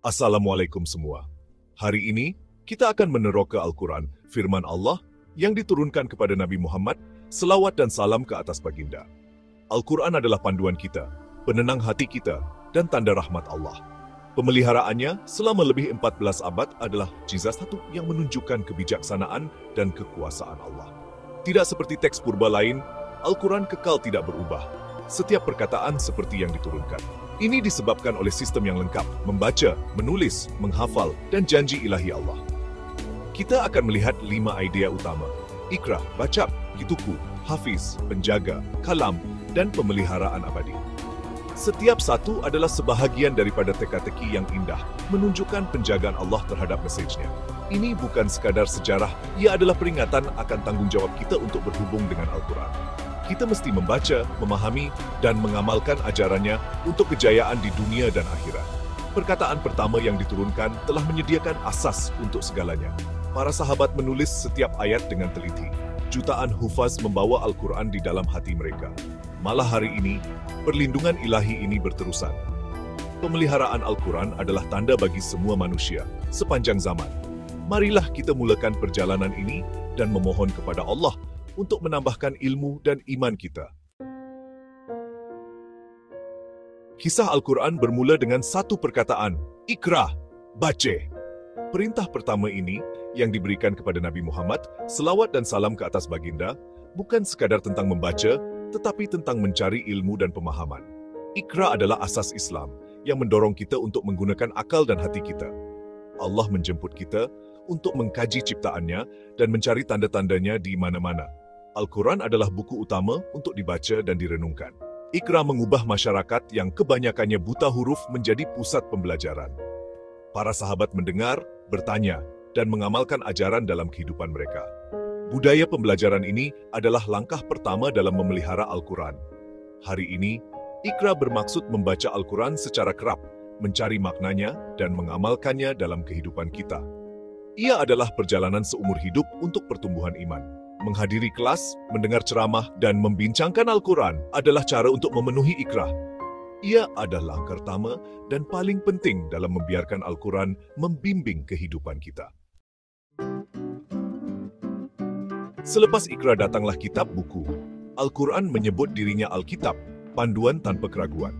Assalamualaikum semua. Hari ini, kita akan meneroka Al-Quran, firman Allah yang diturunkan kepada Nabi Muhammad, selawat dan salam ke atas baginda. Al-Quran adalah panduan kita, penenang hati kita, dan tanda rahmat Allah. Pemeliharaannya selama lebih 14 abad adalah mukjizat satu yang menunjukkan kebijaksanaan dan kekuasaan Allah. Tidak seperti teks purba lain, Al-Quran kekal tidak berubah. Setiap perkataan seperti yang diturunkan. Ini disebabkan oleh sistem yang lengkap, membaca, menulis, menghafal, dan janji ilahi Allah. Kita akan melihat 5 idea utama. Iqra, baca, hituku, hafiz, penjaga, kalam, dan pemeliharaan abadi. Setiap satu adalah sebahagian daripada teka-teki yang indah, menunjukkan penjagaan Allah terhadap mesejnya. Ini bukan sekadar sejarah, ia adalah peringatan akan tanggung jawab kita untuk berhubung dengan Al-Quran. Kita mesti membaca, memahami, dan mengamalkan ajarannya untuk kejayaan di dunia dan akhirat. Perkataan pertama yang diturunkan telah menyediakan asas untuk segalanya. Para sahabat menulis setiap ayat dengan teliti. Jutaan hufaz membawa Al-Quran di dalam hati mereka. Malah hari ini, perlindungan ilahi ini berterusan. Pemeliharaan Al-Quran adalah tanda bagi semua manusia, sepanjang zaman. Marilah kita mulakan perjalanan ini dan memohon kepada Allah untuk menambahkan ilmu dan iman kita. Kisah Al-Quran bermula dengan satu perkataan, Iqra, baca. Perintah pertama ini yang diberikan kepada Nabi Muhammad, selawat dan salam ke atas baginda, bukan sekadar tentang membaca, tetapi tentang mencari ilmu dan pemahaman. Iqra adalah asas Islam yang mendorong kita untuk menggunakan akal dan hati kita. Allah menjemput kita untuk mengkaji ciptaannya dan mencari tanda-tandanya di mana-mana. Al-Quran adalah buku utama untuk dibaca dan direnungkan. Iqra mengubah masyarakat yang kebanyakannya buta huruf menjadi pusat pembelajaran. Para sahabat mendengar, bertanya, dan mengamalkan ajaran dalam kehidupan mereka. Budaya pembelajaran ini adalah langkah pertama dalam memelihara Al-Quran. Hari ini, Iqra bermaksud membaca Al-Quran secara kerap, mencari maknanya, dan mengamalkannya dalam kehidupan kita. Ia adalah perjalanan seumur hidup untuk pertumbuhan iman. Menghadiri kelas, mendengar ceramah, dan membincangkan Al-Quran adalah cara untuk memenuhi Iqra. Ia adalah langkah pertama dan paling penting dalam membiarkan Al-Quran membimbing kehidupan kita. Selepas Iqra datanglah kitab buku. Al-Quran menyebut dirinya Alkitab, panduan tanpa keraguan.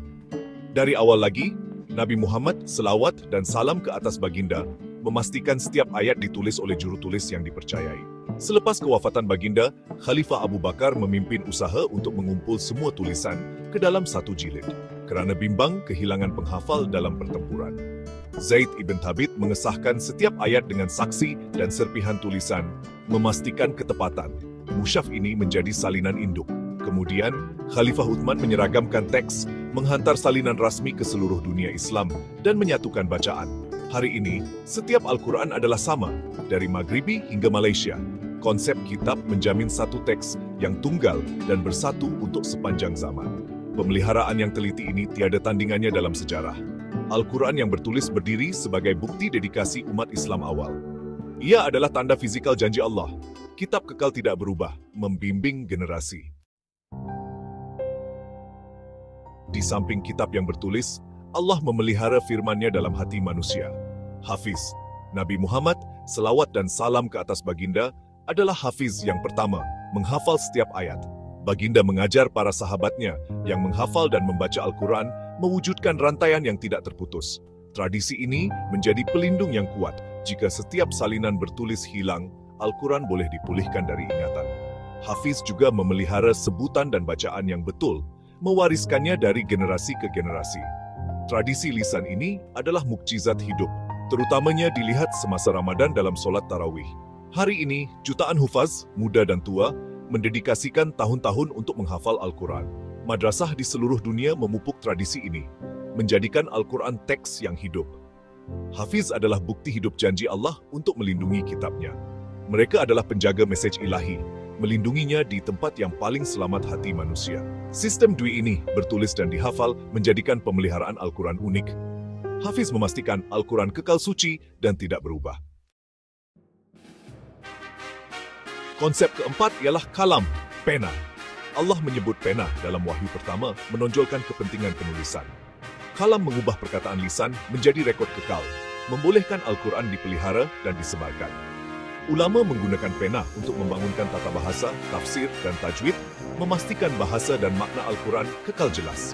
Dari awal lagi, Nabi Muhammad, selawat dan salam ke atas baginda, memastikan setiap ayat ditulis oleh juru tulis yang dipercayai. Selepas kewafatan baginda, Khalifah Abu Bakar memimpin usaha untuk mengumpul semua tulisan ke dalam satu jilid, kerana bimbang kehilangan penghafal dalam pertempuran. Zaid ibn Thabit mengesahkan setiap ayat dengan saksi dan serpihan tulisan, memastikan ketepatan. Mushaf ini menjadi salinan induk. Kemudian, Khalifah Uthman menyeragamkan teks, menghantar salinan rasmi ke seluruh dunia Islam, dan menyatukan bacaan. Hari ini, setiap Al-Quran adalah sama, dari Maghribi hingga Malaysia. Konsep kitab menjamin satu teks yang tunggal dan bersatu untuk sepanjang zaman. Pemeliharaan yang teliti ini tiada tandingannya dalam sejarah. Al-Quran yang bertulis berdiri sebagai bukti dedikasi umat Islam awal. Ia adalah tanda fizikal janji Allah. Kitab kekal tidak berubah, membimbing generasi. Di samping kitab yang bertulis, Allah memelihara firman-Nya dalam hati manusia. Hafiz, Nabi Muhammad, selawat dan salam ke atas baginda, adalah hafiz yang pertama, menghafal setiap ayat. Baginda mengajar para sahabatnya yang menghafal dan membaca Al-Quran, mewujudkan rantaian yang tidak terputus. Tradisi ini menjadi pelindung yang kuat. Jika setiap salinan bertulis hilang, Al-Quran boleh dipulihkan dari ingatan. Hafiz juga memelihara sebutan dan bacaan yang betul, mewariskannya dari generasi ke generasi. Tradisi lisan ini adalah mukjizat hidup, terutamanya dilihat semasa Ramadan dalam solat tarawih. Hari ini, jutaan hufaz, muda dan tua, mendedikasikan tahun-tahun untuk menghafal Al-Quran. Madrasah di seluruh dunia memupuk tradisi ini, menjadikan Al-Quran teks yang hidup. Hafiz adalah bukti hidup janji Allah untuk melindungi kitabnya. Mereka adalah penjaga mesej ilahi, melindunginya di tempat yang paling selamat hati manusia. Sistem dui ini, bertulis dan dihafal, menjadikan pemeliharaan Al-Quran unik. Hafiz memastikan Al-Quran kekal suci dan tidak berubah. Konsep keempat ialah kalam, pena. Allah menyebut pena dalam wahyu pertama menonjolkan kepentingan penulisan. Kalam mengubah perkataan lisan menjadi rekod kekal, membolehkan Al-Quran dipelihara dan disebarkan. Ulama menggunakan pena untuk membangunkan tata bahasa, tafsir, dan tajwid, memastikan bahasa dan makna Al-Quran kekal jelas.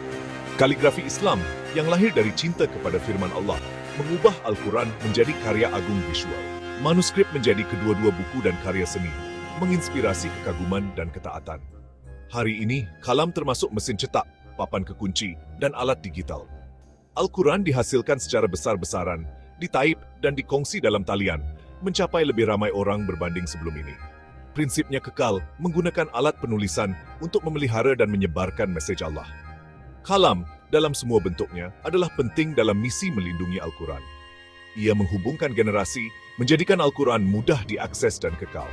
Kaligrafi Islam yang lahir dari cinta kepada firman Allah mengubah Al-Quran menjadi karya agung visual. Manuskrip menjadi kedua-dua buku dan karya seni, menginspirasi kekaguman dan ketaatan. Hari ini, kalam termasuk mesin cetak, papan kekunci, dan alat digital. Al-Quran dihasilkan secara besar-besaran, ditaip dan dikongsi dalam talian, mencapai lebih ramai orang berbanding sebelum ini. Prinsipnya kekal, menggunakan alat penulisan untuk memelihara dan menyebarkan mesej Allah. Kalam, dalam semua bentuknya, adalah penting dalam misi melindungi Al-Quran. Ia menghubungkan generasi, menjadikan Al-Quran mudah diakses dan kekal.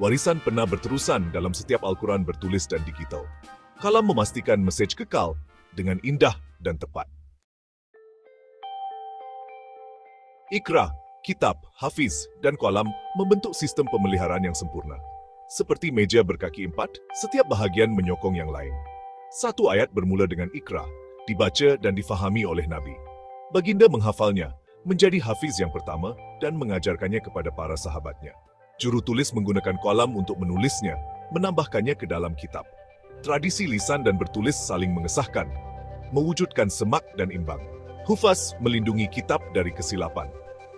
Warisan pena berterusan dalam setiap Al-Quran bertulis dan digital. Kalam memastikan mesej kekal dengan indah dan tepat. Iqra, kitab, hafiz, dan qalam membentuk sistem pemeliharaan yang sempurna. Seperti meja berkaki 4, setiap bahagian menyokong yang lain. Satu ayat bermula dengan Iqra, dibaca dan difahami oleh Nabi. Baginda menghafalnya, menjadi hafiz yang pertama dan mengajarkannya kepada para sahabatnya. Juru tulis menggunakan qalam untuk menulisnya, menambahkannya ke dalam kitab. Tradisi lisan dan bertulis saling mengesahkan, mewujudkan semak dan imbang. Hufaz melindungi kitab dari kesilapan.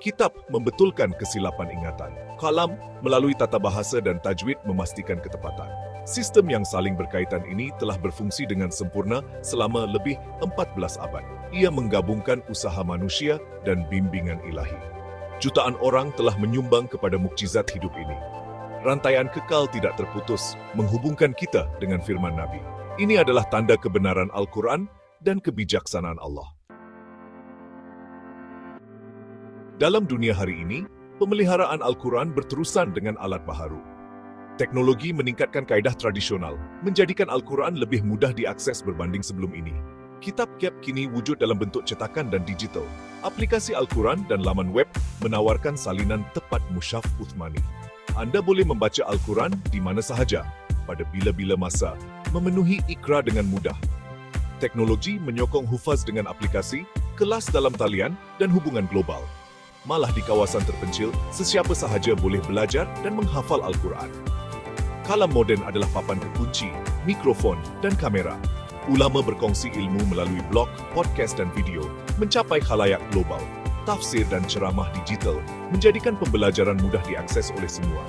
Kitab membetulkan kesilapan ingatan. Qalam melalui tata bahasa dan tajwid memastikan ketepatan. Sistem yang saling berkaitan ini telah berfungsi dengan sempurna selama lebih 14 abad. Ia menggabungkan usaha manusia dan bimbingan ilahi. Jutaan orang telah menyumbang kepada mukjizat hidup ini. Rantaian kekal tidak terputus, menghubungkan kita dengan firman Nabi. Ini adalah tanda kebenaran Al-Quran dan kebijaksanaan Allah. Dalam dunia hari ini, pemeliharaan Al-Quran berterusan dengan alat baharu. Teknologi meningkatkan kaedah tradisional, menjadikan Al-Quran lebih mudah diakses berbanding sebelum ini. Kitab kini wujud dalam bentuk cetakan dan digital. Aplikasi Al-Quran dan laman web menawarkan salinan tepat mushaf Uthmani. Anda boleh membaca Al-Quran di mana sahaja, pada bila-bila masa, memenuhi Iqra dengan mudah. Teknologi menyokong hufaz dengan aplikasi, kelas dalam talian, dan hubungan global. Malah di kawasan terpencil, sesiapa sahaja boleh belajar dan menghafal Al-Quran. Kalam moden adalah papan kekunci, mikrofon, dan kamera. Ulama berkongsi ilmu melalui blog, podcast, dan video, mencapai khalayak global. Tafsir dan ceramah digital menjadikan pembelajaran mudah diakses oleh semua.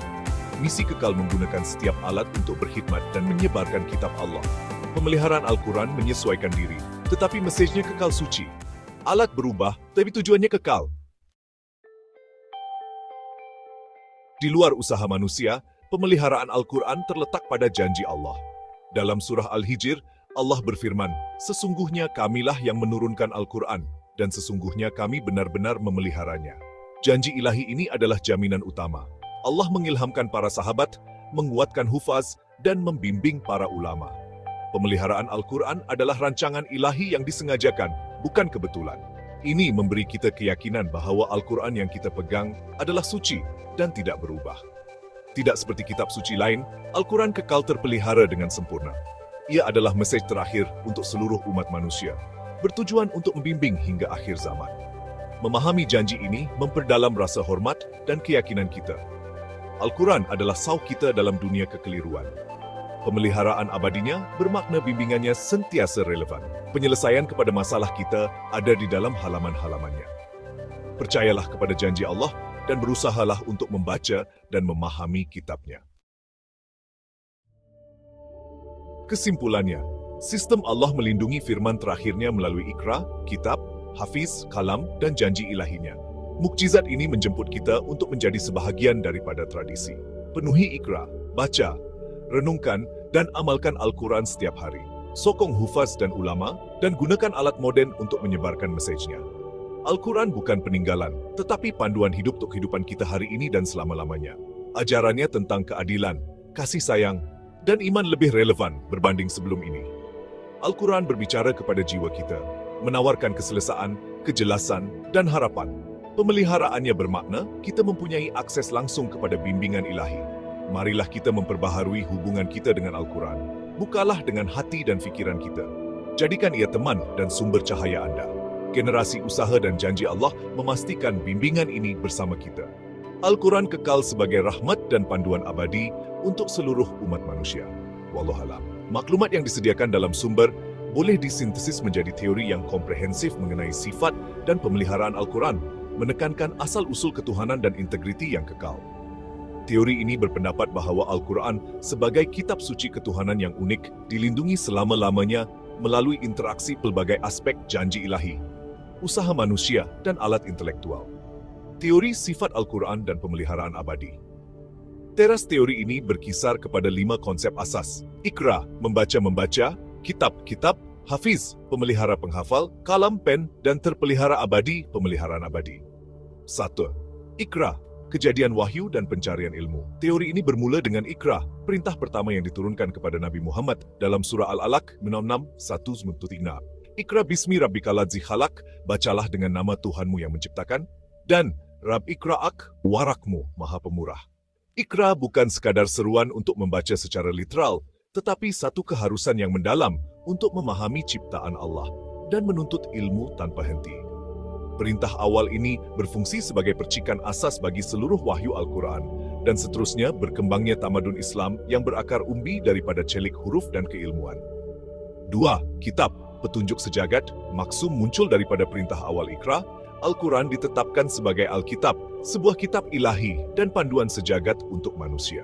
Misi kekal menggunakan setiap alat untuk berkhidmat dan menyebarkan kitab Allah. Pemeliharaan Al-Quran menyesuaikan diri, tetapi mesejnya kekal suci. Alat berubah, tapi tujuannya kekal. Di luar usaha manusia, pemeliharaan Al-Quran terletak pada janji Allah. Dalam surah Al-Hijr, Allah berfirman, "Sesungguhnya kamilah yang menurunkan Al-Quran, dan sesungguhnya kami benar-benar memeliharanya." Janji ilahi ini adalah jaminan utama. Allah mengilhamkan para sahabat, menguatkan hufaz, dan membimbing para ulama. Pemeliharaan Al-Quran adalah rancangan ilahi yang disengajakan, bukan kebetulan. Ini memberi kita keyakinan bahwa Al-Quran yang kita pegang adalah suci dan tidak berubah. Tidak seperti kitab suci lain, Al-Quran kekal terpelihara dengan sempurna. Ia adalah mesej terakhir untuk seluruh umat manusia, bertujuan untuk membimbing hingga akhir zaman. Memahami janji ini memperdalam rasa hormat dan keyakinan kita. Al-Quran adalah sauh kita dalam dunia kekeliruan. Pemeliharaan abadinya bermakna bimbingannya sentiasa relevan. Penyelesaian kepada masalah kita ada di dalam halaman-halamannya. Percayalah kepada janji Allah dan berusahalah untuk membaca dan memahami kitabnya. Kesimpulannya, sistem Allah melindungi firman terakhirnya melalui Iqra, kitab, hafiz, kalam, dan janji ilahinya. Mukjizat ini menjemput kita untuk menjadi sebahagian daripada tradisi. Penuhi Iqra, baca, renungkan, dan amalkan Al-Quran setiap hari. Sokong hufaz dan ulama, dan gunakan alat moden untuk menyebarkan mesejnya. Al-Quran bukan peninggalan, tetapi panduan hidup untuk kehidupan kita hari ini dan selama-lamanya. Ajarannya tentang keadilan, kasih sayang, dan iman lebih relevan berbanding sebelum ini. Al-Quran berbicara kepada jiwa kita, menawarkan keselesaan, kejelasan, dan harapan. Pemeliharaannya bermakna kita mempunyai akses langsung kepada bimbingan ilahi. Marilah kita memperbaharui hubungan kita dengan Al-Quran. Bukalah dengan hati dan fikiran kita. Jadikan ia teman dan sumber cahaya Anda. Generasi usaha dan janji Allah memastikan bimbingan ini bersama kita. Al-Quran kekal sebagai rahmat dan panduan abadi untuk seluruh umat manusia. Wallahualam. Maklumat yang disediakan dalam sumber boleh disintesis menjadi teori yang komprehensif mengenai sifat dan pemeliharaan Al-Quran, menekankan asal-usul ketuhanan dan integriti yang kekal. Teori ini berpendapat bahawa Al-Quran sebagai kitab suci ketuhanan yang unik dilindungi selama-lamanya melalui interaksi pelbagai aspek janji ilahi, usaha manusia, dan alat intelektual. Teori sifat Al-Quran dan pemeliharaan abadi. Teras teori ini berkisar kepada 5 konsep asas. Iqra, membaca-membaca, kitab-kitab, hafiz, pemelihara penghafal, kalam pen, dan terpelihara abadi, pemeliharaan abadi. 1. Iqra, kejadian wahyu dan pencarian ilmu. Teori ini bermula dengan Iqra, perintah pertama yang diturunkan kepada Nabi Muhammad dalam surah Al-Alaq 6:1-3. Iqra bismi rabbikal ladzi khalaq, bacalah dengan nama Tuhanmu yang menciptakan, dan Rab Iqra'ak, warakmu, maha pemurah. Iqra bukan sekadar seruan untuk membaca secara literal, tetapi satu keharusan yang mendalam untuk memahami ciptaan Allah dan menuntut ilmu tanpa henti. Perintah awal ini berfungsi sebagai percikan asas bagi seluruh wahyu Al-Quran, dan seterusnya berkembangnya tamadun Islam yang berakar umbi daripada celik huruf dan keilmuan. 2. Kitab, petunjuk sejagat, maksum muncul daripada perintah awal Iqra. Al-Quran ditetapkan sebagai Alkitab, sebuah kitab ilahi dan panduan sejagat untuk manusia.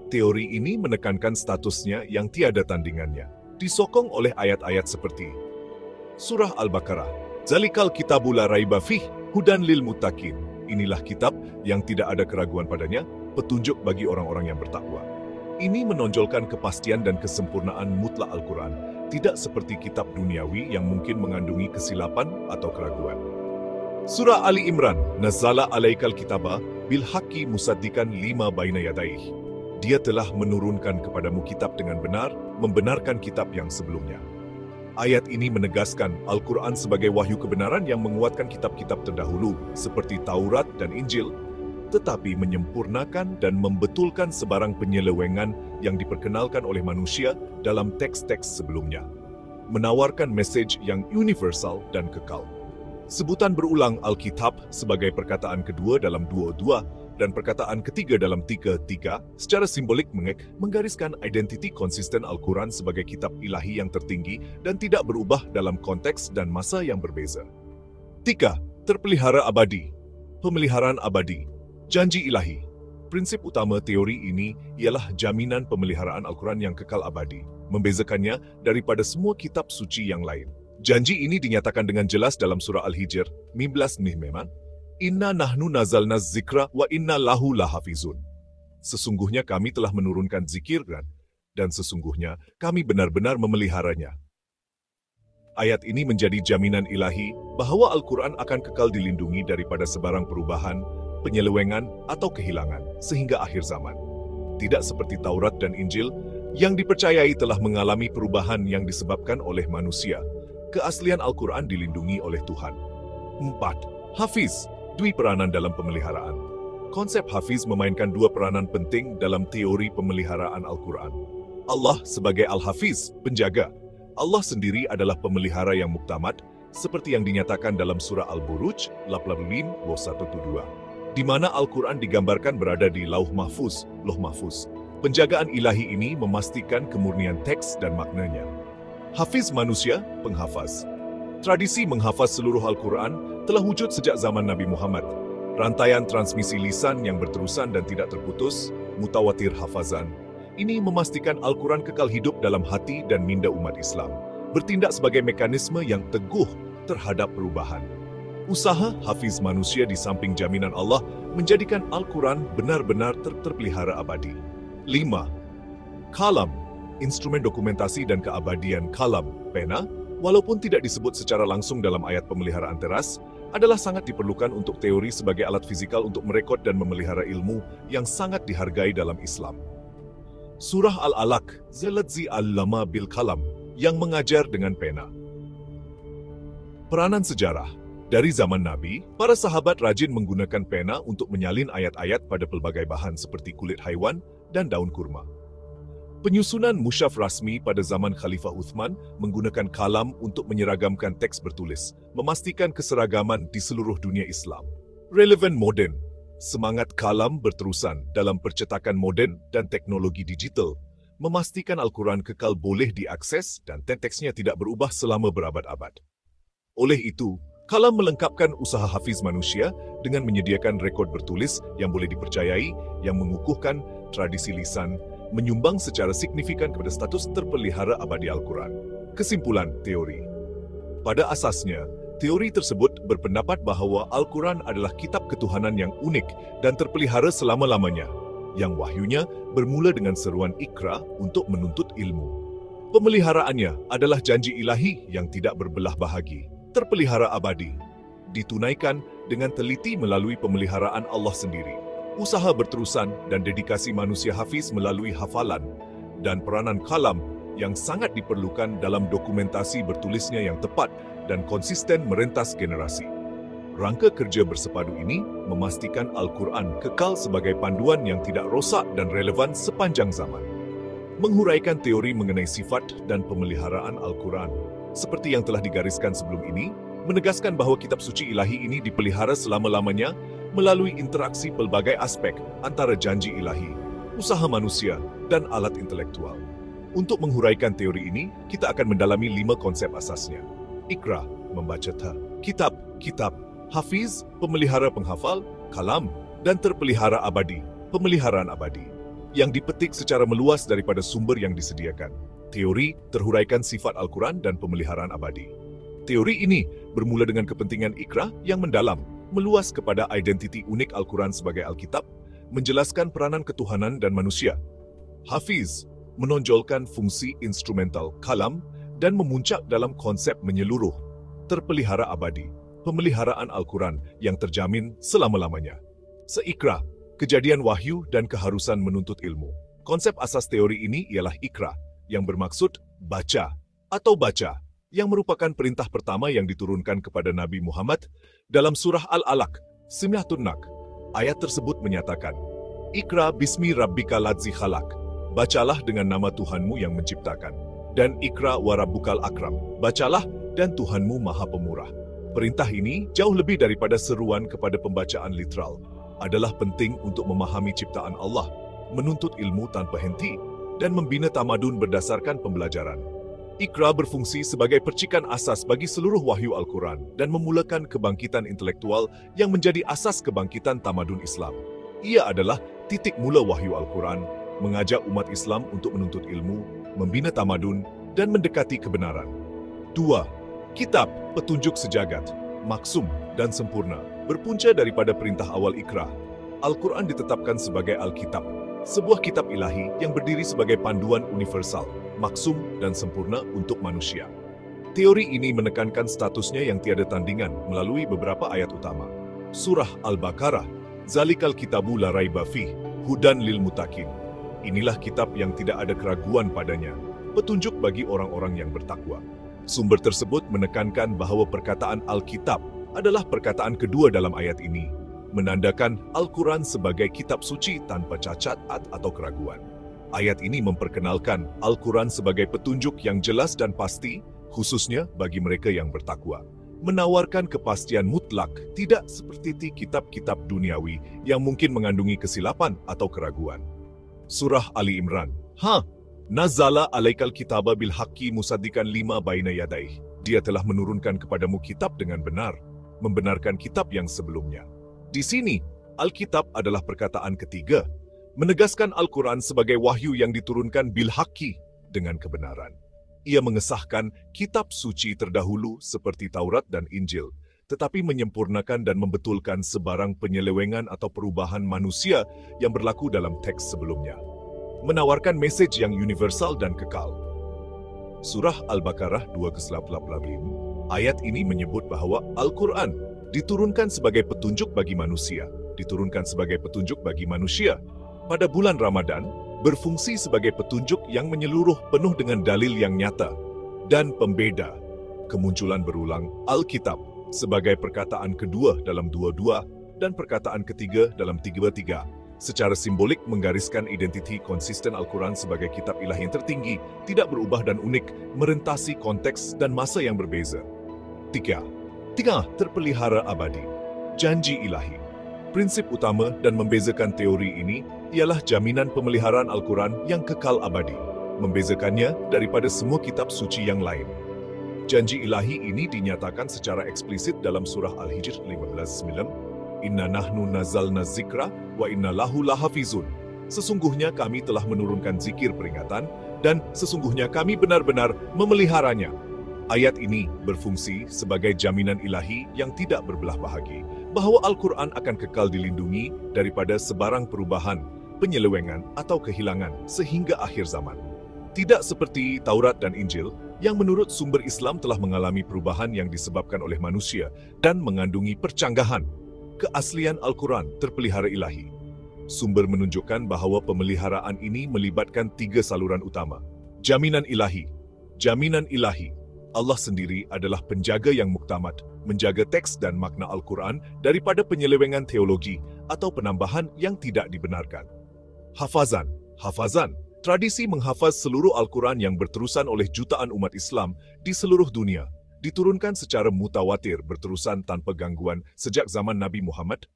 Teori ini menekankan statusnya yang tiada tandingannya, disokong oleh ayat-ayat seperti Surah Al-Baqarah, Zalikal kitabu la raiba fih, hudan lil muttaqin. Inilah kitab yang tidak ada keraguan padanya, petunjuk bagi orang-orang yang bertakwa. Ini menonjolkan kepastian dan kesempurnaan mutlak Al-Quran, tidak seperti kitab duniawi yang mungkin mengandungi kesilapan atau keraguan. Surah Ali Imran, Nazala alaikal kitaba bil haqqi musaddiqan lima baina yadaih. Dia telah menurunkan kepadamu kitab dengan benar, membenarkan kitab yang sebelumnya. Ayat ini menegaskan Al-Quran sebagai wahyu kebenaran yang menguatkan kitab-kitab terdahulu seperti Taurat dan Injil, tetapi menyempurnakan dan membetulkan sebarang penyelewengan yang diperkenalkan oleh manusia dalam teks-teks sebelumnya. Menawarkan mesej yang universal dan kekal. Sebutan berulang Alkitab sebagai perkataan kedua dalam 2:2 dan perkataan ketiga dalam 3:3 secara simbolik menggariskan identiti konsisten Al-Quran sebagai kitab ilahi yang tertinggi dan tidak berubah dalam konteks dan masa yang berbeza. 3. Terpelihara abadi. Pemeliharaan abadi. Janji ilahi. Prinsip utama teori ini ialah jaminan pemeliharaan Al-Quran yang kekal abadi, membezakannya daripada semua kitab suci yang lain. Janji ini dinyatakan dengan jelas dalam surah Al-Hijr 19:9. Inna nahnu nazalna zikra wa inna lahu lahafizun. Sesungguhnya kami telah menurunkan zikir dan sesungguhnya kami benar-benar memeliharanya. Ayat ini menjadi jaminan ilahi bahawa Al-Quran akan kekal dilindungi daripada sebarang perubahan, penyelewengan atau kehilangan sehingga akhir zaman. Tidak seperti Taurat dan Injil yang dipercayai telah mengalami perubahan yang disebabkan oleh manusia. Keaslian Al-Quran dilindungi oleh Tuhan. 4. Hafiz, dua peranan dalam pemeliharaan. Konsep Hafiz memainkan dua peranan penting dalam teori pemeliharaan Al-Quran. Allah sebagai Al-Hafiz, penjaga. Allah sendiri adalah pemelihara yang muktamad, seperti yang dinyatakan dalam surah Al-Buruj 85:1-2, di mana Al-Quran digambarkan berada di Lauh Mahfuz, Loh Mahfuz. Penjagaan ilahi ini memastikan kemurnian teks dan maknanya. Hafiz manusia, penghafaz. Tradisi menghafaz seluruh Al-Quran telah wujud sejak zaman Nabi Muhammad. Rantaian transmisi lisan yang berterusan dan tidak terputus, mutawatir hafazan. Ini memastikan Al-Quran kekal hidup dalam hati dan minda umat Islam, bertindak sebagai mekanisme yang teguh terhadap perubahan. Usaha hafiz manusia di samping jaminan Allah menjadikan Al-Quran benar-benar terpelihara abadi. 5. Kalam, instrumen dokumentasi dan keabadian. Kalam, pena, walaupun tidak disebut secara langsung dalam ayat pemeliharaan teras, adalah sangat diperlukan untuk teori sebagai alat fizikal untuk merekod dan memelihara ilmu yang sangat dihargai dalam Islam. Surah Al-Alaq, Zaladzi al-Lama bil Kalam, yang mengajar dengan pena. Peranan sejarah. Dari zaman Nabi, para sahabat rajin menggunakan pena untuk menyalin ayat-ayat pada pelbagai bahan seperti kulit haiwan dan daun kurma. Penyusunan musyaf rasmi pada zaman Khalifah Uthman menggunakan kalam untuk menyeragamkan teks bertulis, memastikan keseragaman di seluruh dunia Islam. Relevan moden, semangat kalam berterusan dalam percetakan moden dan teknologi digital, memastikan Al-Quran kekal boleh diakses dan teksnya tidak berubah selama berabad-abad. Oleh itu, kalam melengkapkan usaha hafiz manusia dengan menyediakan rekod bertulis yang boleh dipercayai, yang mengukuhkan tradisi lisan, menyumbang secara signifikan kepada status terpelihara abadi Al-Quran. Kesimpulan teori. Pada asasnya, teori tersebut berpendapat bahawa Al-Quran adalah kitab ketuhanan yang unik dan terpelihara selama-lamanya, yang wahyunya bermula dengan seruan Iqra untuk menuntut ilmu. Pemeliharaannya adalah janji ilahi yang tidak berbelah bahagi, terpelihara abadi, ditunaikan dengan teliti melalui pemeliharaan Allah sendiri. Usaha berterusan dan dedikasi manusia hafiz melalui hafalan dan peranan kalam yang sangat diperlukan dalam dokumentasi bertulisnya yang tepat dan konsisten merentas generasi. Rangka kerja bersepadu ini memastikan Al-Quran kekal sebagai panduan yang tidak rosak dan relevan sepanjang zaman. Menghuraikan teori mengenai sifat dan pemeliharaan Al-Quran, seperti yang telah digariskan sebelum ini, menegaskan bahawa kitab suci ilahi ini dipelihara selama-lamanya melalui interaksi pelbagai aspek antara janji ilahi, usaha manusia, dan alat intelektual. Untuk menghuraikan teori ini, kita akan mendalami 5 konsep asasnya. Iqra, membaca ta, kitab, hafiz, pemelihara penghafal, kalam, dan terpelihara abadi, pemeliharaan abadi, yang dipetik secara meluas daripada sumber yang disediakan. Teori terhuraikan sifat Al-Quran dan pemeliharaan abadi. Teori ini bermula dengan kepentingan Iqra yang mendalam, meluas kepada identiti unik Al-Quran sebagai Alkitab, menjelaskan peranan ketuhanan dan manusia. Hafiz menonjolkan fungsi instrumental kalam dan memuncak dalam konsep menyeluruh, terpelihara abadi, pemeliharaan Al-Quran yang terjamin selama-lamanya. Se-Iqra, kejadian wahyu dan keharusan menuntut ilmu. Konsep asas teori ini ialah Iqra, yang bermaksud baca atau baca, yang merupakan perintah pertama yang diturunkan kepada Nabi Muhammad dalam surah Al-Alaq, 9 Nak. Ayat tersebut menyatakan, Iqra bismi rabbika ladzi khalaq, bacalah dengan nama Tuhanmu yang menciptakan, dan Iqra wa rabbukal akram, bacalah dan Tuhanmu maha pemurah. Perintah ini jauh lebih daripada seruan kepada pembacaan literal, adalah penting untuk memahami ciptaan Allah, menuntut ilmu tanpa henti, dan membina tamadun berdasarkan pembelajaran. Iqra berfungsi sebagai percikan asas bagi seluruh wahyu Al-Quran dan memulakan kebangkitan intelektual yang menjadi asas kebangkitan tamadun Islam. Ia adalah titik mula wahyu Al-Quran, mengajak umat Islam untuk menuntut ilmu, membina tamadun, dan mendekati kebenaran. 2. Kitab, petunjuk sejagat, maksum dan sempurna, berpunca daripada perintah awal Iqra. Al-Quran ditetapkan sebagai Alkitab, sebuah kitab ilahi yang berdiri sebagai panduan universal, maksum dan sempurna untuk manusia. Teori ini menekankan statusnya yang tiada tandingan melalui beberapa ayat utama. Surah Al-Baqarah, Zalikal kitabu la raiba fih, hudan lil muttaqin. Inilah kitab yang tidak ada keraguan padanya, petunjuk bagi orang-orang yang bertakwa. Sumber tersebut menekankan bahawa perkataan Alkitab adalah perkataan kedua dalam ayat ini, menandakan Al-Quran sebagai kitab suci tanpa cacat atau keraguan. Ayat ini memperkenalkan Al-Quran sebagai petunjuk yang jelas dan pasti, khususnya bagi mereka yang bertakwa. Menawarkan kepastian mutlak, tidak seperti kitab-kitab duniawi yang mungkin mengandungi kesilapan atau keraguan. Surah Ali Imran. Nazala alaikal kitaba bil haqqi musaddiqan lima baina yadaih. Dia telah menurunkan kepadamu kitab dengan benar, membenarkan kitab yang sebelumnya. Di sini, Alkitab adalah perkataan ketiga, menegaskan Al-Quran sebagai wahyu yang diturunkan bil haqqi, dengan kebenaran. Ia mengesahkan kitab suci terdahulu seperti Taurat dan Injil, tetapi menyempurnakan dan membetulkan sebarang penyelewengan atau perubahan manusia yang berlaku dalam teks sebelumnya. Menawarkan mesej yang universal dan kekal. Surah Al-Baqarah 2:85. Ayat ini menyebut bahawa Al-Quran diturunkan sebagai petunjuk bagi manusia, pada bulan Ramadan, berfungsi sebagai petunjuk yang menyeluruh penuh dengan dalil yang nyata dan pembeda. Kemunculan berulang Alkitab sebagai perkataan kedua dalam 22 dan perkataan ketiga dalam 33 secara simbolik menggariskan identiti konsisten Al-Quran sebagai kitab ilahi yang tertinggi, tidak berubah dan unik, merentasi konteks dan masa yang berbeza. 3. Terpelihara abadi. Janji ilahi. Prinsip utama dan membezakan teori ini ialah jaminan pemeliharaan Al-Quran yang kekal abadi, membezakannya daripada semua kitab suci yang lain. Janji ilahi ini dinyatakan secara eksplisit dalam surah Al-Hijr 15:9, Inna nahnu nazalna zikra wa inna lahu lahafizun. Sesungguhnya kami telah menurunkan zikir peringatan dan sesungguhnya kami benar-benar memeliharanya. Ayat ini berfungsi sebagai jaminan ilahi yang tidak berbelah bahagi bahwa Al-Quran akan kekal dilindungi daripada sebarang perubahan, penyelewengan atau kehilangan sehingga akhir zaman. Tidak seperti Taurat dan Injil yang menurut sumber Islam telah mengalami perubahan yang disebabkan oleh manusia dan mengandungi percanggahan. Keaslian Al-Quran terpelihara ilahi. Sumber menunjukkan bahawa pemeliharaan ini melibatkan 3 saluran utama. Jaminan ilahi. Jaminan ilahi. Allah sendiri adalah penjaga yang muktamad, menjaga teks dan makna Al-Quran daripada penyelewengan teologi atau penambahan yang tidak dibenarkan. Hafazan. Tradisi menghafaz seluruh Al-Quran yang berterusan oleh jutaan umat Islam di seluruh dunia, diturunkan secara mutawatir berterusan tanpa gangguan sejak zaman Nabi Muhammad.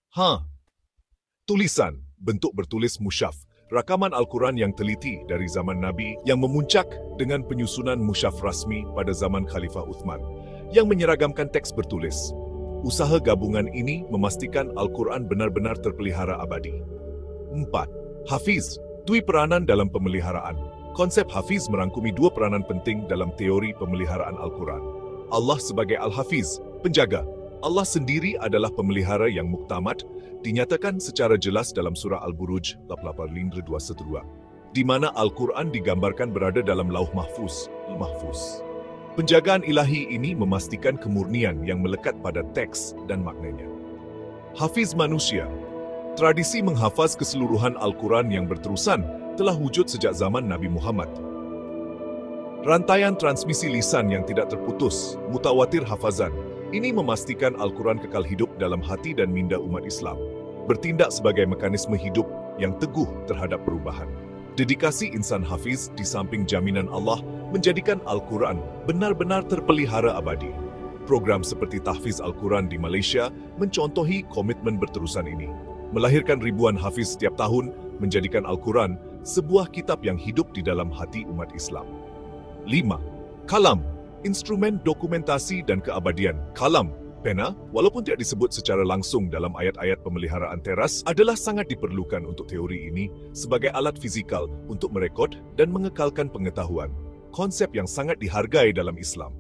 Tulisan, bentuk bertulis mushaf, rakaman Al-Quran yang teliti dari zaman Nabi yang memuncak dengan penyusunan mushaf rasmi pada zaman Khalifah Uthman, yang menyeragamkan teks bertulis. Usaha gabungan ini memastikan Al-Quran benar-benar terpelihara abadi. 4. Hafiz. Dui peranan dalam pemeliharaan. Konsep Hafiz merangkumi 2 peranan penting dalam teori pemeliharaan Al-Quran. Allah sebagai Al-Hafiz, penjaga. Allah sendiri adalah pemelihara yang muktamad, dinyatakan secara jelas dalam surah Al-Buruj 85:2, di mana Al-Quran digambarkan berada dalam lauh mahfuz. Penjagaan ilahi ini memastikan kemurnian yang melekat pada teks dan maknanya. Hafiz manusia. Tradisi menghafaz keseluruhan Al-Quran yang berterusan telah wujud sejak zaman Nabi Muhammad. Rantaian transmisi lisan yang tidak terputus, mutawatir hafazan, ini memastikan Al-Quran kekal hidup dalam hati dan minda umat Islam, bertindak sebagai mekanisme hidup yang teguh terhadap perubahan. Dedikasi insan hafiz di samping jaminan Allah menjadikan Al-Quran benar-benar terpelihara abadi. Program seperti Tahfiz Al-Quran di Malaysia mencontohi komitmen berterusan ini, melahirkan ribuan hafiz setiap tahun, menjadikan Al-Quran sebuah kitab yang hidup di dalam hati umat Islam. 5. Kalam, instrumen dokumentasi dan keabadian. Kalam, pena, walaupun tidak disebut secara langsung dalam ayat-ayat pemeliharaan teras, adalah sangat diperlukan untuk teori ini sebagai alat fizikal untuk merekod dan mengekalkan pengetahuan, konsep yang sangat dihargai dalam Islam.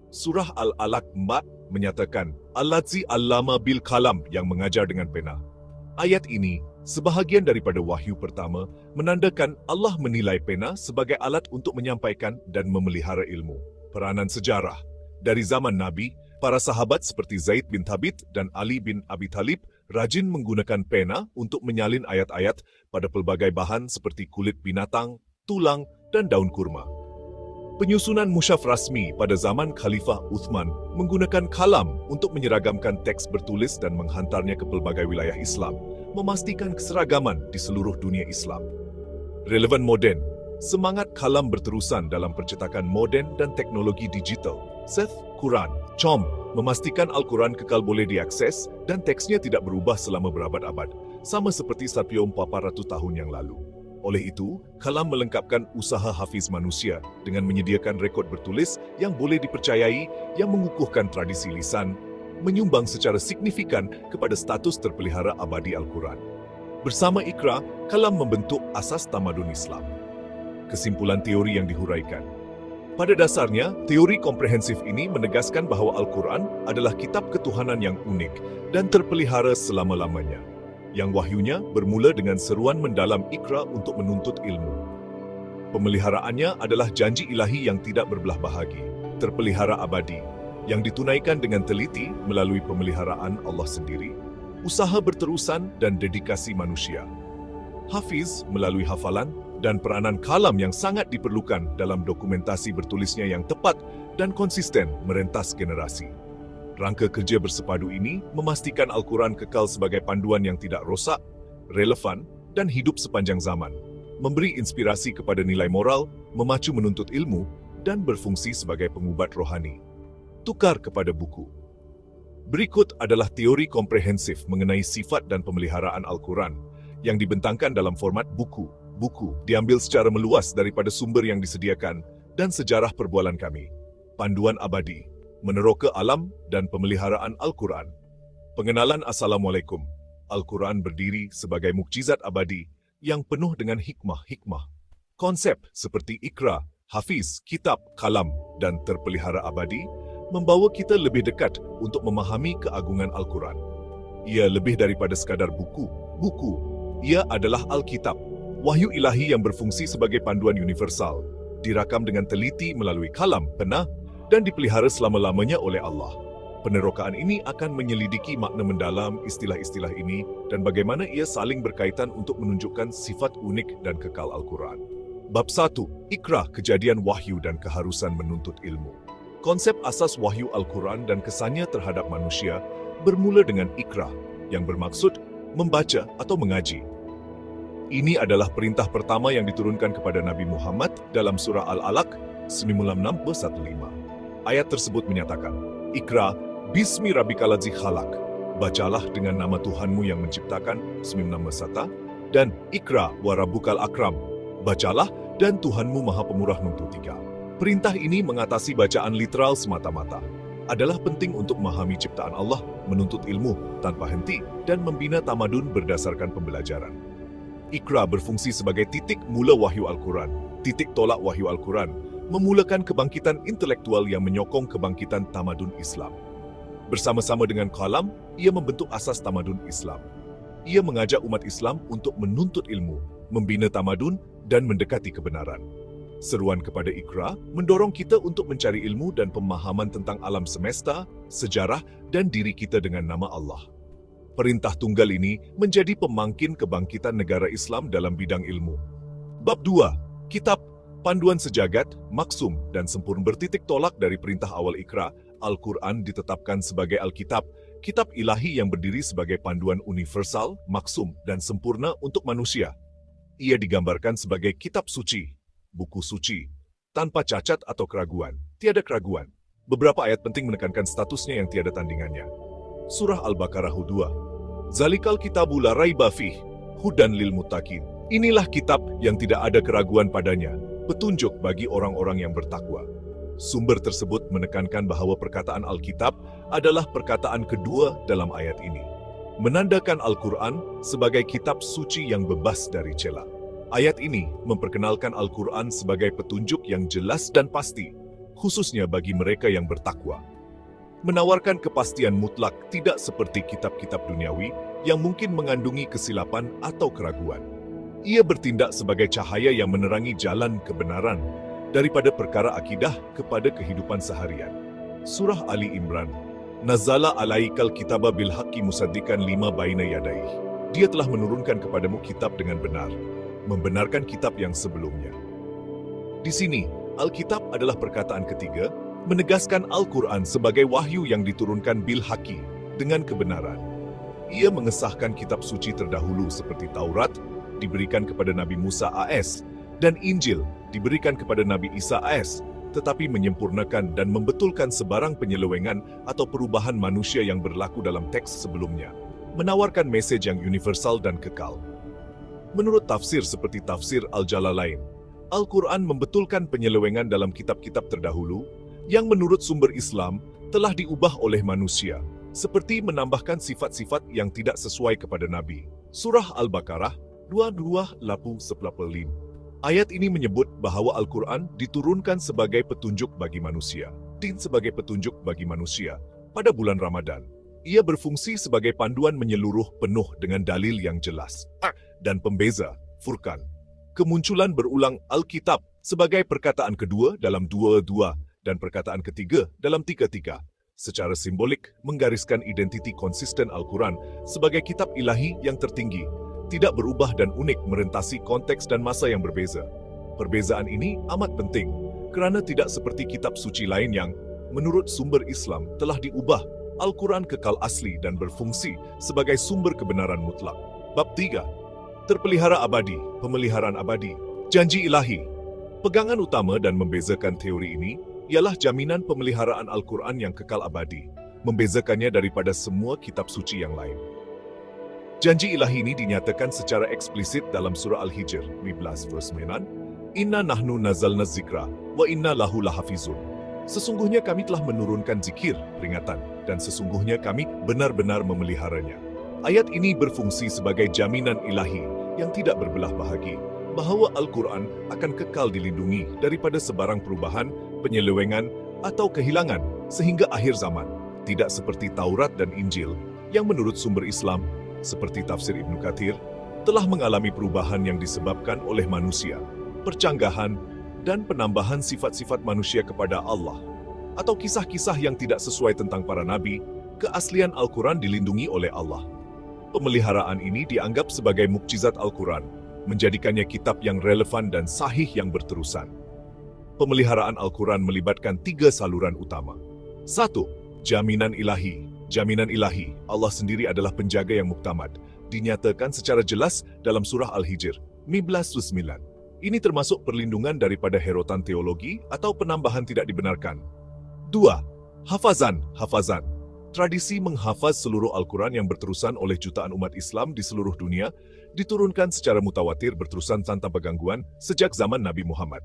Surah Al-Alaq 4 menyatakan, Al-Ladzi Allama bil Kalam, yang mengajar dengan pena. Ayat ini, sebahagian daripada wahyu pertama, menandakan Allah menilai pena sebagai alat untuk menyampaikan dan memelihara ilmu. Peranan sejarah. Dari zaman Nabi, para sahabat seperti Zaid bin Thabit dan Ali bin Abi Thalib rajin menggunakan pena untuk menyalin ayat-ayat pada pelbagai bahan seperti kulit binatang, tulang, dan daun kurma. Penyusunan mushaf rasmi pada zaman Khalifah Uthman menggunakan kalam untuk menyeragamkan teks bertulis dan menghantarnya ke pelbagai wilayah Islam, memastikan keseragaman di seluruh dunia Islam. Relevan moden, semangat kalam berterusan dalam percetakan moden dan teknologi digital. Seth Quran, COM, memastikan Al-Quran kekal boleh diakses dan teksnya tidak berubah selama berabad-abad, sama seperti 1,400 tahun yang lalu. Oleh itu, kalam melengkapkan usaha hafiz manusia dengan menyediakan rekod bertulis yang boleh dipercayai yang mengukuhkan tradisi lisan, menyumbang secara signifikan kepada status terpelihara abadi Al-Quran. Bersama Iqra, kalam membentuk asas tamadun Islam. Kesimpulan teori yang dihuraikan. Pada dasarnya, teori komprehensif ini menegaskan bahawa Al-Quran adalah kitab ketuhanan yang unik dan terpelihara selama-lamanya, yang wahyunya bermula dengan seruan mendalam Iqra untuk menuntut ilmu. Pemeliharaannya adalah janji ilahi yang tidak berbelah bahagi, terpelihara abadi, yang ditunaikan dengan teliti melalui pemeliharaan Allah sendiri, usaha berterusan dan dedikasi manusia. Hafiz melalui hafalan dan peranan kalam yang sangat diperlukan dalam dokumentasi bertulisnya yang tepat dan konsisten merentas generasi. Rangka kerja bersepadu ini memastikan Al-Quran kekal sebagai panduan yang tidak rosak, relevan, dan hidup sepanjang zaman, memberi inspirasi kepada nilai moral, memacu menuntut ilmu, dan berfungsi sebagai pengubat rohani. Tukar kepada buku. Berikut adalah teori komprehensif mengenai sifat dan pemeliharaan Al-Quran yang dibentangkan dalam format buku. Buku diambil secara meluas daripada sumber yang disediakan dan sejarah perbualan kami. Panduan abadi, meneroka alam dan pemeliharaan Al-Quran. Pengenalan Assalamualaikum. Al-Quran berdiri sebagai mukjizat abadi yang penuh dengan hikmah-hikmah. Konsep seperti Iqra, Hafiz, Kitab, Kalam, dan terpelihara abadi membawa kita lebih dekat untuk memahami keagungan Al-Quran. Ia lebih daripada sekadar buku. Ia adalah Alkitab, wahyu ilahi yang berfungsi sebagai panduan universal, dirakam dengan teliti melalui kalam, pena, dan dipelihara selama-lamanya oleh Allah. Penerokaan ini akan menyelidiki makna mendalam istilah-istilah ini dan bagaimana ia saling berkaitan untuk menunjukkan sifat unik dan kekal Al-Quran. Bab 1. Iqra, kejadian wahyu dan keharusan menuntut ilmu. Konsep asas wahyu Al-Quran dan kesannya terhadap manusia bermula dengan Iqra, yang bermaksud membaca atau mengaji. Ini adalah perintah pertama yang diturunkan kepada Nabi Muhammad dalam surah Al-Alaq 96:15. Ayat tersebut menyatakan, Iqra, bismi rabbikal ladzi khalaq. Bacalah dengan nama Tuhanmu yang menciptakan, 96:1, dan Iqra wa rabbukal akram. Bacalah dan Tuhanmu Maha Pemurah 93. Perintah ini mengatasi bacaan literal semata-mata. Adalah penting untuk memahami ciptaan Allah, menuntut ilmu tanpa henti, dan membina tamadun berdasarkan pembelajaran. Iqra berfungsi sebagai titik mula wahyu Al-Quran, titik tolak wahyu Al-Quran, memulakan kebangkitan intelektual yang menyokong kebangkitan tamadun Islam. Bersama-sama dengan Kalam, ia membentuk asas tamadun Islam. Ia mengajak umat Islam untuk menuntut ilmu, membina tamadun, dan mendekati kebenaran. Seruan kepada Iqra mendorong kita untuk mencari ilmu dan pemahaman tentang alam semesta, sejarah, dan diri kita dengan nama Allah. Perintah tunggal ini menjadi pemangkin kebangkitan negara Islam dalam bidang ilmu. Bab 2. Kitab, panduan sejagat, maksum, dan sempurna. Bertitik tolak dari perintah awal Iqra, Al-Quran ditetapkan sebagai Alkitab, kitab ilahi yang berdiri sebagai panduan universal, maksum, dan sempurna untuk manusia. Ia digambarkan sebagai kitab suci, buku suci, tanpa cacat atau keraguan, tiada keraguan. Beberapa ayat penting menekankan statusnya yang tiada tandingannya. Surah Al-Baqarah 2. Zalikal kitabu la raiba fih, hudan lil muttaqin. Inilah kitab yang tidak ada keraguan padanya, petunjuk bagi orang-orang yang bertakwa. Sumber tersebut menekankan bahwa perkataan Alkitab adalah perkataan kedua dalam ayat ini, menandakan Al-Quran sebagai kitab suci yang bebas dari cela. Ayat ini memperkenalkan Al-Quran sebagai petunjuk yang jelas dan pasti, khususnya bagi mereka yang bertakwa. Menawarkan kepastian mutlak tidak seperti kitab-kitab duniawi yang mungkin mengandungi kesilapan atau keraguan. Ia bertindak sebagai cahaya yang menerangi jalan kebenaran daripada perkara akidah kepada kehidupan seharian. Surah Ali Imran. Nazala alaikal kitaba bil haqqi musaddiqan lima baina yadayhi. Dia telah menurunkan kepadamu kitab dengan benar, membenarkan kitab yang sebelumnya. Di sini, Alkitab adalah perkataan ketiga, menegaskan Al-Quran sebagai wahyu yang diturunkan bil haqqi, dengan kebenaran. Ia mengesahkan kitab suci terdahulu seperti Taurat, diberikan kepada Nabi Musa AS, dan Injil, diberikan kepada Nabi Isa AS, tetapi menyempurnakan dan membetulkan sebarang penyelewengan atau perubahan manusia yang berlaku dalam teks sebelumnya, menawarkan mesej yang universal dan kekal. Menurut tafsir seperti tafsir Al-Jalalain, Al-Quran membetulkan penyelewengan dalam kitab-kitab terdahulu yang menurut sumber Islam telah diubah oleh manusia, seperti menambahkan sifat-sifat yang tidak sesuai kepada Nabi. Surah Al-Baqarah 22:15. Ayat ini menyebut bahwa Al-Quran diturunkan sebagai petunjuk bagi manusia. Sebagai petunjuk bagi manusia pada bulan Ramadan. Ia berfungsi sebagai panduan menyeluruh penuh dengan dalil yang jelas dan pembeza, Furqan. Kemunculan berulang Alkitab sebagai perkataan kedua dalam 2:2 dan perkataan ketiga dalam 3:3. Secara simbolik menggariskan identiti konsisten Al-Quran sebagai kitab ilahi yang tertinggi, tidak berubah dan unik merentasi konteks dan masa yang berbeza. Perbezaan ini amat penting, kerana tidak seperti kitab suci lain yang, menurut sumber Islam, telah diubah. Al-Quran kekal asli dan berfungsi sebagai sumber kebenaran mutlak. Bab 3. Terpelihara abadi, pemeliharaan abadi, janji ilahi. Pegangan utama dan membezakan teori ini ialah jaminan pemeliharaan Al-Quran yang kekal abadi, membezakannya daripada semua kitab suci yang lain. Janji ilahi ini dinyatakan secara eksplisit dalam surah Al-Hijr 15 verse 9, Inna nahnu nazalna zikra, wa inna lahu lahafizun. Sesungguhnya kami telah menurunkan zikir, peringatan, dan sesungguhnya kami benar-benar memeliharanya. Ayat ini berfungsi sebagai jaminan ilahi yang tidak berbelah bahagi, bahawa Al-Quran akan kekal dilindungi daripada sebarang perubahan, penyelewengan, atau kehilangan sehingga akhir zaman. Tidak seperti Taurat dan Injil, yang menurut sumber Islam, seperti tafsir Ibnu Katsir, telah mengalami perubahan yang disebabkan oleh manusia, percanggahan, dan penambahan sifat-sifat manusia kepada Allah, atau kisah-kisah yang tidak sesuai tentang para nabi. Keaslian Al-Quran dilindungi oleh Allah. Pemeliharaan ini dianggap sebagai mukjizat Al-Quran, menjadikannya kitab yang relevan dan sahih yang berterusan. Pemeliharaan Al-Quran melibatkan 3 saluran utama. 1. Jaminan ilahi. Jaminan ilahi, Allah sendiri adalah penjaga yang muktamad, dinyatakan secara jelas dalam surah Al-Hijr 15:9. Ini termasuk perlindungan daripada herotan teologi atau penambahan tidak dibenarkan. 2. Hafazan. Tradisi menghafaz seluruh Al-Quran yang berterusan oleh jutaan umat Islam di seluruh dunia diturunkan secara mutawatir berterusan tanpa gangguan sejak zaman Nabi Muhammad.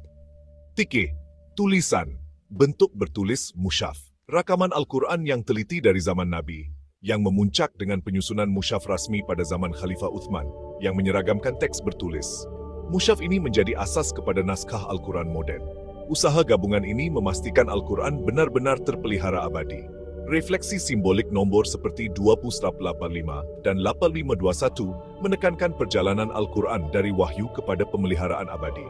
3. Tulisan. Bentuk bertulis mushaf. Rakaman Al-Quran yang teliti dari zaman Nabi, yang memuncak dengan penyusunan mushaf rasmi pada zaman Khalifah Uthman, yang menyeragamkan teks bertulis. Mushaf ini menjadi asas kepada naskah Al-Quran modern. Usaha gabungan ini memastikan Al-Quran benar-benar terpelihara abadi. Refleksi simbolik nombor seperti 20:85 dan 8521 menekankan perjalanan Al-Quran dari wahyu kepada pemeliharaan abadi.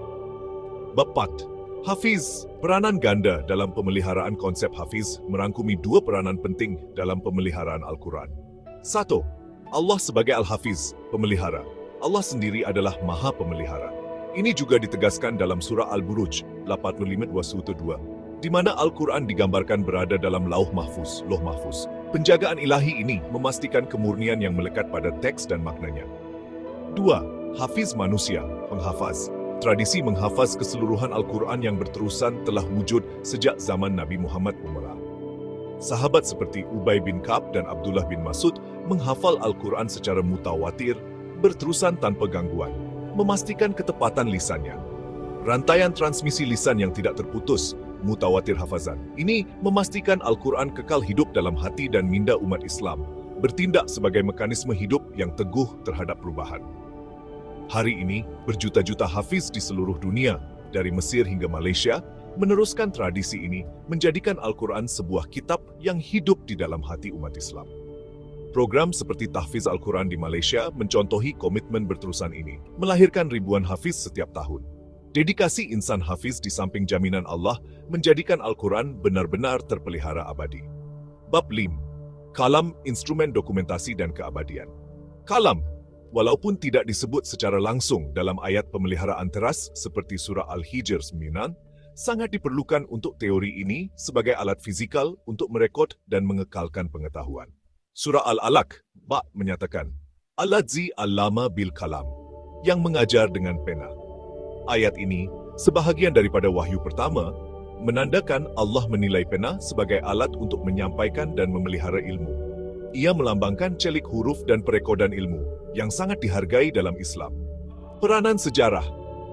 Bab 4. Hafiz. Peranan ganda dalam pemeliharaan. Konsep hafiz merangkumi 2 peranan penting dalam pemeliharaan Al-Quran. 1. Allah sebagai Al-Hafiz, pemelihara. Allah sendiri adalah Maha Pemelihara. Ini juga ditegaskan dalam surah Al-Buruj 85:2, di mana Al-Quran digambarkan berada dalam Lauh Mahfuz, Loh Mahfuz. Penjagaan ilahi ini memastikan kemurnian yang melekat pada teks dan maknanya. 2. Hafiz manusia, penghafaz. Tradisi menghafaz keseluruhan Al-Quran yang berterusan telah wujud sejak zaman Nabi Muhammad pemula. Sahabat seperti Ubay bin Ka'ab dan Abdullah bin Mas'ud menghafal Al-Quran secara mutawatir, berterusan tanpa gangguan, memastikan ketepatan lisannya. Rantaian transmisi lisan yang tidak terputus, mutawatir hafazan. Ini memastikan Al-Quran kekal hidup dalam hati dan minda umat Islam, bertindak sebagai mekanisme hidup yang teguh terhadap perubahan. Hari ini, berjuta-juta hafiz di seluruh dunia, dari Mesir hingga Malaysia, meneruskan tradisi ini, menjadikan Al-Quran sebuah kitab yang hidup di dalam hati umat Islam. Program seperti Tahfiz Al-Quran di Malaysia mencontohi komitmen berterusan ini, melahirkan ribuan hafiz setiap tahun. Dedikasi insan hafiz di samping jaminan Allah menjadikan Al-Quran benar-benar terpelihara abadi. Bab 5. Kalam, instrumen dokumentasi dan keabadian. Kalam, walaupun tidak disebut secara langsung dalam ayat pemeliharaan teras seperti surah Al-Hijr 9, sangat diperlukan untuk teori ini sebagai alat fizikal untuk merekod dan mengekalkan pengetahuan. Surah Al-Alaq menyatakan, Al-Ladzi allama bil kalam, yang mengajar dengan pena. Ayat ini, sebahagian daripada wahyu pertama, menandakan Allah menilai pena sebagai alat untuk menyampaikan dan memelihara ilmu. Ia melambangkan celik huruf dan perekodan ilmu yang sangat dihargai dalam Islam. Peranan sejarah.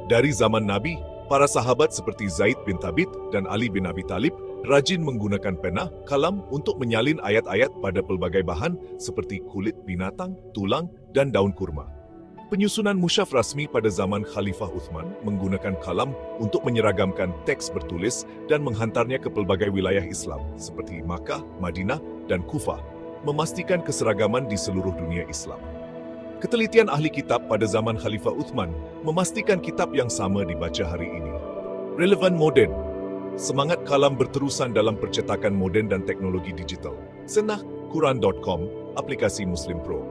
Dari zaman Nabi, para sahabat seperti Zaid bin Thabit dan Ali bin Abi Thalib rajin menggunakan pena, kalam untuk menyalin ayat-ayat pada pelbagai bahan seperti kulit binatang, tulang, dan daun kurma. Penyusunan mushaf rasmi pada zaman Khalifah Uthman menggunakan kalam untuk menyeragamkan teks bertulis dan menghantarnya ke pelbagai wilayah Islam seperti Makkah, Madinah, dan Kufah, memastikan keseragaman di seluruh dunia Islam. Ketelitian ahli kitab pada zaman Khalifah Uthman memastikan kitab yang sama dibaca hari ini. Relevan modern. Semangat kalam berterusan dalam percetakan moden dan teknologi digital. Senah, Quran.com, aplikasi Muslim Pro.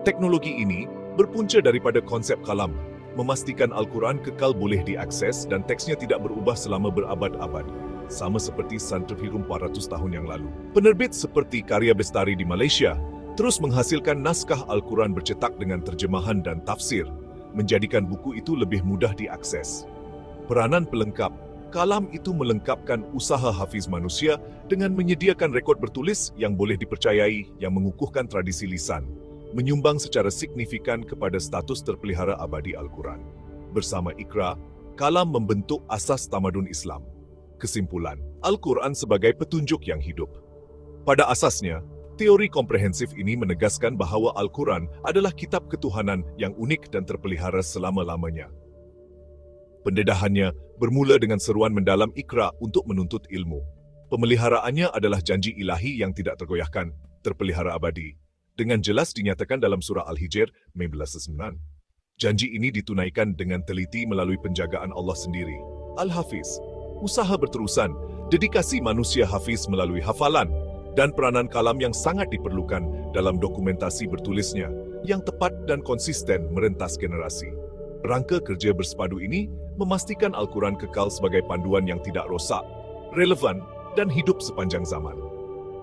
Teknologi ini berpunca daripada konsep kalam, memastikan Al-Quran kekal boleh diakses dan teksnya tidak berubah selama berabad-abad, sama seperti Santrifilum 400 tahun yang lalu. Penerbit seperti Karya Bestari di Malaysia terus menghasilkan naskah Al-Quran bercetak dengan terjemahan dan tafsir, menjadikan buku itu lebih mudah diakses. Peranan pelengkap, kalam itu melengkapkan usaha hafiz manusia dengan menyediakan rekod bertulis yang boleh dipercayai yang mengukuhkan tradisi lisan, menyumbang secara signifikan kepada status terpelihara abadi Al-Quran. Bersama Iqra, kalam membentuk asas tamadun Islam. Kesimpulan, Al-Quran sebagai petunjuk yang hidup. Pada asasnya, teori komprehensif ini menegaskan bahawa Al-Quran adalah kitab ketuhanan yang unik dan terpelihara selama-lamanya. Pendedahannya bermula dengan seruan mendalam Iqra untuk menuntut ilmu. Pemeliharaannya adalah janji ilahi yang tidak tergoyahkan, terpelihara abadi. Dengan jelas dinyatakan dalam surah Al-Hijr 19:9. Janji ini ditunaikan dengan teliti melalui penjagaan Allah sendiri. Al-Hafiz, usaha berterusan, dedikasi manusia hafiz melalui hafalan, dan peranan kalam yang sangat diperlukan dalam dokumentasi bertulisnya, yang tepat dan konsisten merentas generasi. Rangka kerja bersepadu ini memastikan Al-Quran kekal sebagai panduan yang tidak rosak, relevan, dan hidup sepanjang zaman.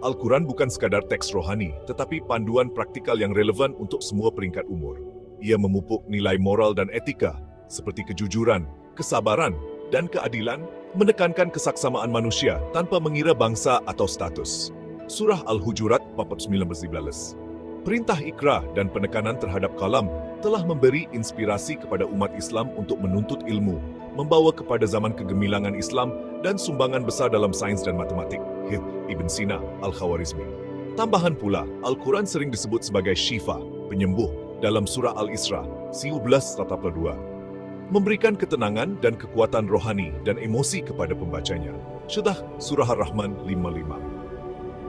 Al-Quran bukan sekadar teks rohani, tetapi panduan praktikal yang relevan untuk semua peringkat umur. Ia memupuk nilai moral dan etika, seperti kejujuran, kesabaran, dan keadilan, menekankan kesaksamaan manusia tanpa mengira bangsa atau status. Surah Al-Hujurat 49:19. Perintah Iqra dan penekanan terhadap kalam telah memberi inspirasi kepada umat Islam untuk menuntut ilmu, membawa kepada zaman kegemilangan Islam dan sumbangan besar dalam sains dan matematik. Ibn Sina, Al-Khawarizmi. Tambahan pula, Al-Quran sering disebut sebagai syifa, penyembuh, dalam surah Al-Isra 11:42. Memberikan ketenangan dan kekuatan rohani dan emosi kepada pembacanya. Syudah surah Ar-Rahman 55.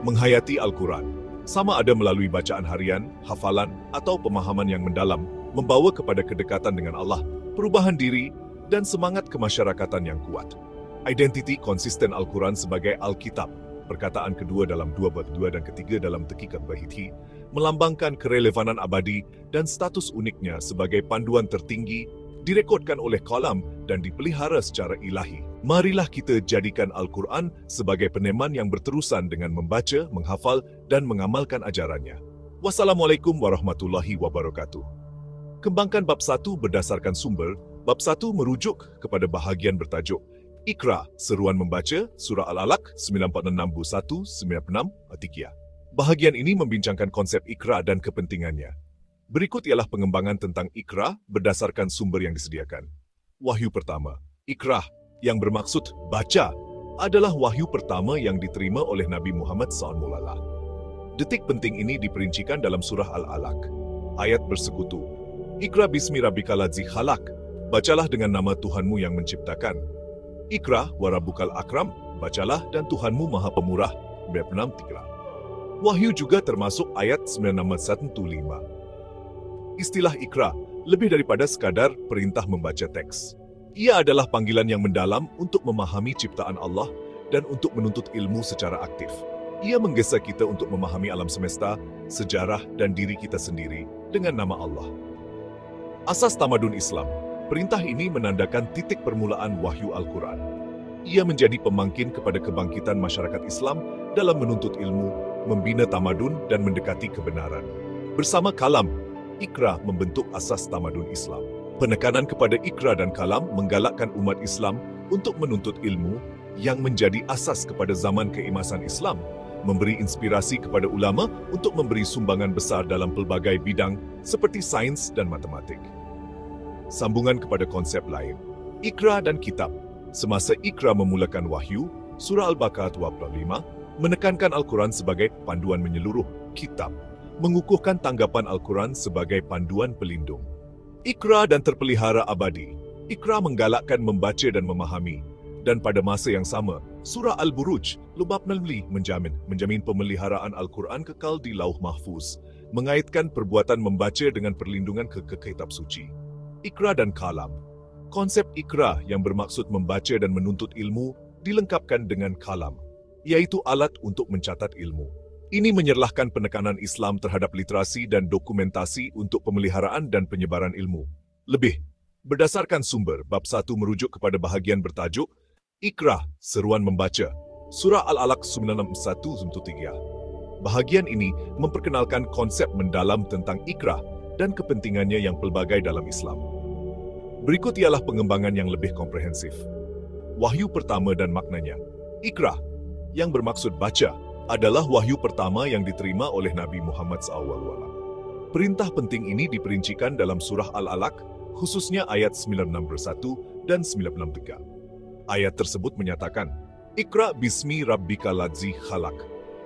Menghayati Al-Quran, sama ada melalui bacaan harian, hafalan, atau pemahaman yang mendalam, membawa kepada kedekatan dengan Allah, perubahan diri, dan semangat kemasyarakatan yang kuat. Identiti konsisten Al-Quran sebagai Alkitab, perkataan kedua dalam 2 dan ketiga dalam Daqiqat Bahithi, melambangkan kerelevanan abadi dan status uniknya sebagai panduan tertinggi, direkodkan oleh kalam dan dipelihara secara ilahi. Marilah kita jadikan Al-Quran sebagai peneman yang berterusan dengan membaca, menghafal, dan mengamalkan ajarannya. Wassalamualaikum warahmatullahi wabarakatuh. Kembangkan bab 1 berdasarkan sumber. Bab 1 merujuk kepada bahagian bertajuk Iqra, seruan membaca, surah Al-Alaq 946-196, Atiqiyah. Bahagian ini membincangkan konsep Iqra dan kepentingannya. Berikut ialah pengembangan tentang Iqra berdasarkan sumber yang disediakan. Wahyu pertama, Iqra, yang bermaksud baca, adalah wahyu pertama yang diterima oleh Nabi Muhammad SAW. Detik penting ini diperincikan dalam surah Al-Alaq. Ayat bersekutu, Iqra bismi rabbikal ladzi khalaq, bacalah dengan nama Tuhanmu yang menciptakan. Iqra wa rabbukal akram, bacalah dan Tuhanmu maha pemurah. 96:3. Wahyu juga termasuk ayat 9:115. Istilah Iqra lebih daripada sekadar perintah membaca teks. Ia adalah panggilan yang mendalam untuk memahami ciptaan Allah dan untuk menuntut ilmu secara aktif. Ia menggesa kita untuk memahami alam semesta, sejarah, dan diri kita sendiri dengan nama Allah. Asas tamadun Islam. Perintah ini menandakan titik permulaan wahyu Al-Quran. Ia menjadi pemangkin kepada kebangkitan masyarakat Islam dalam menuntut ilmu, membina tamadun, dan mendekati kebenaran. Bersama kalam, Iqra membentuk asas tamadun Islam. Penekanan kepada Iqra dan kalam menggalakkan umat Islam untuk menuntut ilmu yang menjadi asas kepada zaman keemasan Islam, memberi inspirasi kepada ulama untuk memberi sumbangan besar dalam pelbagai bidang seperti sains dan matematik. Sambungan kepada konsep lain, Iqra dan kitab. Semasa Iqra memulakan wahyu, surah Al-Baqarah 25, menekankan Al-Quran sebagai panduan menyeluruh, kitab, mengukuhkan tanggapan Al-Quran sebagai panduan pelindung. Iqra dan terpelihara abadi. Iqra menggalakkan membaca dan memahami. Dan pada masa yang sama, surah Al-Buruj, Lubab Nalmli menjamin pemeliharaan Al-Quran kekal di Lauh Mahfuz, mengaitkan perbuatan membaca dengan perlindungan ke kitab suci. Iqra dan kalam. Konsep Iqra yang bermaksud membaca dan menuntut ilmu dilengkapkan dengan kalam, yaitu alat untuk mencatat ilmu. Ini menyerlahkan penekanan Islam terhadap literasi dan dokumentasi untuk pemeliharaan dan penyebaran ilmu. Lebih, berdasarkan sumber, bab 1 merujuk kepada bahagian bertajuk Iqra, seruan membaca, surah Al-Alaq 961-3. Bahagian ini memperkenalkan konsep mendalam tentang ikrah dan kepentingannya yang pelbagai dalam Islam. Berikut ialah pengembangan yang lebih komprehensif. Wahyu pertama dan maknanya. Ikrah, yang bermaksud baca, adalah wahyu pertama yang diterima oleh Nabi Muhammad SAW. Perintah penting ini diperincikan dalam surah Al-Alaq, khususnya ayat 961 dan 963. Ayat tersebut menyatakan, Iqra bismi rabbika ladzi khalaq.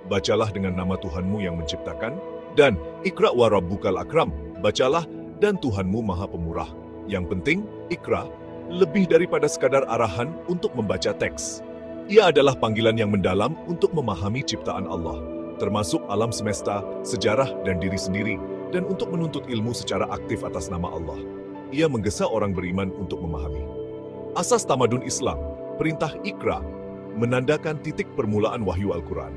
Bacalah dengan nama Tuhanmu yang menciptakan, dan Iqra wa rabbukal akram. Bacalah, dan Tuhanmu Maha Pemurah. Yang penting, Iqra lebih daripada sekadar arahan untuk membaca teks. Ia adalah panggilan yang mendalam untuk memahami ciptaan Allah, termasuk alam semesta, sejarah, dan diri sendiri, dan untuk menuntut ilmu secara aktif atas nama Allah. Ia menggesa orang beriman untuk memahami. Asas tamadun Islam, perintah Iqra, menandakan titik permulaan wahyu Al-Quran.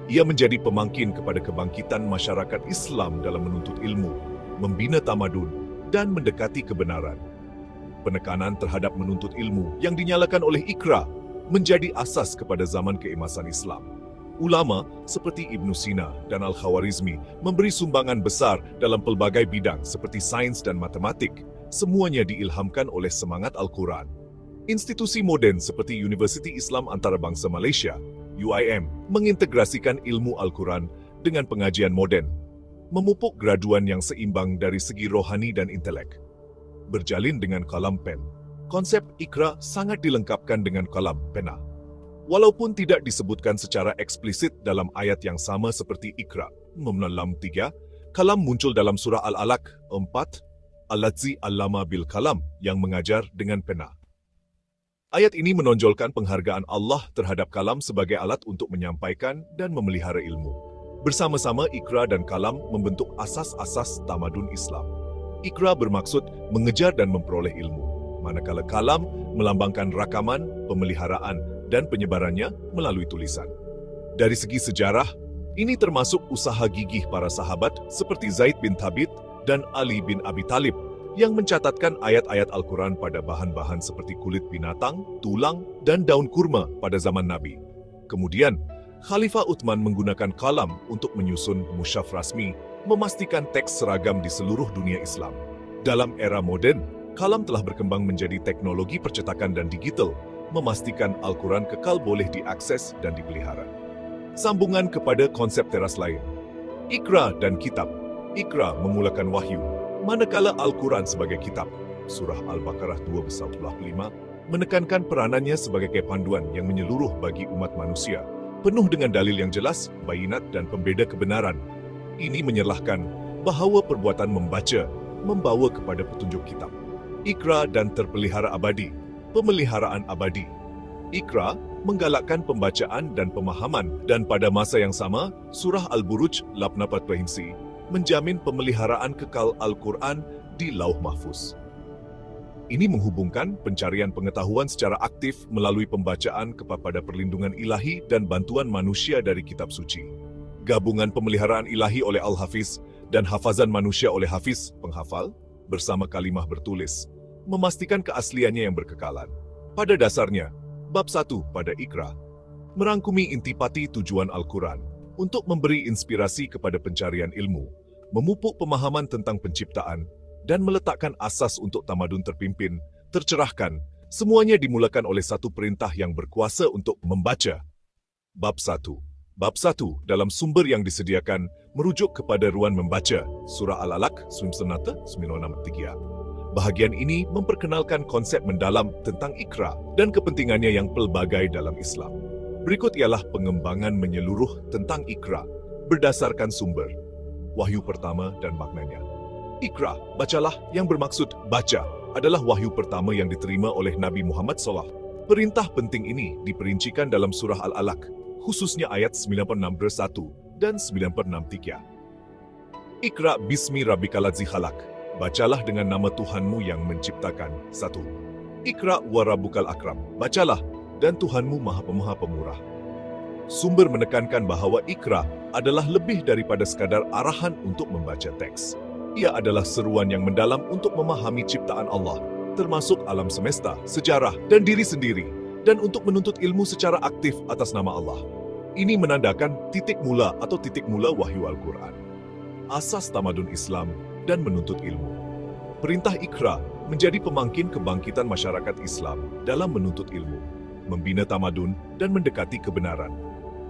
Ia menjadi pemangkin kepada kebangkitan masyarakat Islam dalam menuntut ilmu, membina tamadun, dan mendekati kebenaran. Penekanan terhadap menuntut ilmu yang dinyalakan oleh Iqra menjadi asas kepada zaman keemasan Islam. Ulama seperti Ibnu Sina dan Al-Khawarizmi memberi sumbangan besar dalam pelbagai bidang seperti sains dan matematik. Semuanya diilhamkan oleh semangat Al-Quran. Institusi moden seperti Universiti Islam Antarabangsa Malaysia, UIM, mengintegrasikan ilmu Al-Quran dengan pengajian moden, memupuk graduan yang seimbang dari segi rohani dan intelek. Berjalin dengan kalam pen, konsep Iqra sangat dilengkapkan dengan kalam pena. Walaupun tidak disebutkan secara eksplisit dalam ayat yang sama seperti Iqra, 3, kalam muncul dalam surah Al-Alaq 4, Al-Ladzi Allama bil Kalam, yang mengajar dengan pena. Ayat ini menonjolkan penghargaan Allah terhadap kalam sebagai alat untuk menyampaikan dan memelihara ilmu. Bersama-sama Iqra dan kalam membentuk asas-asas tamadun Islam. Iqra bermaksud mengejar dan memperoleh ilmu, manakala kalam melambangkan rakaman, pemeliharaan, dan penyebarannya melalui tulisan. Dari segi sejarah, ini termasuk usaha gigih para sahabat seperti Zaid bin Thabit dan Ali bin Abi Thalib yang mencatatkan ayat-ayat Al-Quran pada bahan-bahan seperti kulit binatang, tulang, dan daun kurma pada zaman Nabi. Kemudian, Khalifah Uthman menggunakan kalam untuk menyusun mushaf rasmi, memastikan teks seragam di seluruh dunia Islam. Dalam era moden, kalam telah berkembang menjadi teknologi percetakan dan digital, memastikan Al-Quran kekal boleh diakses dan dipelihara. Sambungan kepada konsep teras lain. Iqra dan kitab. Iqra memulakan wahyu, manakala Al-Quran sebagai kitab. Surah Al-Baqarah 2:25 menekankan peranannya sebagai panduan yang menyeluruh bagi umat manusia, penuh dengan dalil yang jelas, bayinat, dan pembeda kebenaran. Ini menyerlahkan bahawa perbuatan membaca membawa kepada petunjuk kitab. Iqra dan terpelihara abadi, pemeliharaan abadi. Iqra menggalakkan pembacaan dan pemahaman, dan pada masa yang sama, Surah Al-Buruj 8 menjamin pemeliharaan kekal Al-Quran di Lauh Mahfuz. Ini menghubungkan pencarian pengetahuan secara aktif melalui pembacaan kepada perlindungan ilahi dan bantuan manusia dari kitab suci. Gabungan pemeliharaan ilahi oleh Al-Hafiz dan hafazan manusia oleh Hafiz, penghafal, bersama kalimah bertulis, memastikan keasliannya yang berkekalan. Pada dasarnya, bab 1 pada Iqra merangkumi intipati tujuan Al-Quran untuk memberi inspirasi kepada pencarian ilmu, memupuk pemahaman tentang penciptaan, dan meletakkan asas untuk tamadun terpimpin, tercerahkan. Semuanya dimulakan oleh satu perintah yang berkuasa untuk membaca. Bab 1. Bab 1 dalam sumber yang disediakan merujuk kepada ruan membaca, Surah Al-Alaq 963. Bahagian ini memperkenalkan konsep mendalam tentang Iqra dan kepentingannya yang pelbagai dalam Islam. Berikut ialah pengembangan menyeluruh tentang Iqra berdasarkan sumber. Wahyu pertama dan maknanya. Iqra, bacalah, yang bermaksud baca, adalah wahyu pertama yang diterima oleh Nabi Muhammad SAW. Perintah penting ini diperincikan dalam surah Al-Alaq, khususnya ayat 961 dan 963. Iqra bismi rabbikal ladzi khalaq. Bacalah dengan nama Tuhanmu yang menciptakan. 1. Iqra wa rabbukal akram. Bacalah, dan Tuhanmu Maha Pemurah. Sumber menekankan bahawa Iqra adalah lebih daripada sekadar arahan untuk membaca teks. Ia adalah seruan yang mendalam untuk memahami ciptaan Allah, termasuk alam semesta, sejarah, dan diri sendiri, dan untuk menuntut ilmu secara aktif atas nama Allah. Ini menandakan titik mula atau titik mula wahyu Al-Quran, asas tamadun Islam dan menuntut ilmu. Perintah Iqra menjadi pemangkin kebangkitan masyarakat Islam dalam menuntut ilmu, membina tamadun dan mendekati kebenaran.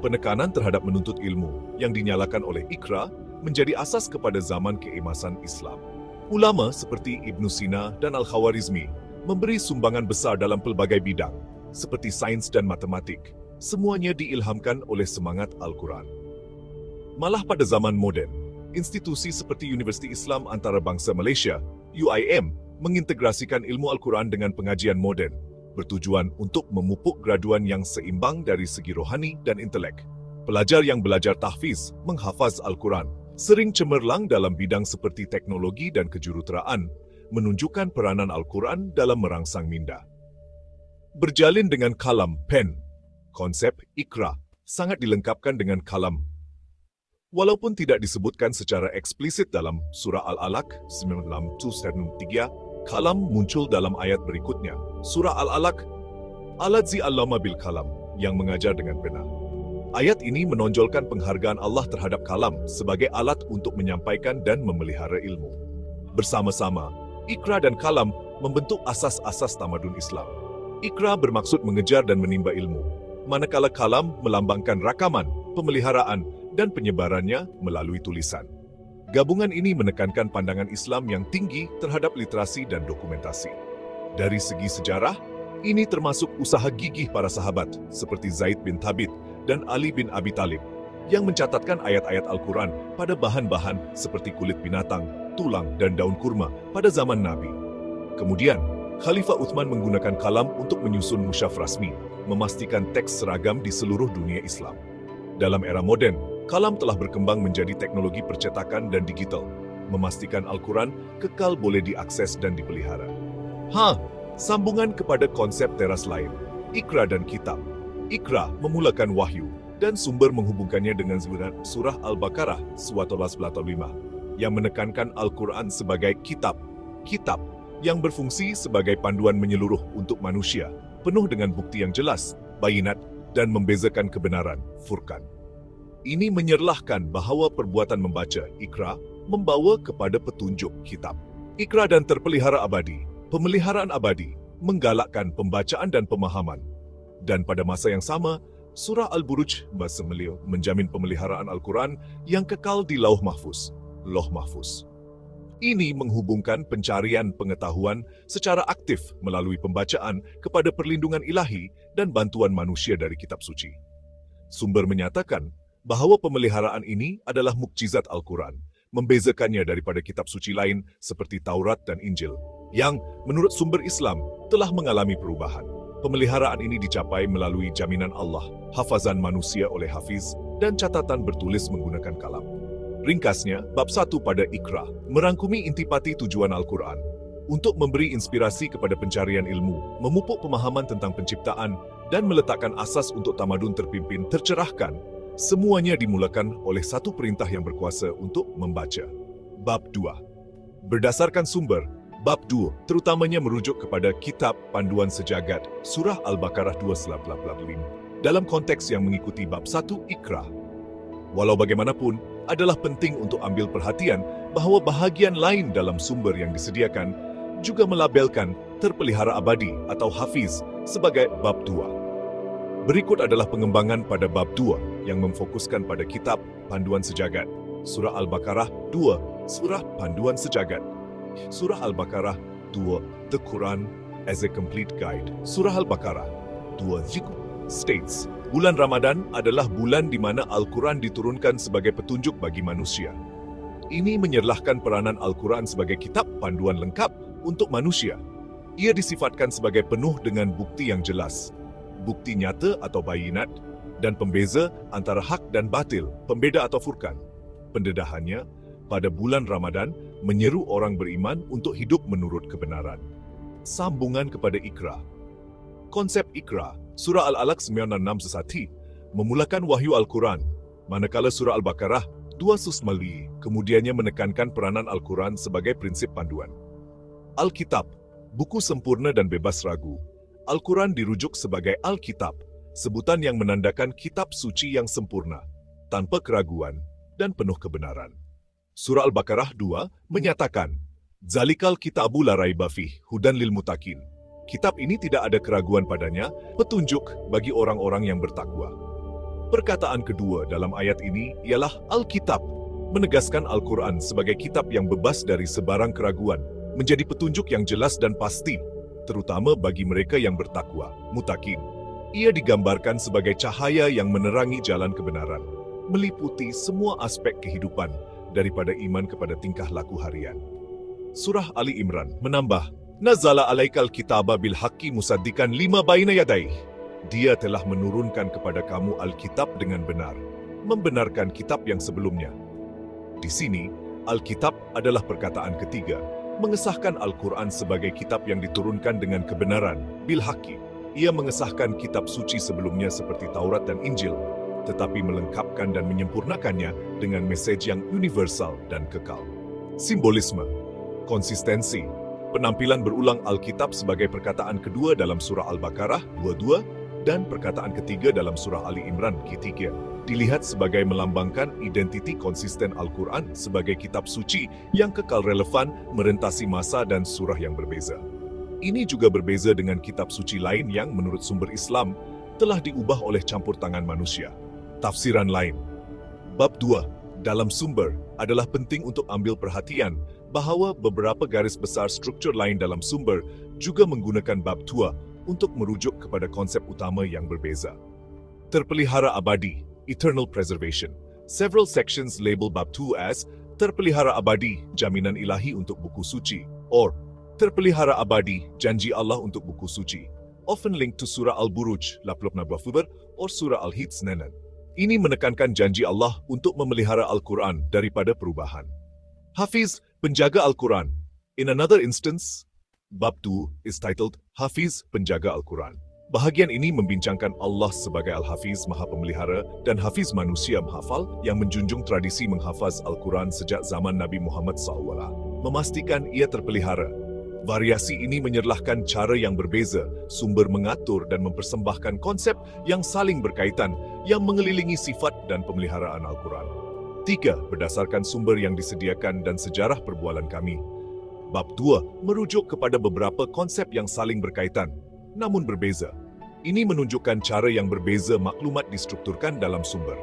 Penekanan terhadap menuntut ilmu yang dinyalakan oleh Iqra menjadi asas kepada zaman keemasan Islam. Ulama seperti Ibnu Sina dan Al-Khawarizmi memberi sumbangan besar dalam pelbagai bidang, seperti sains dan matematik. Semuanya diilhamkan oleh semangat Al-Quran. Malah pada zaman moden, institusi seperti Universiti Islam Antarabangsa Malaysia, UIM, mengintegrasikan ilmu Al-Quran dengan pengajian moden, bertujuan untuk memupuk graduan yang seimbang dari segi rohani dan intelek. Pelajar yang belajar tahfiz, menghafaz Al-Quran, sering cemerlang dalam bidang seperti teknologi dan kejuruteraan, menunjukkan peranan Al-Quran dalam merangsang minda. Berjalin dengan kalam, pen, konsep Iqra sangat dilengkapkan dengan kalam. Walaupun tidak disebutkan secara eksplisit dalam surah Al-Alaq 96-3, kalam muncul dalam ayat berikutnya. Surah Al-Alaq, Aladzi allama bil kalam, yang mengajar dengan pena. Ayat ini menonjolkan penghargaan Allah terhadap kalam sebagai alat untuk menyampaikan dan memelihara ilmu. Bersama-sama, Iqra dan kalam membentuk asas-asas tamadun Islam. Iqra bermaksud mengejar dan menimba ilmu, manakala kalam melambangkan rakaman, pemeliharaan, dan penyebarannya melalui tulisan. Gabungan ini menekankan pandangan Islam yang tinggi terhadap literasi dan dokumentasi. Dari segi sejarah, ini termasuk usaha gigih para sahabat seperti Zaid bin Thabit dan Ali bin Abi Thalib yang mencatatkan ayat-ayat Al-Quran pada bahan-bahan seperti kulit binatang, tulang, dan daun kurma pada zaman Nabi. Kemudian, Khalifah Uthman menggunakan kalam untuk menyusun mushaf rasmi, memastikan teks seragam di seluruh dunia Islam. Dalam era moden, kalam telah berkembang menjadi teknologi percetakan dan digital, memastikan Al-Quran kekal boleh diakses dan dipelihara. Sambungan kepada konsep teras lain, Iqra dan kitab. Iqra memulakan wahyu dan sumber menghubungkannya dengan surah Al-Baqarah 185 yang menekankan Al-Quran sebagai kitab yang berfungsi sebagai panduan menyeluruh untuk manusia, penuh dengan bukti yang jelas, bayinat, dan membezakan kebenaran, Furqan. Ini menyerlahkan bahawa perbuatan membaca Iqra membawa kepada petunjuk kitab. Iqra dan terpelihara abadi, pemeliharaan abadi, menggalakkan pembacaan dan pemahaman. Dan pada masa yang sama, surah Al-Buruj menjamin pemeliharaan Al-Quran yang kekal di Lauh Mahfuz. Ini menghubungkan pencarian pengetahuan secara aktif melalui pembacaan kepada perlindungan ilahi dan bantuan manusia dari kitab suci. Sumber menyatakan bahawa pemeliharaan ini adalah mukjizat Al-Quran, membezakannya daripada kitab suci lain seperti Taurat dan Injil, yang menurut sumber Islam telah mengalami perubahan. Pemeliharaan ini dicapai melalui jaminan Allah, hafazan manusia oleh hafiz, dan catatan bertulis menggunakan kalam. Ringkasnya, bab 1 pada Iqra merangkumi intipati tujuan Al-Quran untuk memberi inspirasi kepada pencarian ilmu, memupuk pemahaman tentang penciptaan, dan meletakkan asas untuk tamadun terpimpin tercerahkan. Semuanya dimulakan oleh satu perintah yang berkuasa untuk membaca. Bab 2. Berdasarkan sumber, bab 2 terutamanya merujuk kepada kitab Panduan Sejagat, surah Al-Baqarah 285, dalam konteks yang mengikuti bab 1 Iqra. Walau bagaimanapun, adalah penting untuk ambil perhatian bahawa bahagian lain dalam sumber yang disediakan juga melabelkan terpelihara abadi atau hafiz sebagai bab 2. Berikut adalah pengembangan pada bab 2 yang memfokuskan pada kitab Panduan Sejagat, surah Al-Baqarah 2, surah Panduan Sejagat. Surah Al-Baqarah 2, The Quran as a Complete Guide. Surah Al-Baqarah 2 states, bulan Ramadan adalah bulan di mana Al-Quran diturunkan sebagai petunjuk bagi manusia. Ini menyerlahkan peranan Al-Quran sebagai kitab panduan lengkap untuk manusia. Ia disifatkan sebagai penuh dengan bukti yang jelas, bukti nyata atau bayinat, dan pembeza antara hak dan batil, pembeda atau furqan. Pendedahannya, pada bulan Ramadan, menyeru orang beriman untuk hidup menurut kebenaran. Sambungan kepada Iqra. Konsep Iqra, surah Al-Alaq 96 memulakan wahyu Al-Quran, manakala surah Al-Baqarah 2 susmali kemudiannya menekankan peranan Al-Quran sebagai prinsip panduan. Alkitab, buku sempurna dan bebas ragu. Al-Quran dirujuk sebagai Alkitab, sebutan yang menandakan kitab suci yang sempurna, tanpa keraguan dan penuh kebenaran. Surah Al-Baqarah 2 menyatakan, Zalikal kitabu la raiba fih, hudan lil mutakin. Kitab ini tidak ada keraguan padanya, petunjuk bagi orang-orang yang bertakwa. Perkataan kedua dalam ayat ini ialah Alkitab, menegaskan Al-Quran sebagai kitab yang bebas dari sebarang keraguan, menjadi petunjuk yang jelas dan pasti, terutama bagi mereka yang bertakwa, mutakin. Ia digambarkan sebagai cahaya yang menerangi jalan kebenaran, meliputi semua aspek kehidupan daripada iman kepada tingkah laku harian. Surah Ali Imran menambah, Nazala alaikal kitaba bil haqqi musaddiqan lima baina yadaih. Dia telah menurunkan kepada kamu Alkitab dengan benar, membenarkan kitab yang sebelumnya. Di sini, Alkitab adalah perkataan ketiga, mengesahkan Al-Quran sebagai kitab yang diturunkan dengan kebenaran, bil haqqi. Ia mengesahkan kitab suci sebelumnya seperti Taurat dan Injil, tetapi melengkapkan dan menyempurnakannya dengan mesej yang universal dan kekal. Simbolisme, konsistensi, penampilan berulang Alkitab sebagai perkataan kedua dalam surah Al-Baqarah 22 dan perkataan ketiga dalam surah Ali Imran Q3 dilihat sebagai melambangkan identiti konsisten Al-Quran sebagai kitab suci yang kekal relevan merentasi masa dan surah yang berbeza. Ini juga berbeza dengan kitab suci lain yang menurut sumber Islam telah diubah oleh campur tangan manusia. Tafsiran lain. Bab 2 dalam sumber adalah penting untuk ambil perhatian bahwa beberapa garis besar struktur lain dalam sumber juga menggunakan bab 2 untuk merujuk kepada konsep utama yang berbeza. Terpelihara abadi, eternal preservation. Several sections label bab 2 as terpelihara abadi, jaminan ilahi untuk buku suci, or terpelihara abadi, janji Allah untuk buku suci, often linked to surah Al-Buruj, or surah Al-Hijr. Ini menekankan janji Allah untuk memelihara Al-Quran daripada perubahan. Hafiz, penjaga Al-Quran. In another instance, bab 2 is titled Hafiz, penjaga Al-Quran. Bahagian ini membincangkan Allah sebagai Al-Hafiz, Maha Pemelihara, dan Hafiz manusia menghafal yang menjunjung tradisi menghafaz Al-Quran sejak zaman Nabi Muhammad SAW, memastikan ia terpelihara. Variasi ini menyerlahkan cara yang berbeza, sumber mengatur dan mempersembahkan konsep yang saling berkaitan yang mengelilingi sifat dan pemeliharaan Al-Quran. 3. Berdasarkan sumber yang disediakan dan sejarah perbualan kami. Bab 2 merujuk kepada beberapa konsep yang saling berkaitan, namun berbeza. Ini menunjukkan cara yang berbeza maklumat distrukturkan dalam sumber.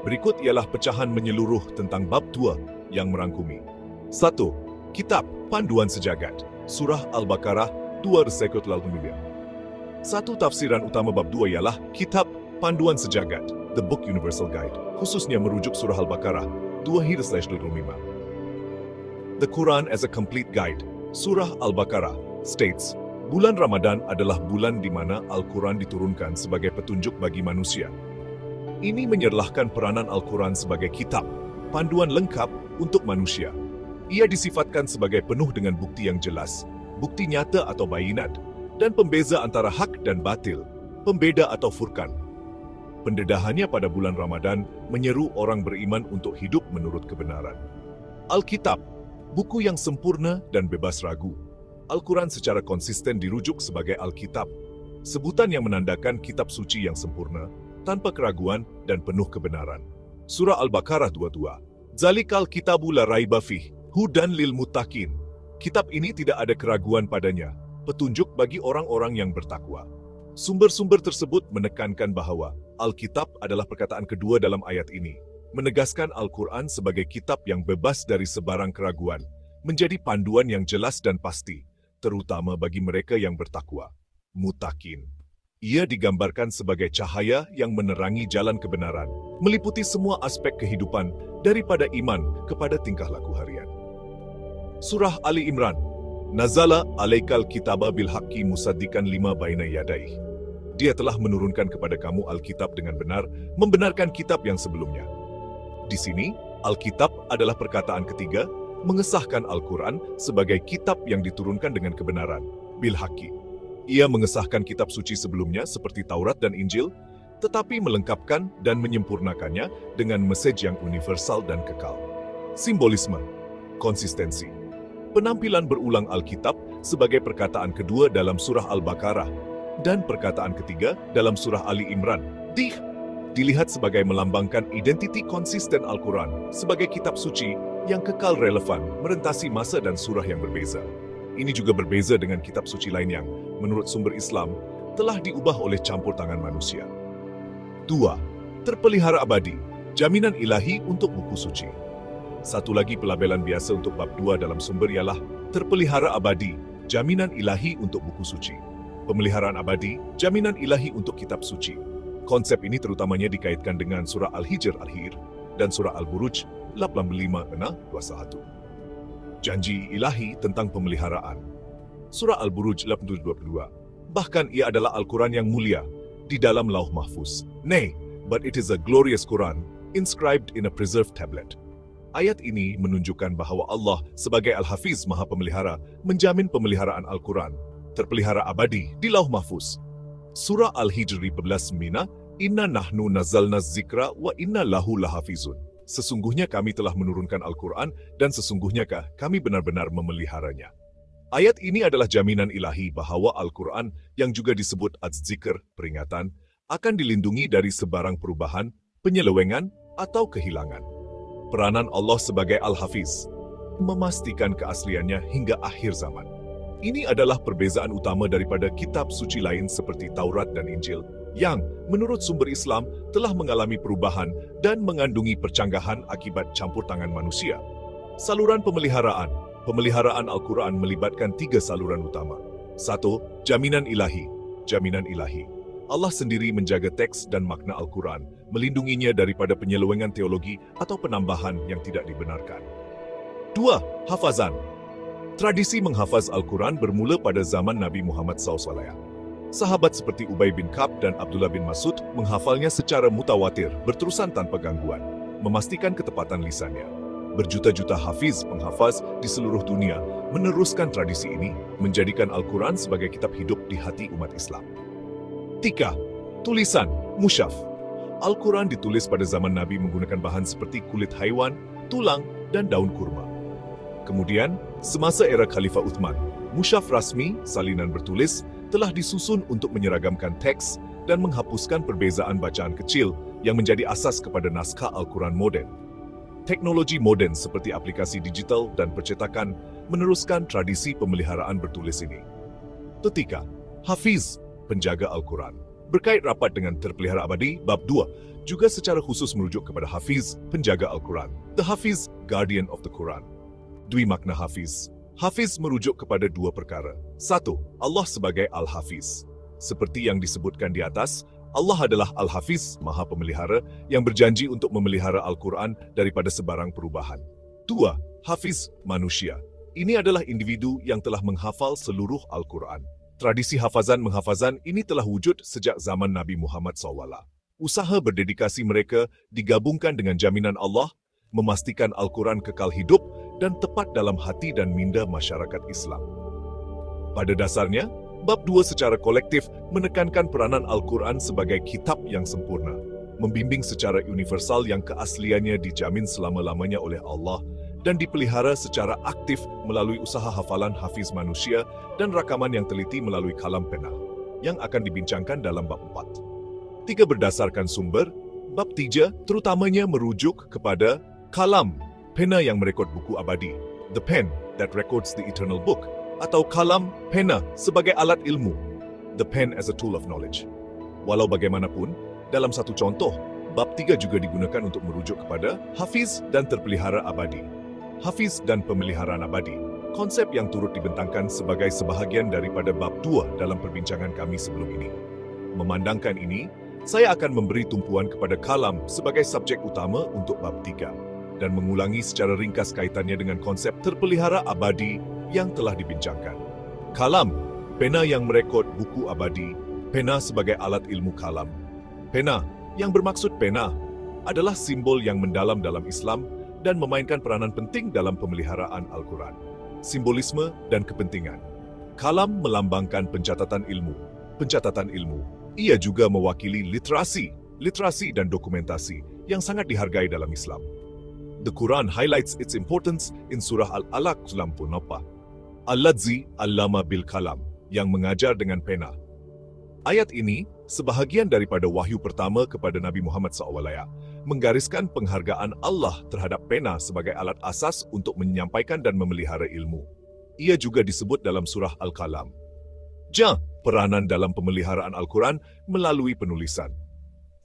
Berikut ialah pecahan menyeluruh tentang bab 2 yang merangkumi. 1. Kitab, Panduan Sejagat. Surah Al-Baqarah 2:1. Satu tafsiran utama bab 2 ialah Kitab, Panduan Sejagat, The Book Universal Guide, khususnya merujuk surah Al-Baqarah 2:25. The Quran as a Complete Guide. Surah Al-Baqarah states, bulan Ramadan adalah bulan di mana Al-Quran diturunkan sebagai petunjuk bagi manusia. Ini menyerlahkan peranan Al-Quran sebagai kitab, panduan lengkap untuk manusia. Ia disifatkan sebagai penuh dengan bukti yang jelas, bukti nyata atau bayinat, dan pembeza antara hak dan batil, pembeda atau furqan. Pendedahannya pada bulan Ramadan menyeru orang beriman untuk hidup menurut kebenaran. Alkitab, buku yang sempurna dan bebas ragu. Al-Quran secara konsisten dirujuk sebagai Alkitab, sebutan yang menandakan kitab suci yang sempurna, tanpa keraguan dan penuh kebenaran. Surah Al-Baqarah 22. Zalikal kitabu la raiba fih, hudan lil muttaqin. Kitab ini tidak ada keraguan padanya, petunjuk bagi orang-orang yang bertakwa. Sumber-sumber tersebut menekankan bahwa Alkitab adalah perkataan kedua dalam ayat ini, menegaskan Al-Quran sebagai kitab yang bebas dari sebarang keraguan, menjadi panduan yang jelas dan pasti, terutama bagi mereka yang bertakwa. Muttaqin. Ia digambarkan sebagai cahaya yang menerangi jalan kebenaran, meliputi semua aspek kehidupan daripada iman kepada tingkah laku harian. Surah Ali Imran. Nazala alaikal kitaba bil haqqi musaddiqan lima baina yadaih. Dia telah menurunkan kepada kamu Alkitab dengan benar, membenarkan kitab yang sebelumnya. Di sini, Alkitab adalah perkataan ketiga, mengesahkan Al-Quran sebagai kitab yang diturunkan dengan kebenaran, bil haqqi. Ia mengesahkan kitab suci sebelumnya seperti Taurat dan Injil, tetapi melengkapkan dan menyempurnakannya dengan mesej yang universal dan kekal. Simbolisme, konsistensi. Penampilan berulang Alkitab sebagai perkataan kedua dalam surah Al-Baqarah Dan perkataan ketiga dalam surah Ali Imran, dilihat sebagai melambangkan identiti konsisten Al-Quran sebagai kitab suci yang kekal relevan merentasi masa dan surah yang berbeza. Ini juga berbeza dengan kitab suci lain yang, menurut sumber Islam, telah diubah oleh campur tangan manusia. 2. Terpelihara abadi, jaminan ilahi untuk buku suci. Satu lagi pelabelan biasa untuk bab 2 dalam sumber ialah terpelihara abadi, jaminan ilahi untuk buku suci. Pemeliharaan abadi, jaminan ilahi untuk kitab suci. Konsep ini terutamanya dikaitkan dengan surah Al-Hijr Al-Hir dan surah Al-Buruj 85:21. Janji ilahi tentang pemeliharaan. Surah Al-Buruj 87:22. Bahkan ia adalah Al-Quran yang mulia di dalam Lauh Mahfuz. Nay, but it is a glorious Quran inscribed in a preserved tablet. Ayat ini menunjukkan bahwa Allah sebagai Al-Hafiz Maha Pemelihara menjamin pemeliharaan Al-Quran terpelihara abadi di Lauh Mahfuz. Surah Al-Hijr 11:9, Inna nahnu nazalna zikra wa inna lahu lahafizun. Sesungguhnya kami telah menurunkan Al-Quran dan sesungguhnyakah kami benar-benar memeliharanya. Ayat ini adalah jaminan ilahi bahwa Al-Quran yang juga disebut Az-Zikr, peringatan, akan dilindungi dari sebarang perubahan, penyelewengan, atau kehilangan. Peranan Allah sebagai Al-Hafiz memastikan keasliannya hingga akhir zaman. Ini adalah perbezaan utama daripada kitab suci lain seperti Taurat dan Injil yang, menurut sumber Islam, telah mengalami perubahan dan mengandungi percanggahan akibat campur tangan manusia. Saluran pemeliharaan. Pemeliharaan Al-Quran melibatkan 3 saluran utama. 1. Jaminan ilahi. Jaminan ilahi. Allah sendiri menjaga teks dan makna Al-Quran, melindunginya daripada penyelewengan teologi atau penambahan yang tidak dibenarkan. 2. Hafazan. Tradisi menghafaz Al-Quran bermula pada zaman Nabi Muhammad SAW. Sahabat seperti Ubay bin Ka'b dan Abdullah bin Mas'ud menghafalnya secara mutawatir, berterusan tanpa gangguan, memastikan ketepatan lisannya. Berjuta-juta hafiz penghafaz di seluruh dunia meneruskan tradisi ini, menjadikan Al-Quran sebagai kitab hidup di hati umat Islam. 3. Tulisan, mushaf. Al-Quran ditulis pada zaman Nabi menggunakan bahan seperti kulit haiwan, tulang, dan daun kurma. Kemudian, semasa era Khalifah Uthman, mushaf rasmi, salinan bertulis, telah disusun untuk menyeragamkan teks dan menghapuskan perbezaan bacaan kecil yang menjadi asas kepada naskah Al-Quran moden. Teknologi moden seperti aplikasi digital dan percetakan meneruskan tradisi pemeliharaan bertulis ini. 3. Hafiz, penjaga Al-Quran. Berkait rapat dengan terpelihara abadi, bab 2, juga secara khusus merujuk kepada Hafiz, penjaga Al-Quran. The Hafiz, guardian of the Quran. Dwi makna Hafiz. Hafiz merujuk kepada 2 perkara. 1. Allah sebagai Al-Hafiz. Seperti yang disebutkan di atas, Allah adalah Al-Hafiz, Maha Pemelihara, yang berjanji untuk memelihara Al-Quran daripada sebarang perubahan. 2. Hafiz, manusia. Ini adalah individu yang telah menghafal seluruh Al-Quran. Tradisi hafazan-menghafazan ini telah wujud sejak zaman Nabi Muhammad SAW. Usaha berdedikasi mereka digabungkan dengan jaminan Allah, memastikan Al-Quran kekal hidup dan tepat dalam hati dan minda masyarakat Islam. Pada dasarnya, bab 2 secara kolektif menekankan peranan Al-Quran sebagai kitab yang sempurna, membimbing secara universal yang keasliannya dijamin selama-lamanya oleh Allah dan dipelihara secara aktif melalui usaha hafalan hafiz manusia dan rakaman yang teliti melalui kalam pena, yang akan dibincangkan dalam bab 4. 3. Berdasarkan sumber, bab 3 terutamanya merujuk kepada kalam, pena yang merekod buku abadi, the pen that records the eternal book, atau kalam, pena sebagai alat ilmu, the pen as a tool of knowledge. Walau bagaimanapun, dalam satu contoh, bab 3 juga digunakan untuk merujuk kepada hafiz dan terpelihara abadi. Hafiz dan pemeliharaan abadi, konsep yang turut dibentangkan sebagai sebahagian daripada bab 2 dalam perbincangan kami sebelum ini. Memandangkan ini, saya akan memberi tumpuan kepada kalam sebagai subjek utama untuk bab 3 dan mengulangi secara ringkas kaitannya dengan konsep terpelihara abadi yang telah dibincangkan. Kalam, pena yang merekod buku abadi, pena sebagai alat ilmu kalam. Pena, yang bermaksud pena, adalah simbol yang mendalam dalam Islam dan memainkan peranan penting dalam pemeliharaan Al-Quran. Simbolisme dan kepentingan. Kalam melambangkan pencatatan ilmu. Pencatatan ilmu, ia juga mewakili literasi dan dokumentasi yang sangat dihargai dalam Islam. The Quran highlights its importance in Surah Al-Alaq 94. Alladzi allama bil kalam, yang mengajar dengan pena. Ayat ini, sebahagian daripada wahyu pertama kepada Nabi Muhammad SAW, menggariskan penghargaan Allah terhadap pena sebagai alat asas untuk menyampaikan dan memelihara ilmu. Ia juga disebut dalam surah Al-Qalam. Peranan dalam pemeliharaan Al-Quran melalui penulisan.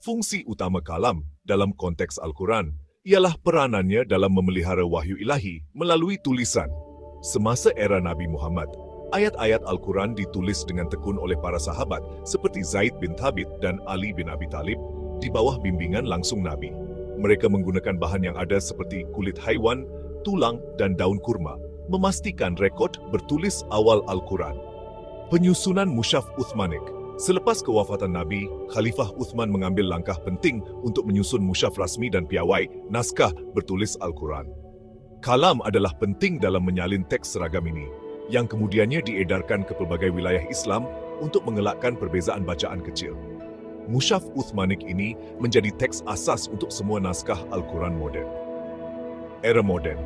Fungsi utama kalam dalam konteks Al-Quran ialah peranannya dalam memelihara wahyu ilahi melalui tulisan. Semasa era Nabi Muhammad, ayat-ayat Al-Quran ditulis dengan tekun oleh para sahabat seperti Zaid bin Thabit dan Ali bin Abi Talib di bawah bimbingan langsung Nabi. Mereka menggunakan bahan yang ada seperti kulit haiwan, tulang, dan daun kurma, memastikan rekod bertulis awal Al-Quran. Penyusunan Mushaf Uthmanik. Selepas kewafatan Nabi, Khalifah Uthman mengambil langkah penting untuk menyusun mushaf rasmi dan piawai, naskah bertulis Al-Quran. Kalam adalah penting dalam menyalin teks seragam ini, yang kemudiannya diedarkan ke pelbagai wilayah Islam untuk mengelakkan perbezaan bacaan kecil. Mushaf Uthmanik ini menjadi teks asas untuk semua naskah Al-Quran moden. Era moden.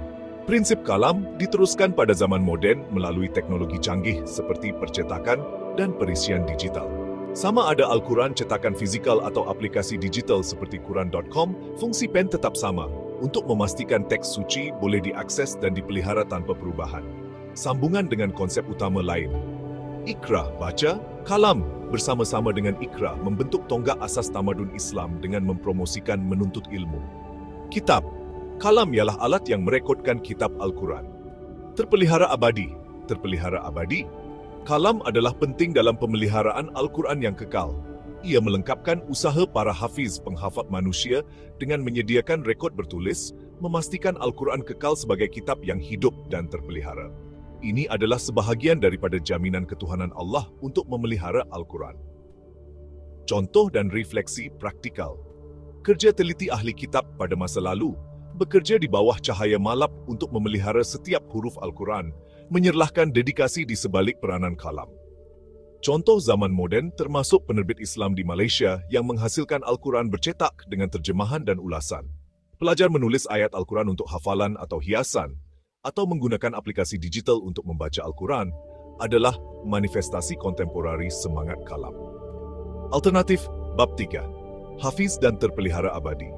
Prinsip kalam diteruskan pada zaman moden melalui teknologi canggih seperti percetakan dan perisian digital. Sama ada Al-Quran cetakan fizikal atau aplikasi digital seperti Quran.com, fungsi pen tetap sama untuk memastikan teks suci boleh diakses dan dipelihara tanpa perubahan. Sambungan dengan konsep utama lain. Iqra, baca, kalam bersama-sama dengan Iqra membentuk tonggak asas tamadun Islam dengan mempromosikan menuntut ilmu. Kitab. Kalam ialah alat yang merekodkan kitab Al-Quran. Terpelihara abadi. Kalam adalah penting dalam pemeliharaan Al-Quran yang kekal. Ia melengkapkan usaha para hafiz penghafal manusia dengan menyediakan rekod bertulis, memastikan Al-Quran kekal sebagai kitab yang hidup dan terpelihara. Ini adalah sebahagian daripada jaminan ketuhanan Allah untuk memelihara Al-Quran. Contoh dan refleksi praktikal. Kerja teliti ahli kitab pada masa lalu bekerja di bawah cahaya malap untuk memelihara setiap huruf Al-Quran, menyerlahkan dedikasi di sebalik peranan kalam. Contoh zaman moden termasuk penerbit Islam di Malaysia yang menghasilkan Al-Quran bercetak dengan terjemahan dan ulasan. Pelajar menulis ayat Al-Quran untuk hafalan atau hiasan, atau menggunakan aplikasi digital untuk membaca Al-Quran adalah manifestasi kontemporari semangat kalam. Alternatif, Bab 3. Hafiz dan terpelihara abadi.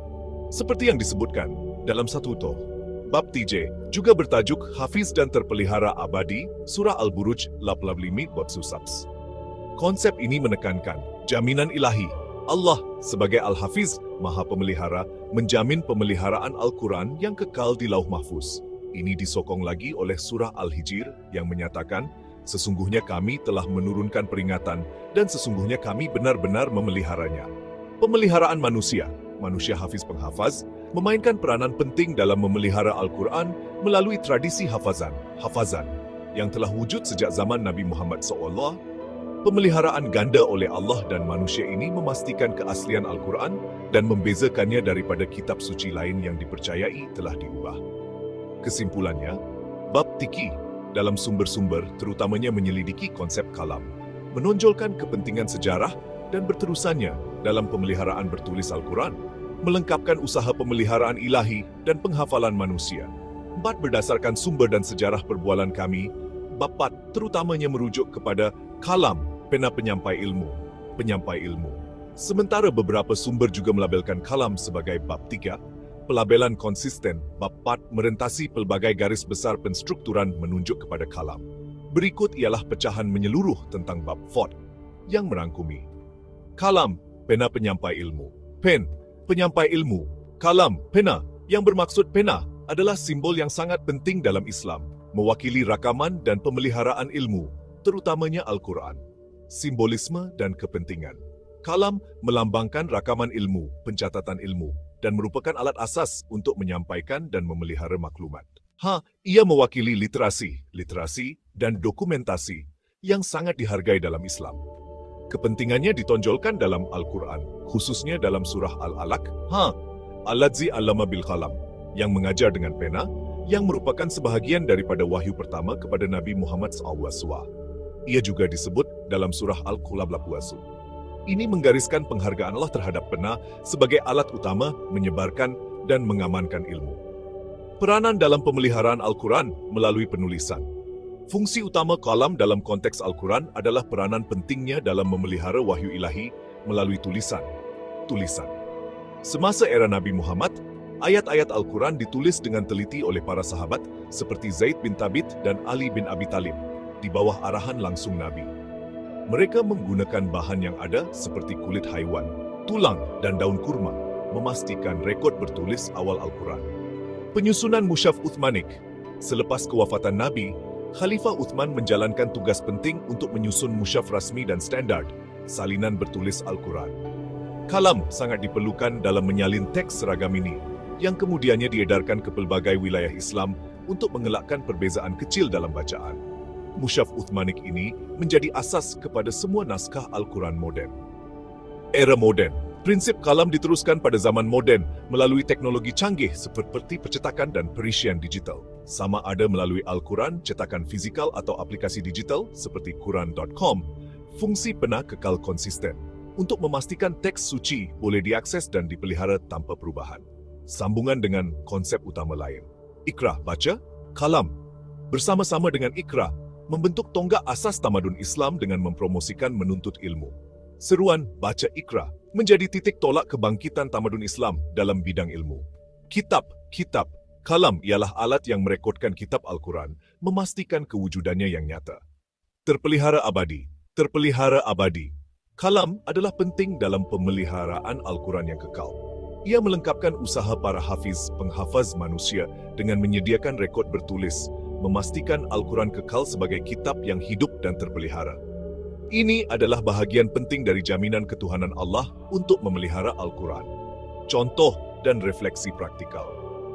Seperti yang disebutkan dalam Satutoh, Bab 3 juga bertajuk Hafiz dan Terpelihara Abadi, Surah Al-Buruj 85 bab susabs. Konsep ini menekankan jaminan ilahi. Allah sebagai Al-Hafiz, Maha Pemelihara, menjamin pemeliharaan Al-Quran yang kekal di Lauh Mahfuz. Ini disokong lagi oleh Surah Al-Hijr yang menyatakan, sesungguhnya kami telah menurunkan peringatan dan sesungguhnya kami benar-benar memeliharanya. Pemeliharaan manusia hafiz penghafaz, memainkan peranan penting dalam memelihara Al-Quran melalui tradisi hafazan yang telah wujud sejak zaman Nabi Muhammad SAW. Pemeliharaan ganda oleh Allah dan manusia ini memastikan keaslian Al-Quran dan membezakannya daripada kitab suci lain yang dipercayai telah diubah. Kesimpulannya, Bab Tiki dalam sumber-sumber terutamanya menyelidiki konsep kalam, menonjolkan kepentingan sejarah dan berterusannya dalam pemeliharaan bertulis Al-Quran, melengkapkan usaha pemeliharaan ilahi dan penghafalan manusia. 4. Berdasarkan sumber dan sejarah perbualan kami, Bab 4 terutamanya merujuk kepada kalam, pena penyampai ilmu. Sementara beberapa sumber juga melabelkan kalam sebagai Bab 3, pelabelan konsisten Bab 4 merentasi pelbagai garis besar penstrukturan menunjuk kepada kalam. Berikut ialah pecahan menyeluruh tentang Bab 4 yang merangkumi. Kalam, pena penyampai ilmu. Pen, penyampai ilmu. Kalam, pena, yang bermaksud pena, adalah simbol yang sangat penting dalam Islam, mewakili rakaman dan pemeliharaan ilmu, terutamanya Al-Quran. Simbolisme dan kepentingan. Kalam melambangkan rakaman ilmu, pencatatan ilmu, dan merupakan alat asas untuk menyampaikan dan memelihara maklumat. Ia mewakili literasi, dan dokumentasi yang sangat dihargai dalam Islam. Kepentingannya ditonjolkan dalam Al-Quran, khususnya dalam surah Al-Alaq, Alladzi 'allama bil qalam, yang mengajar dengan pena, yang merupakan sebahagian daripada wahyu pertama kepada Nabi Muhammad SAW. Ia juga disebut dalam surah Al-Qalam. Ini menggariskan penghargaan Allah terhadap pena sebagai alat utama menyebarkan dan mengamankan ilmu. Peranan dalam pemeliharaan Al-Quran melalui penulisan. Fungsi utama kalam dalam konteks Al-Quran adalah peranan pentingnya dalam memelihara wahyu ilahi melalui tulisan. Semasa era Nabi Muhammad, ayat-ayat Al-Quran ditulis dengan teliti oleh para sahabat seperti Zaid bin Thabit dan Ali bin Abi Thalib, di bawah arahan langsung Nabi. Mereka menggunakan bahan yang ada seperti kulit haiwan, tulang, dan daun kurma, memastikan rekod bertulis awal Al-Quran. Penyusunan Mushaf Uthmanik. Selepas kewafatan Nabi, Khalifah Uthman menjalankan tugas penting untuk menyusun mushaf rasmi dan standar, salinan bertulis Al-Quran. Kalam sangat diperlukan dalam menyalin teks seragam ini, yang kemudiannya diedarkan ke pelbagai wilayah Islam untuk mengelakkan perbezaan kecil dalam bacaan. Mushaf Uthmanik ini menjadi asas kepada semua naskah Al-Quran moden. Era moden. Prinsip kalam diteruskan pada zaman moden melalui teknologi canggih seperti percetakan dan perisian digital. Sama ada melalui Al-Quran, cetakan fizikal atau aplikasi digital seperti Quran.com, fungsi pena kekal konsisten untuk memastikan teks suci boleh diakses dan dipelihara tanpa perubahan. Sambungan dengan konsep utama lain. Iqra, baca, kalam. Bersama-sama dengan Iqra, membentuk tonggak asas tamadun Islam dengan mempromosikan menuntut ilmu. Seruan Baca Iqra menjadi titik tolak kebangkitan tamadun Islam dalam bidang ilmu. Kitab, kalam ialah alat yang merekodkan kitab Al-Quran, memastikan kewujudannya yang nyata. Terpelihara abadi. Kalam adalah penting dalam pemeliharaan Al-Quran yang kekal. Ia melengkapkan usaha para hafiz, penghafaz manusia dengan menyediakan rekod bertulis, memastikan Al-Quran kekal sebagai kitab yang hidup dan terpelihara. Ini adalah bahagian penting dari jaminan ketuhanan Allah untuk memelihara Al-Quran. Contoh dan refleksi praktikal.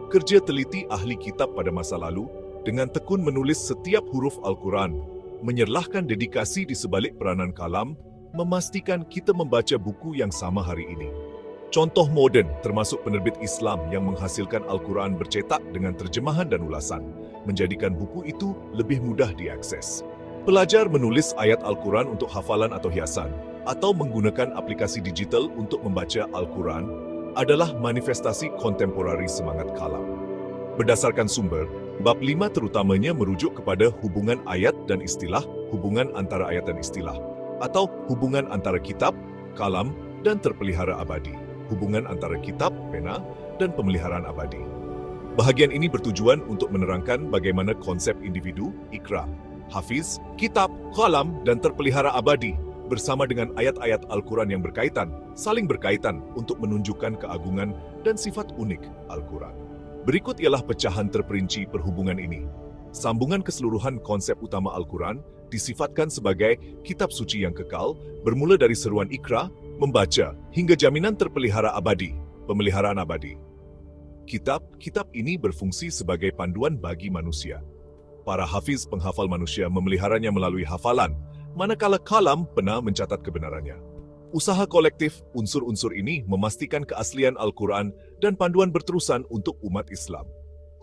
Kerja teliti ahli kitab pada masa lalu dengan tekun menulis setiap huruf Al-Quran, menyerlahkan dedikasi di sebalik peranan kalam, memastikan kita membaca buku yang sama hari ini. Contoh moden termasuk penerbit Islam yang menghasilkan Al-Quran bercetak dengan terjemahan dan ulasan, menjadikan buku itu lebih mudah diakses. Pelajar menulis ayat Al-Quran untuk hafalan atau hiasan, atau menggunakan aplikasi digital untuk membaca Al-Quran adalah manifestasi kontemporari semangat kalam. Berdasarkan sumber, bab 5 terutamanya merujuk kepada hubungan ayat dan istilah, hubungan antara ayat dan istilah, atau hubungan antara kitab, kalam, dan terpelihara abadi, hubungan antara kitab, pena, dan pemeliharaan abadi. Bahagian ini bertujuan untuk menerangkan bagaimana konsep individu, Iqra, hafiz, kitab, kalam, dan terpelihara abadi bersama dengan ayat-ayat Al-Quran yang berkaitan, saling berkaitan untuk menunjukkan keagungan dan sifat unik Al-Quran. Berikut ialah pecahan terperinci perhubungan ini. Sambungan keseluruhan konsep utama Al-Quran disifatkan sebagai kitab suci yang kekal, bermula dari seruan Iqra, membaca, hingga jaminan terpelihara abadi, pemeliharaan abadi. Kitab ini berfungsi sebagai panduan bagi manusia. Para hafiz penghafal manusia memeliharanya melalui hafalan, manakala kalam pena mencatat kebenarannya. Usaha kolektif unsur-unsur ini memastikan keaslian Al-Quran dan panduan berterusan untuk umat Islam.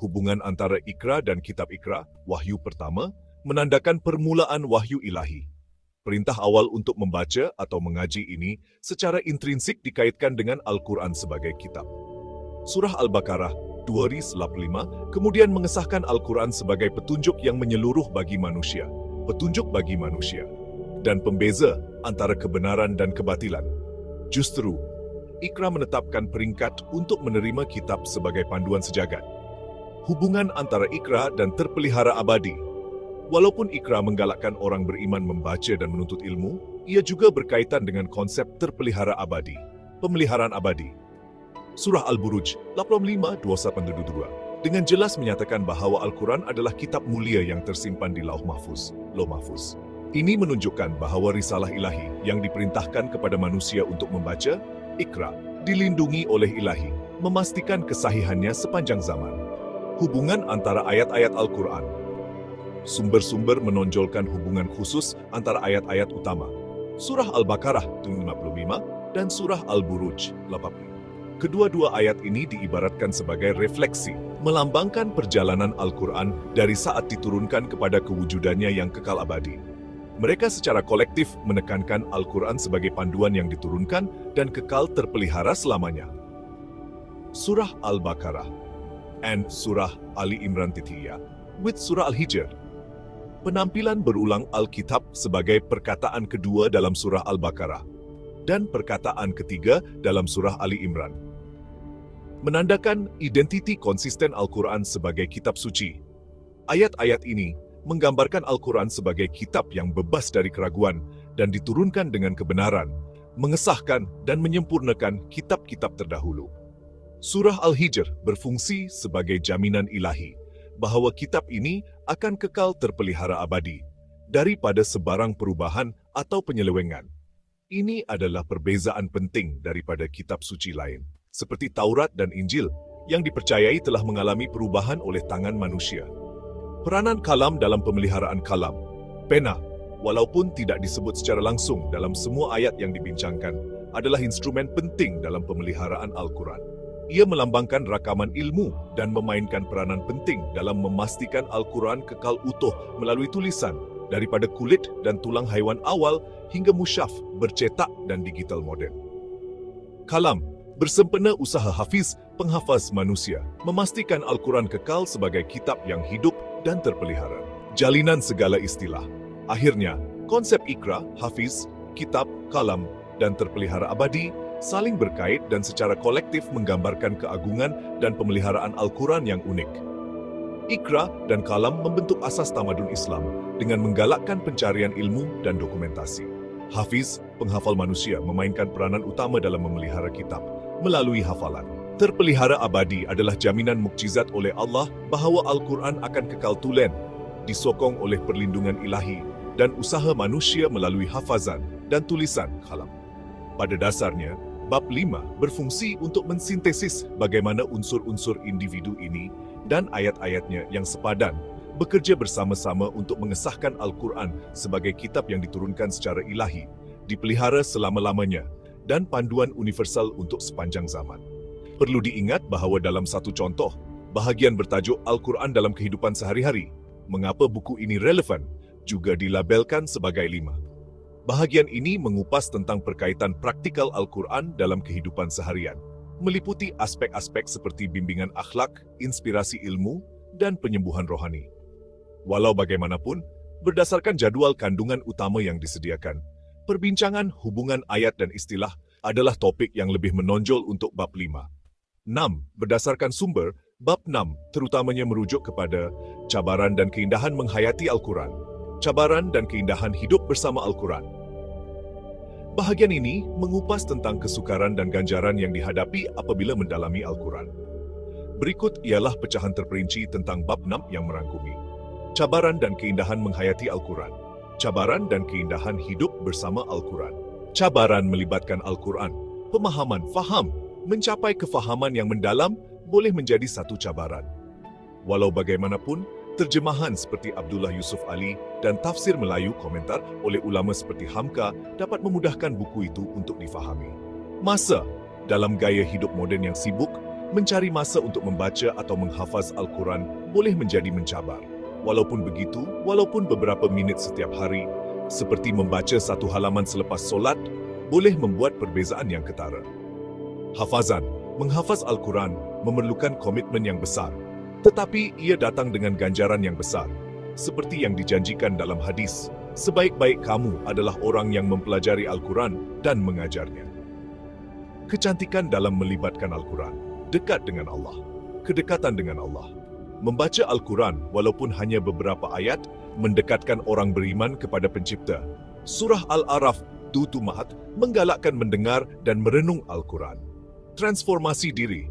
Hubungan antara Iqra dan kitab Iqra, wahyu pertama, menandakan permulaan wahyu ilahi. Perintah awal untuk membaca atau mengaji ini secara intrinsik dikaitkan dengan Al-Quran sebagai kitab. Surah Al-Baqarah 295 kemudian mengesahkan Al-Quran sebagai petunjuk yang menyeluruh bagi manusia, dan pembeza antara kebenaran dan kebatilan. Justru, Iqra menetapkan peringkat untuk menerima kitab sebagai panduan sejagat. Hubungan antara Iqra dan terpelihara abadi. Walaupun Iqra menggalakkan orang beriman membaca dan menuntut ilmu, ia juga berkaitan dengan konsep terpelihara abadi, pemeliharaan abadi. Surah Al-Buruj 85:21-22 dengan jelas menyatakan bahawa Al-Quran adalah kitab mulia yang tersimpan di Lauh Mahfuz. Ini menunjukkan bahawa risalah ilahi yang diperintahkan kepada manusia untuk membaca, Iqra, dilindungi oleh ilahi, memastikan kesahihannya sepanjang zaman. Hubungan antara ayat-ayat Al-Quran. Sumber-sumber menonjolkan hubungan khusus antara ayat-ayat utama. Surah Al-Baqarah 55 dan Surah Al-Buruj 80. Kedua-dua ayat ini diibaratkan sebagai refleksi, melambangkan perjalanan Al-Quran dari saat diturunkan kepada kewujudannya yang kekal abadi. Mereka secara kolektif menekankan Al-Quran sebagai panduan yang diturunkan dan kekal terpelihara selamanya. Surah Al-Baqarah and Surah Ali Imran with Surah Al-Hijr. Penampilan berulang Alkitab sebagai perkataan kedua dalam surah Al-Baqarah dan perkataan ketiga dalam surah Ali Imran. Menandakan identiti konsisten Al-Quran sebagai kitab suci. Ayat-ayat ini menggambarkan Al-Quran sebagai kitab yang bebas dari keraguan dan diturunkan dengan kebenaran, mengesahkan dan menyempurnakan kitab-kitab terdahulu. Surah Al-Hijr berfungsi sebagai jaminan ilahi bahawa kitab ini akan kekal terpelihara abadi daripada sebarang perubahan atau penyelewengan. Ini adalah perbezaan penting daripada kitab suci lain, seperti Taurat dan Injil, yang dipercayai telah mengalami perubahan oleh tangan manusia. Peranan kalam dalam pemeliharaan kalam. Pena, walaupun tidak disebut secara langsung dalam semua ayat yang dibincangkan, adalah instrumen penting dalam pemeliharaan Al-Quran. Ia melambangkan rakaman ilmu dan memainkan peranan penting dalam memastikan Al-Quran kekal utuh melalui tulisan daripada kulit dan tulang haiwan awal hingga musyaf, bercetak dan digital moden. Kalam bersempena usaha hafiz, penghafaz manusia, memastikan Al-Quran kekal sebagai kitab yang hidup dan terpelihara. Jalinan segala istilah. Akhirnya, konsep ikra, hafiz, kitab, kalam, dan terpelihara abadi saling berkait dan secara kolektif menggambarkan keagungan dan pemeliharaan Al-Quran yang unik. Ikra dan kalam membentuk asas tamadun Islam dengan menggalakkan pencarian ilmu dan dokumentasi. Hafiz, penghafal manusia, memainkan peranan utama dalam memelihara kitab melalui hafalan. Terpelihara abadi adalah jaminan mukjizat oleh Allah bahawa Al-Quran akan kekal tulen, disokong oleh perlindungan ilahi dan usaha manusia melalui hafazan dan tulisan kalam. Pada dasarnya, Bab 5 berfungsi untuk mensintesis bagaimana unsur-unsur individu ini dan ayat-ayatnya yang sepadan bekerja bersama-sama untuk mengesahkan Al-Quran sebagai kitab yang diturunkan secara ilahi, dipelihara selama-lamanya, dan panduan universal untuk sepanjang zaman. Perlu diingat bahawa dalam satu contoh, bahagian bertajuk Al-Quran dalam kehidupan sehari-hari, mengapa buku ini relevan, juga dilabelkan sebagai 5. Bahagian ini mengupas tentang perkaitan praktikal Al-Quran dalam kehidupan seharian, meliputi aspek-aspek seperti bimbingan akhlak, inspirasi ilmu, dan penyembuhan rohani. Walau bagaimanapun, berdasarkan jadual kandungan utama yang disediakan, perbincangan hubungan ayat dan istilah adalah topik yang lebih menonjol untuk bab 5. 6. Berdasarkan sumber, bab 6 terutamanya merujuk kepada cabaran dan keindahan menghayati Al-Quran, cabaran dan keindahan hidup bersama Al-Quran. Bahagian ini mengupas tentang kesukaran dan ganjaran yang dihadapi apabila mendalami Al-Quran. Berikut ialah pecahan terperinci tentang bab 6 yang merangkumi cabaran dan keindahan menghayati Al-Quran, cabaran dan keindahan hidup bersama Al-Quran. Cabaran melibatkan Al-Quran, pemahaman, faham, mencapai kefahaman yang mendalam boleh menjadi satu cabaran. Walau bagaimanapun, terjemahan seperti Abdullah Yusuf Ali dan tafsir Melayu komentar oleh ulama seperti Hamka dapat memudahkan buku itu untuk difahami. Masa, dalam gaya hidup moden yang sibuk, mencari masa untuk membaca atau menghafaz Al-Quran boleh menjadi mencabar. Walaupun begitu, walaupun beberapa minit setiap hari, seperti membaca satu halaman selepas solat, boleh membuat perbezaan yang ketara. Hafazan, menghafaz Al-Quran memerlukan komitmen yang besar, tetapi ia datang dengan ganjaran yang besar. Seperti yang dijanjikan dalam hadis, sebaik-baik kamu adalah orang yang mempelajari Al-Quran dan mengajarnya. Kecantikan dalam melibatkan Al-Quran, dekat dengan Allah, kedekatan dengan Allah. Membaca Al-Quran walaupun hanya beberapa ayat, mendekatkan orang beriman kepada pencipta. Surah Al-Araf, Tutumahat, menggalakkan mendengar dan merenung Al-Quran. Transformasi diri.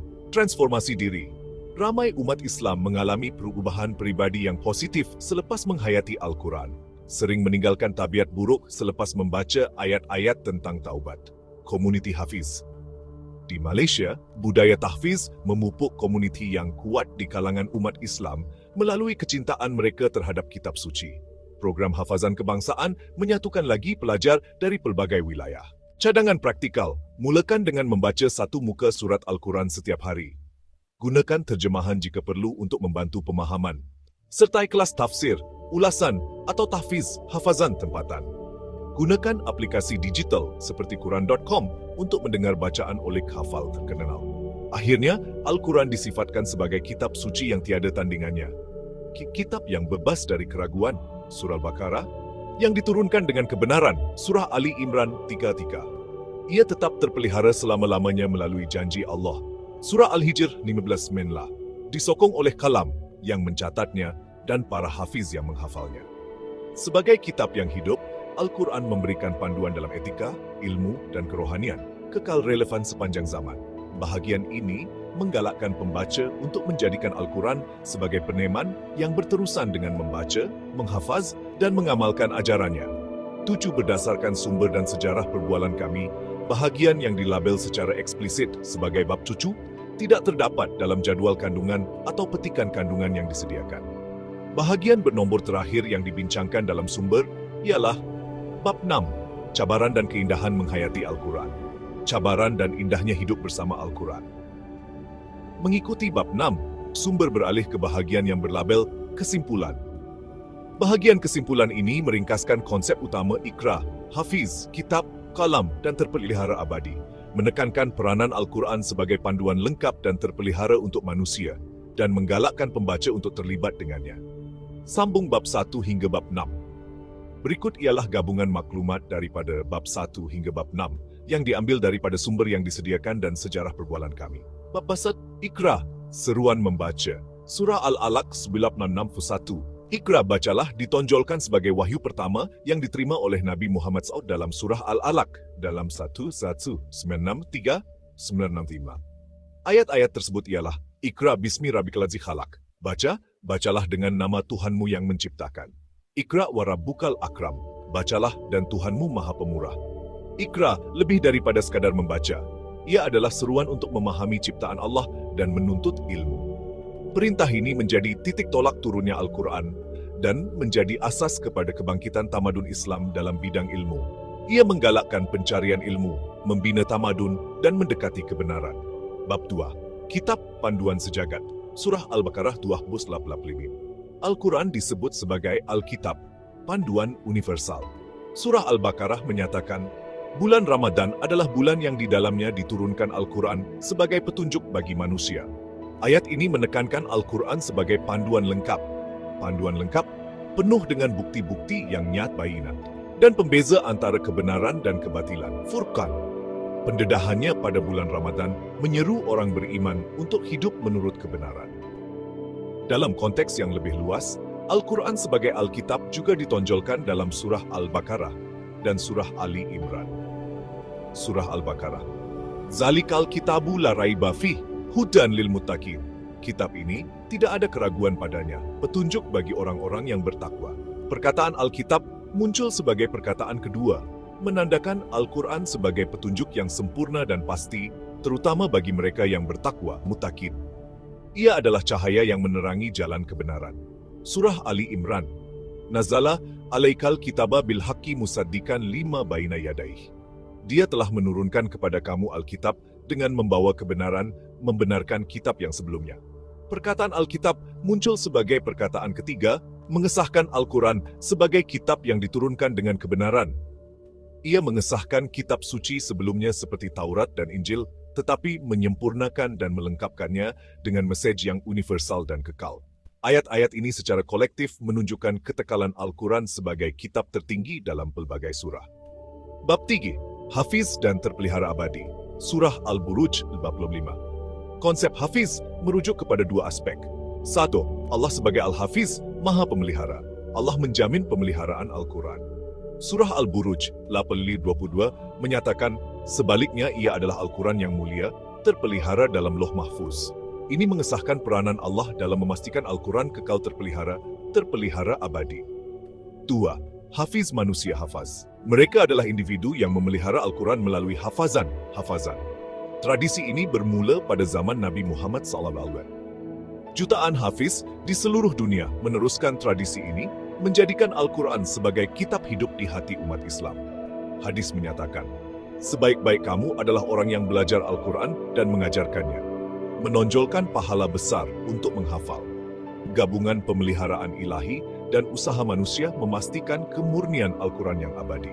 Ramai umat Islam mengalami perubahan peribadi yang positif selepas menghayati Al-Quran, sering meninggalkan tabiat buruk selepas membaca ayat-ayat tentang taubat. Komuniti Hafiz. Di Malaysia, budaya tahfiz memupuk komuniti yang kuat di kalangan umat Islam melalui kecintaan mereka terhadap kitab suci. Program hafazan kebangsaan menyatukan lagi pelajar dari pelbagai wilayah. Cadangan praktikal, mulakan dengan membaca satu muka surat Al-Quran setiap hari. Gunakan terjemahan jika perlu untuk membantu pemahaman. Sertai kelas tafsir, ulasan, atau tahfiz hafazan tempatan. Gunakan aplikasi digital seperti Quran.com untuk mendengar bacaan oleh hafal terkenal. Akhirnya, Al-Quran disifatkan sebagai kitab suci yang tiada tandingannya. Kitab yang bebas dari keraguan. Surah Al-Baqarah, yang diturunkan dengan kebenaran, Surah Ali Imran 33. Ia tetap terpelihara selama-lamanya melalui janji Allah. Surah Al-Hijr 15 menlah, disokong oleh kalam yang mencatatnya dan para hafiz yang menghafalnya. Sebagai kitab yang hidup, Al-Quran memberikan panduan dalam etika, ilmu, dan kerohanian, kekal relevan sepanjang zaman. Bahagian ini menggalakkan pembaca untuk menjadikan Al-Quran sebagai peneman yang berterusan dengan membaca, menghafaz, dan mengamalkan ajarannya. 7. Berdasarkan sumber dan sejarah perbualan kami, bahagian yang dilabel secara eksplisit sebagai bab cucu tidak terdapat dalam jadual kandungan atau petikan kandungan yang disediakan. Bahagian bernombor terakhir yang dibincangkan dalam sumber ialah bab 6, cabaran dan keindahan menghayati Al-Quran. Cabaran dan indahnya hidup bersama Al-Quran. Mengikuti bab 6, sumber beralih ke bahagian yang berlabel kesimpulan. Bahagian kesimpulan ini meringkaskan konsep utama Iqra, Hafiz, Kitab, Kalam, dan terpelihara abadi, menekankan peranan Al-Quran sebagai panduan lengkap dan terpelihara untuk manusia, dan menggalakkan pembaca untuk terlibat dengannya. Sambung bab 1 hingga bab 6. Berikut ialah gabungan maklumat daripada bab 1 hingga bab 6 yang diambil daripada sumber yang disediakan dan sejarah perbualan kami. Bab 1, Iqra, seruan membaca. Surah Al-Alaq 96:1. Iqra bacalah ditonjolkan sebagai wahyu pertama yang diterima oleh Nabi Muhammad SAW dalam surah Al-Alaq dalam 1:963-965. Ayat-ayat tersebut ialah Iqra bismi rabbikal ladzi khalaq. Bacalah dengan nama Tuhanmu yang menciptakan. Iqra wa rabbukal akram. Bacalah dan Tuhanmu Maha Pemurah. Iqra lebih daripada sekadar membaca. Ia adalah seruan untuk memahami ciptaan Allah dan menuntut ilmu. Perintah ini menjadi titik tolak turunnya Al-Quran dan menjadi asas kepada kebangkitan tamadun Islam dalam bidang ilmu. Ia menggalakkan pencarian ilmu, membina tamadun, dan mendekati kebenaran. Bab 2, Kitab Panduan Sejagat. Surah Al-Baqarah 285. Al-Quran disebut sebagai Al-Kitab, panduan universal. Surah Al-Baqarah menyatakan, bulan Ramadan adalah bulan yang di dalamnya diturunkan Al-Quran sebagai petunjuk bagi manusia. Ayat ini menekankan Al-Quran sebagai panduan lengkap. Panduan lengkap penuh dengan bukti-bukti yang nyat bayinat dan pembeza antara kebenaran dan kebatilan. Furqan. Pendedahannya pada bulan Ramadan menyeru orang beriman untuk hidup menurut kebenaran. Dalam konteks yang lebih luas, Al-Quran sebagai Alkitab juga ditonjolkan dalam surah Al-Baqarah dan surah Ali Imran. Surah Al-Baqarah. Zalikal kitabu la raiba fih, hudan lil muttaqin. Kitab ini tidak ada keraguan padanya, petunjuk bagi orang-orang yang bertakwa. Perkataan Alkitab muncul sebagai perkataan kedua, menandakan Al-Quran sebagai petunjuk yang sempurna dan pasti, terutama bagi mereka yang bertakwa, muttaqin. Ia adalah cahaya yang menerangi jalan kebenaran. Surah Ali Imran. Nazala alaikal kitaba bil haqqi musaddiqan lima baina yadaih. Dia telah menurunkan kepada kamu Alkitab dengan membawa kebenaran, membenarkan kitab yang sebelumnya. Perkataan Alkitab muncul sebagai perkataan ketiga, mengesahkan Al-Quran sebagai kitab yang diturunkan dengan kebenaran. Ia mengesahkan kitab suci sebelumnya seperti Taurat dan Injil, tetapi menyempurnakan dan melengkapkannya dengan mesej yang universal dan kekal. Ayat-ayat ini secara kolektif menunjukkan ketekalan Al-Quran sebagai kitab tertinggi dalam pelbagai surah. Bab 3, Hafiz dan Terpelihara Abadi. Surah Al-Buruj 45. Konsep Hafiz merujuk kepada dua aspek. 1. Allah sebagai Al-Hafiz, Maha Pemelihara. Allah menjamin pemeliharaan Al-Quran. Surah Al-Buruj 8:22 menyatakan, sebaliknya ia adalah Al-Quran yang mulia, terpelihara dalam Loh Mahfuz. Ini mengesahkan peranan Allah dalam memastikan Al-Quran kekal terpelihara abadi. 2. Hafiz manusia hafaz. Mereka adalah individu yang memelihara Al-Quran melalui hafazan. Tradisi ini bermula pada zaman Nabi Muhammad SAW. Jutaan hafiz di seluruh dunia meneruskan tradisi ini, menjadikan Al-Quran sebagai kitab hidup di hati umat Islam. Hadis menyatakan, sebaik-baik kamu adalah orang yang belajar Al-Quran dan mengajarkannya, menonjolkan pahala besar untuk menghafal. Gabungan pemeliharaan ilahi dan usaha manusia memastikan kemurnian Al-Quran yang abadi.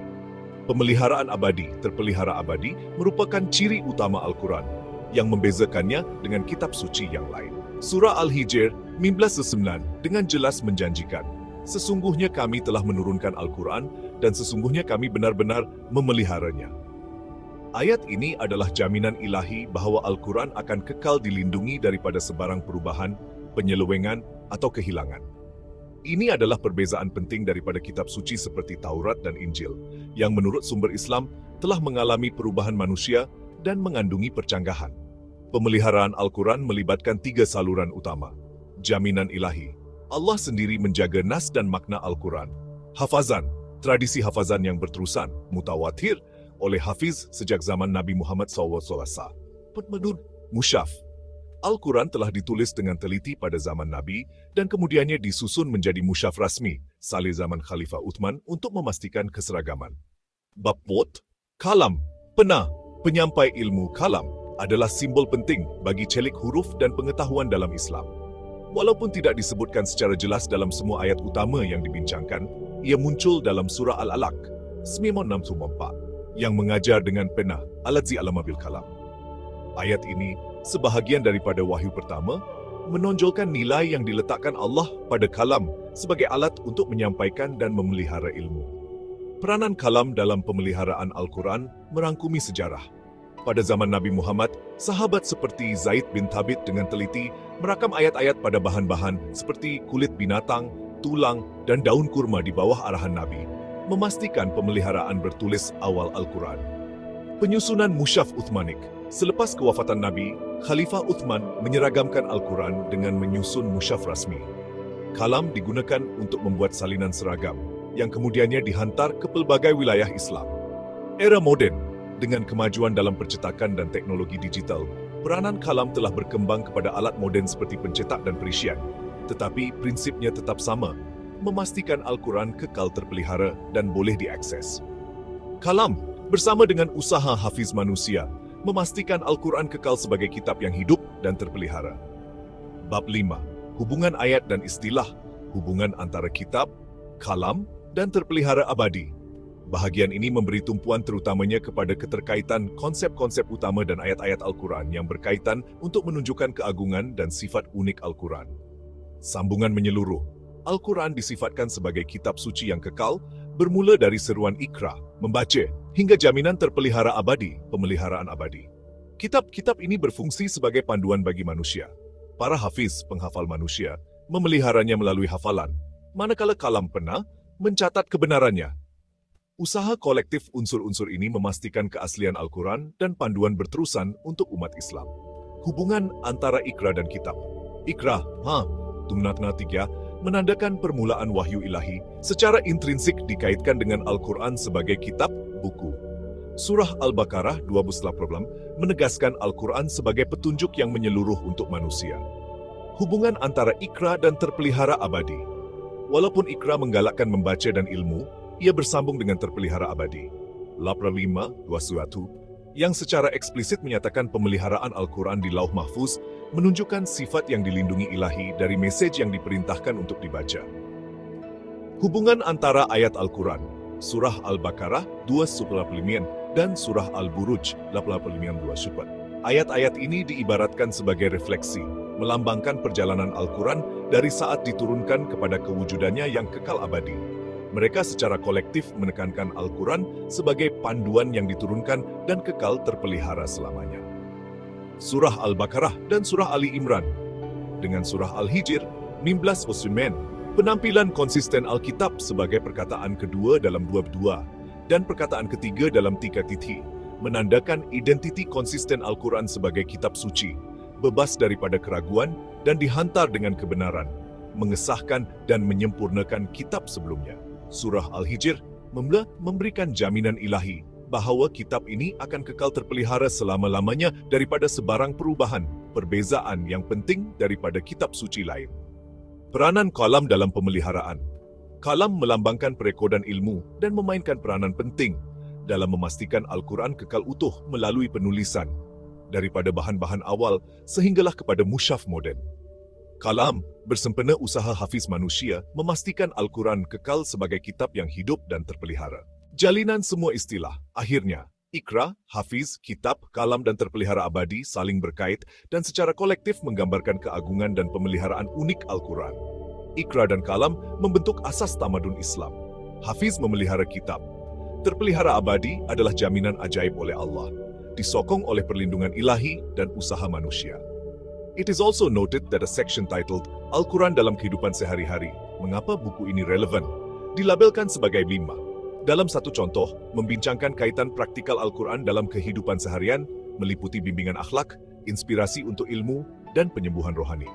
Pemeliharaan abadi, terpelihara abadi, merupakan ciri utama Al-Quran yang membezakannya dengan kitab suci yang lain. Surah Al-Hijr 15:9 dengan jelas menjanjikan, Sesungguhnya kami telah menurunkan Al-Quran dan sesungguhnya kami benar-benar memeliharanya. Ayat ini adalah jaminan ilahi bahwa Al-Quran akan kekal dilindungi daripada sebarang perubahan, penyelewengan, atau kehilangan. Ini adalah perbezaan penting daripada kitab suci seperti Taurat dan Injil, yang menurut sumber Islam telah mengalami perubahan manusia dan mengandungi percanggahan. Pemeliharaan Al-Quran melibatkan 3 saluran utama. Jaminan ilahi. Allah sendiri menjaga nas dan makna Al-Quran. Hafazan. Tradisi hafazan yang berterusan, mutawatir, oleh Hafiz sejak zaman Nabi Muhammad SAW. Penmenun. Mushaf. Al-Quran telah ditulis dengan teliti pada zaman Nabi dan kemudiannya disusun menjadi mushaf rasmi salih zaman Khalifah Uthman untuk memastikan keseragaman. Bab pot. Kalam. Pena. Penyampai ilmu kalam adalah simbol penting bagi celik huruf dan pengetahuan dalam Islam. Walaupun tidak disebutkan secara jelas dalam semua ayat utama yang dibincangkan, ia muncul dalam surah Al-Alaq 96-4 yang mengajar dengan pena aladzi alama bil kalam. Ayat ini, sebahagian daripada wahyu pertama, menonjolkan nilai yang diletakkan Allah pada kalam sebagai alat untuk menyampaikan dan memelihara ilmu. Peranan kalam dalam pemeliharaan Al-Quran merangkumi sejarah. Pada zaman Nabi Muhammad, sahabat seperti Zaid bin Thabit dengan teliti merakam ayat-ayat pada bahan-bahan seperti kulit binatang, tulang, dan daun kurma di bawah arahan Nabi, memastikan pemeliharaan bertulis awal Al-Quran. Penyusunan Mushaf Uthmanik. Selepas kewafatan Nabi, Khalifah Uthman menyeragamkan Al-Quran dengan menyusun mushaf rasmi. Kalam digunakan untuk membuat salinan seragam, yang kemudiannya dihantar ke pelbagai wilayah Islam. Era moden. Dengan kemajuan dalam percetakan dan teknologi digital, peranan kalam telah berkembang kepada alat moden seperti pencetak dan perisian. Tetapi prinsipnya tetap sama, memastikan Al-Quran kekal terpelihara dan boleh diakses. Kalam, bersama dengan usaha hafiz manusia, memastikan Al-Quran kekal sebagai kitab yang hidup dan terpelihara. Bab 5. Hubungan ayat dan istilah, hubungan antara kitab, kalam, dan terpelihara abadi. Bahagian ini memberi tumpuan terutamanya kepada keterkaitan konsep-konsep utama dan ayat-ayat Al-Quran yang berkaitan untuk menunjukkan keagungan dan sifat unik Al-Quran. Sambungan menyeluruh. Al-Quran disifatkan sebagai kitab suci yang kekal, bermula dari seruan Iqra, membaca, hingga jaminan terpelihara abadi, pemeliharaan abadi. Kitab-kitab ini berfungsi sebagai panduan bagi manusia. Para hafiz, penghafal manusia, memeliharanya melalui hafalan, manakala kalam pena mencatat kebenarannya. Usaha kolektif unsur-unsur ini memastikan keaslian Al-Quran dan panduan berterusan untuk umat Islam. Hubungan antara Iqra dan kitab. Iqra, Tumnatna 3, menandakan permulaan wahyu ilahi, secara intrinsik dikaitkan dengan Al-Quran sebagai kitab, buku. Surah Al-Baqarah 12 menegaskan Al-Quran sebagai petunjuk yang menyeluruh untuk manusia. Hubungan antara Iqra dan terpelihara abadi. Walaupun Iqra menggalakkan membaca dan ilmu, ia bersambung dengan terpelihara abadi. Lapra 5:21 yang secara eksplisit menyatakan pemeliharaan Al-Quran di Lauh Mahfuz menunjukkan sifat yang dilindungi ilahi dari mesej yang diperintahkan untuk dibaca. Hubungan antara ayat Al-Quran, Surah Al-Baqarah 2:85 dan Surah Al-Buruj 85:2. Ayat-ayat ini diibaratkan sebagai refleksi, melambangkan perjalanan Al-Quran dari saat diturunkan kepada kewujudannya yang kekal abadi. Mereka secara kolektif menekankan Al-Quran sebagai panduan yang diturunkan dan kekal terpelihara selamanya. Surah Al-Baqarah dan Surah Ali Imran. Dengan Surah Al-Hijr, 19 Osman, penampilan konsisten Alkitab sebagai perkataan kedua dalam 22 dan perkataan ketiga dalam 3 titik, menandakan identiti konsisten Al-Quran sebagai kitab suci, bebas daripada keraguan dan dihantar dengan kebenaran, mengesahkan dan menyempurnakan kitab sebelumnya. Surah Al-Hijr memberikan jaminan ilahi bahawa kitab ini akan kekal terpelihara selama-lamanya daripada sebarang perubahan, perbezaan yang penting daripada kitab suci lain. Peranan kalam dalam pemeliharaan. Kalam melambangkan perekodan ilmu dan memainkan peranan penting dalam memastikan Al-Quran kekal utuh melalui penulisan, daripada bahan-bahan awal sehinggalah kepada mushaf moden. Kalam bersempena usaha hafiz manusia memastikan Al-Quran kekal sebagai kitab yang hidup dan terpelihara. Jalinan semua istilah, akhirnya, Iqra, hafiz, kitab, kalam dan terpelihara abadi saling berkait dan secara kolektif menggambarkan keagungan dan pemeliharaan unik Al-Quran. Iqra dan kalam membentuk asas tamadun Islam. Hafiz memelihara kitab. Terpelihara abadi adalah jaminan ajaib oleh Allah, disokong oleh perlindungan ilahi dan usaha manusia. It is also noted that a section titled Al-Quran dalam kehidupan sehari-hari, mengapa buku ini relevan, dilabelkan sebagai 5. Dalam satu contoh, membincangkan kaitan praktikal Al-Quran dalam kehidupan seharian, meliputi bimbingan akhlak, inspirasi untuk ilmu, dan penyembuhan rohani.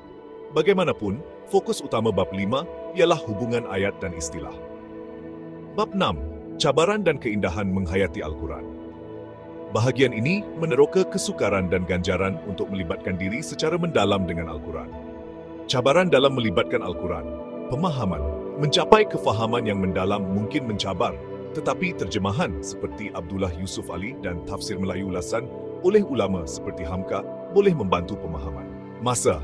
Bagaimanapun, fokus utama bab 5 ialah hubungan ayat dan istilah. Bab 6, cabaran dan keindahan menghayati Al-Quran. Bahagian ini meneroka kesukaran dan ganjaran untuk melibatkan diri secara mendalam dengan Al-Quran. Cabaran dalam melibatkan Al-Quran, pemahaman, mencapai kefahaman yang mendalam mungkin mencabar, tetapi terjemahan seperti Abdullah Yusuf Ali dan tafsir Melayu ulasan oleh ulama seperti Hamka boleh membantu pemahaman. Masa,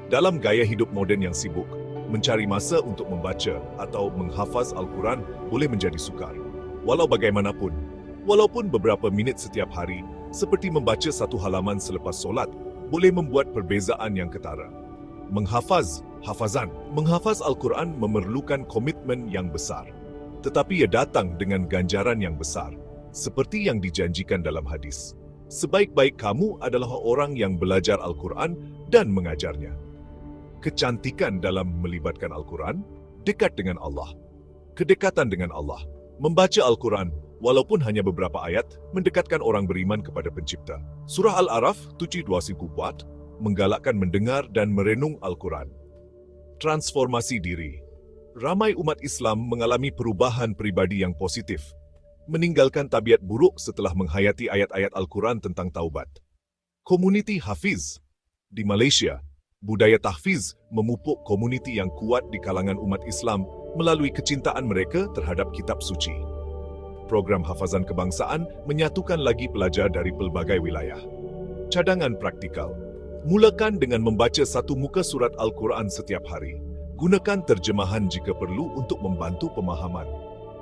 dalam gaya hidup moden yang sibuk, mencari masa untuk membaca atau menghafaz Al-Quran boleh menjadi sukar. Walau bagaimanapun, walaupun beberapa minit setiap hari, seperti membaca satu halaman selepas solat, boleh membuat perbezaan yang ketara. Menghafaz Al-Quran memerlukan komitmen yang besar. Tetapi ia datang dengan ganjaran yang besar, seperti yang dijanjikan dalam hadis. Sebaik-baik kamu adalah orang yang belajar Al-Quran dan mengajarnya. Kecantikan dalam melibatkan Al-Quran, dekat dengan Allah. Kedekatan dengan Allah, membaca Al-Quran, walaupun hanya beberapa ayat, mendekatkan orang beriman kepada Pencipta. Surah Al-Araf 7:24 menggalakkan mendengar dan merenung Al-Quran. Transformasi diri. Ramai umat Islam mengalami perubahan pribadi yang positif, meninggalkan tabiat buruk setelah menghayati ayat-ayat Al-Quran tentang taubat. Komuniti Hafiz. Di Malaysia, budaya tahfiz memupuk komuniti yang kuat di kalangan umat Islam melalui kecintaan mereka terhadap kitab suci. Program hafazan kebangsaan menyatukan lagi pelajar dari pelbagai wilayah. Cadangan praktikal. Mulakan dengan membaca satu muka surat Al-Quran setiap hari. Gunakan terjemahan jika perlu untuk membantu pemahaman.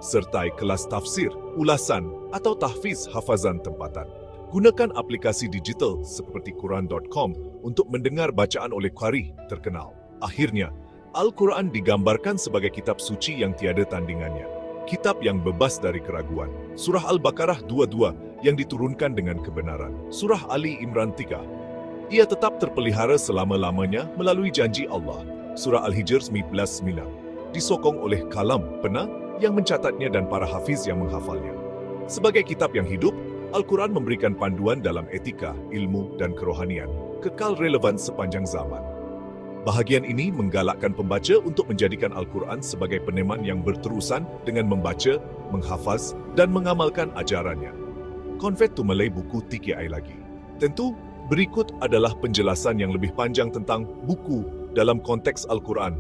Sertai kelas tafsir, ulasan, atau tahfiz hafazan tempatan. Gunakan aplikasi digital seperti Quran.com untuk mendengar bacaan oleh qari terkenal. Akhirnya, Al-Quran digambarkan sebagai kitab suci yang tiada tandingannya. Kitab yang bebas dari keraguan. Surah Al-Baqarah 22 yang diturunkan dengan kebenaran. Surah Ali Imran 3. Ia tetap terpelihara selama-lamanya melalui janji Allah. Surah Al-Hijr 19:9. Disokong oleh kalam, pena, yang mencatatnya dan para hafiz yang menghafalnya. Sebagai kitab yang hidup, Al-Quran memberikan panduan dalam etika, ilmu, dan kerohanian, kekal relevan sepanjang zaman. Bahagian ini menggalakkan pembaca untuk menjadikan Al-Quran sebagai peneman yang berterusan dengan membaca, menghafaz, dan mengamalkan ajarannya. Convert to Malay buku TKI lagi. Tentu, berikut adalah penjelasan yang lebih panjang tentang buku dalam konteks Al-Quran,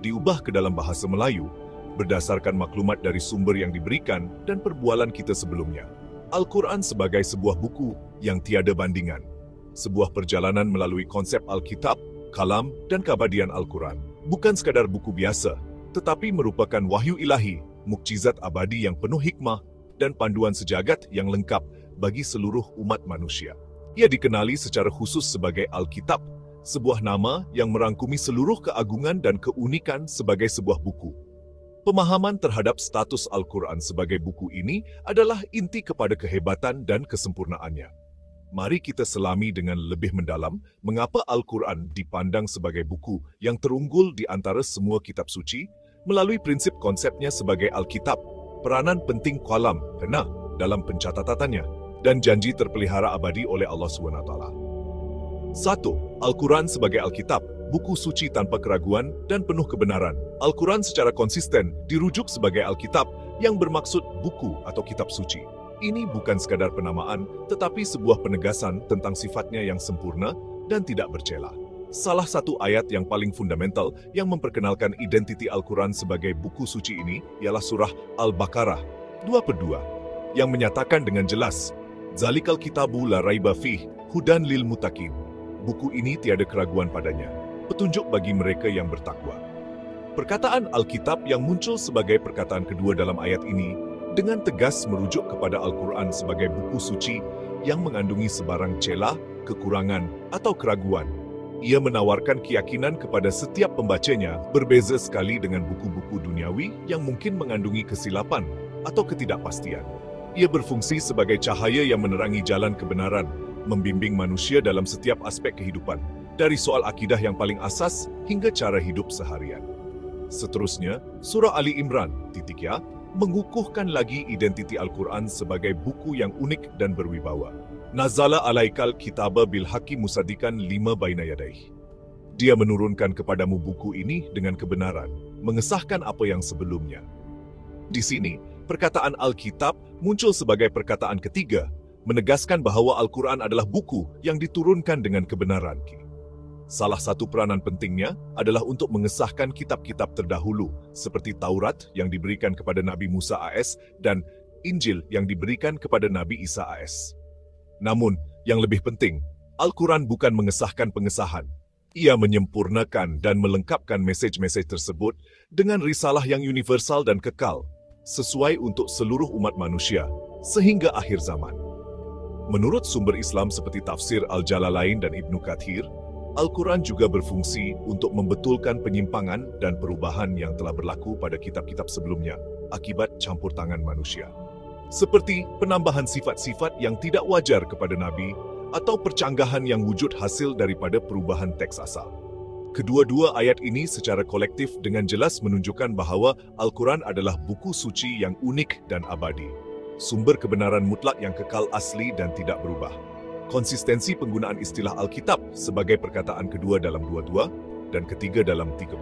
diubah ke dalam bahasa Melayu, berdasarkan maklumat dari sumber yang diberikan dan perbualan kita sebelumnya. Al-Quran sebagai sebuah buku yang tiada bandingan. Sebuah perjalanan melalui konsep Alkitab, kalam, dan keabadian Al-Quran. Bukan sekadar buku biasa, tetapi merupakan wahyu ilahi, mukjizat abadi yang penuh hikmah, dan panduan sejagat yang lengkap bagi seluruh umat manusia. Ia dikenali secara khusus sebagai Alkitab, sebuah nama yang merangkumi seluruh keagungan dan keunikan sebagai sebuah buku. Pemahaman terhadap status Al-Quran sebagai buku ini adalah inti kepada kehebatan dan kesempurnaannya. Mari kita selami dengan lebih mendalam mengapa Al-Quran dipandang sebagai buku yang terunggul di antara semua kitab suci melalui prinsip konsepnya sebagai Alkitab, peranan penting kalam, pena dalam pencatatannya, dan janji terpelihara abadi oleh Allah SWT. 1. Al-Quran sebagai Alkitab, buku suci tanpa keraguan dan penuh kebenaran. Al-Quran secara konsisten dirujuk sebagai Alkitab yang bermaksud buku atau kitab suci. Ini bukan sekadar penamaan, tetapi sebuah penegasan tentang sifatnya yang sempurna dan tidak bercela. Salah satu ayat yang paling fundamental yang memperkenalkan identiti Al-Quran sebagai buku suci ini ialah surah Al-Baqarah 2/2 yang menyatakan dengan jelas, Zalikal kitabu la raiba fih, hudan lil muttaqin. Buku ini tiada keraguan padanya, petunjuk bagi mereka yang bertakwa. Perkataan Alkitab yang muncul sebagai perkataan kedua dalam ayat ini dengan tegas merujuk kepada Al-Quran sebagai buku suci yang mengandungi sebarang celah, kekurangan, atau keraguan. Ia menawarkan keyakinan kepada setiap pembacanya berbeza sekali dengan buku-buku duniawi yang mungkin mengandungi kesilapan atau ketidakpastian. Ia berfungsi sebagai cahaya yang menerangi jalan kebenaran, membimbing manusia dalam setiap aspek kehidupan, dari soal akidah yang paling asas hingga cara hidup seharian. Seterusnya, Surah Ali Imran, mengukuhkan lagi identiti Al-Quran sebagai buku yang unik dan berwibawa. Nazala alaikal kitaba bil haqqi musaddiqan lima baina yadayhi. Dia menurunkan kepadamu buku ini dengan kebenaran, mengesahkan apa yang sebelumnya. Di sini, perkataan Alkitab muncul sebagai perkataan ketiga, menegaskan bahwa Al-Quran adalah buku yang diturunkan dengan kebenaran. Salah satu peranan pentingnya adalah untuk mengesahkan kitab-kitab terdahulu, seperti Taurat yang diberikan kepada Nabi Musa AS dan Injil yang diberikan kepada Nabi Isa AS. Namun, yang lebih penting, Al-Quran bukan mengesahkan pengesahan. Ia menyempurnakan dan melengkapkan mesej-mesej tersebut dengan risalah yang universal dan kekal, sesuai untuk seluruh umat manusia, sehingga akhir zaman. Menurut sumber Islam seperti tafsir Al-Jalalain dan Ibnu Katsir, Al-Quran juga berfungsi untuk membetulkan penyimpangan dan perubahan yang telah berlaku pada kitab-kitab sebelumnya akibat campur tangan manusia. Seperti penambahan sifat-sifat yang tidak wajar kepada Nabi atau percanggahan yang wujud hasil daripada perubahan teks asal. Kedua-dua ayat ini secara kolektif dengan jelas menunjukkan bahawa Al-Quran adalah buku suci yang unik dan abadi, sumber kebenaran mutlak yang kekal asli dan tidak berubah. Konsistensi penggunaan istilah Alkitab sebagai perkataan kedua dalam 22 dan ketiga dalam 3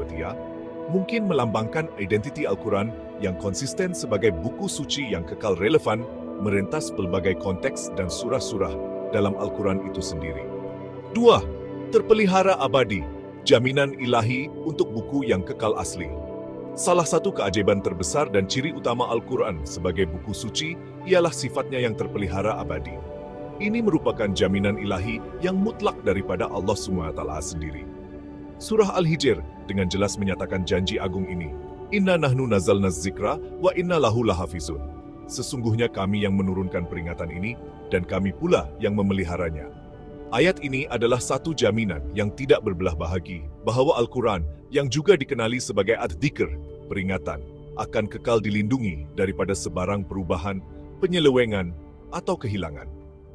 mungkin melambangkan identiti Al-Quran yang konsisten sebagai buku suci yang kekal relevan merentas pelbagai konteks dan surah-surah dalam Al-Quran itu sendiri. 2. Terpelihara abadi, jaminan ilahi untuk buku yang kekal asli. Salah satu keajaiban terbesar dan ciri utama Al-Quran sebagai buku suci ialah sifatnya yang terpelihara abadi. Ini merupakan jaminan ilahi yang mutlak daripada Allah SWT sendiri. Surah Al-Hijr dengan jelas menyatakan janji agung ini. Inna nahnu nazalna dzikra wa inna lahu lahafizun. Sesungguhnya kami yang menurunkan peringatan ini dan kami pula yang memeliharanya. Ayat ini adalah satu jaminan yang tidak berbelah bahagi bahawa Al-Quran yang juga dikenali sebagai ad-dzikr, peringatan, akan kekal dilindungi daripada sebarang perubahan, penyelewengan, atau kehilangan.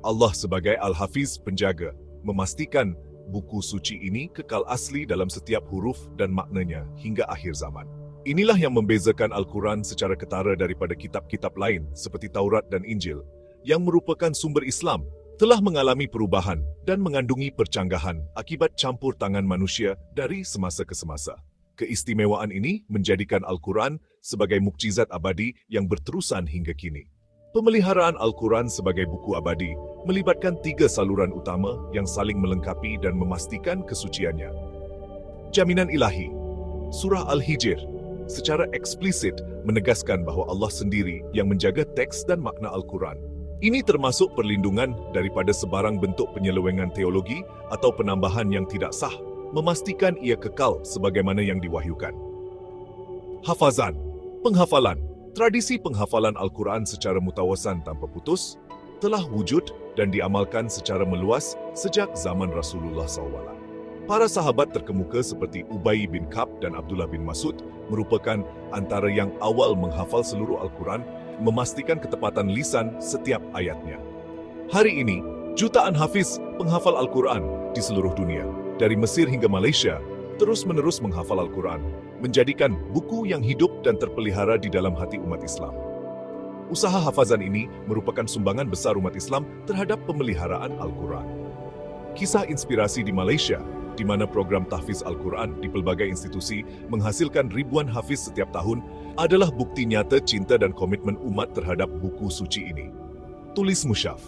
Allah sebagai Al-Hafiz penjaga memastikan buku suci ini kekal asli dalam setiap huruf dan maknanya hingga akhir zaman. Inilah yang membezakan Al-Quran secara ketara daripada kitab-kitab lain seperti Taurat dan Injil, yang merupakan sumber Islam, telah mengalami perubahan dan mengandungi percanggahan akibat campur tangan manusia dari semasa ke semasa. Keistimewaan ini menjadikan Al-Quran sebagai mukjizat abadi yang berterusan hingga kini. Pemeliharaan Al-Quran sebagai buku abadi melibatkan 3 saluran utama yang saling melengkapi dan memastikan kesuciannya. Jaminan ilahi. Surah Al-Hijr secara eksplisit menegaskan bahawa Allah sendiri yang menjaga teks dan makna Al-Quran. Ini termasuk perlindungan daripada sebarang bentuk penyelewengan teologi atau penambahan yang tidak sah, memastikan ia kekal sebagaimana yang diwahyukan. Hafazan, penghafalan. Tradisi penghafalan Al-Quran secara mutawasan tanpa putus telah wujud dan diamalkan secara meluas sejak zaman Rasulullah SAW. Para sahabat terkemuka seperti Ubay bin Ka'b dan Abdullah bin Mas'ud merupakan antara yang awal menghafal seluruh Al-Quran, memastikan ketepatan lisan setiap ayatnya. Hari ini, jutaan hafiz penghafal Al-Quran di seluruh dunia, dari Mesir hingga Malaysia, terus-menerus menghafal Al-Quran, menjadikan buku yang hidup dan terpelihara di dalam hati umat Islam. Usaha hafazan ini merupakan sumbangan besar umat Islam terhadap pemeliharaan Al-Quran. Kisah inspirasi di Malaysia, di mana program tahfiz Al-Quran di pelbagai institusi menghasilkan ribuan hafiz setiap tahun, adalah bukti nyata cinta dan komitmen umat terhadap buku suci ini. Tulis musyaf.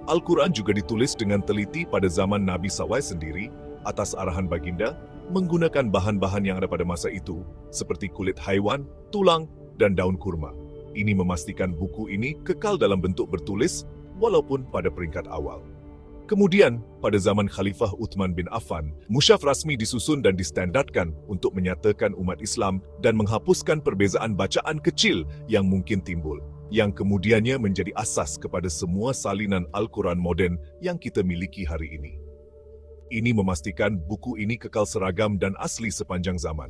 Al-Quran juga ditulis dengan teliti pada zaman Nabi SAW sendiri, atas arahan baginda, menggunakan bahan-bahan yang ada pada masa itu, seperti kulit haiwan, tulang, dan daun kurma. Ini memastikan buku ini kekal dalam bentuk bertulis, walaupun pada peringkat awal. Kemudian, pada zaman Khalifah Uthman bin Affan, musyaf rasmi disusun dan distandarkan untuk menyatakan umat Islam dan menghapuskan perbezaan bacaan kecil yang mungkin timbul, yang kemudiannya menjadi asas kepada semua salinan Al-Quran moden yang kita miliki hari ini. Ini memastikan buku ini kekal seragam dan asli sepanjang zaman.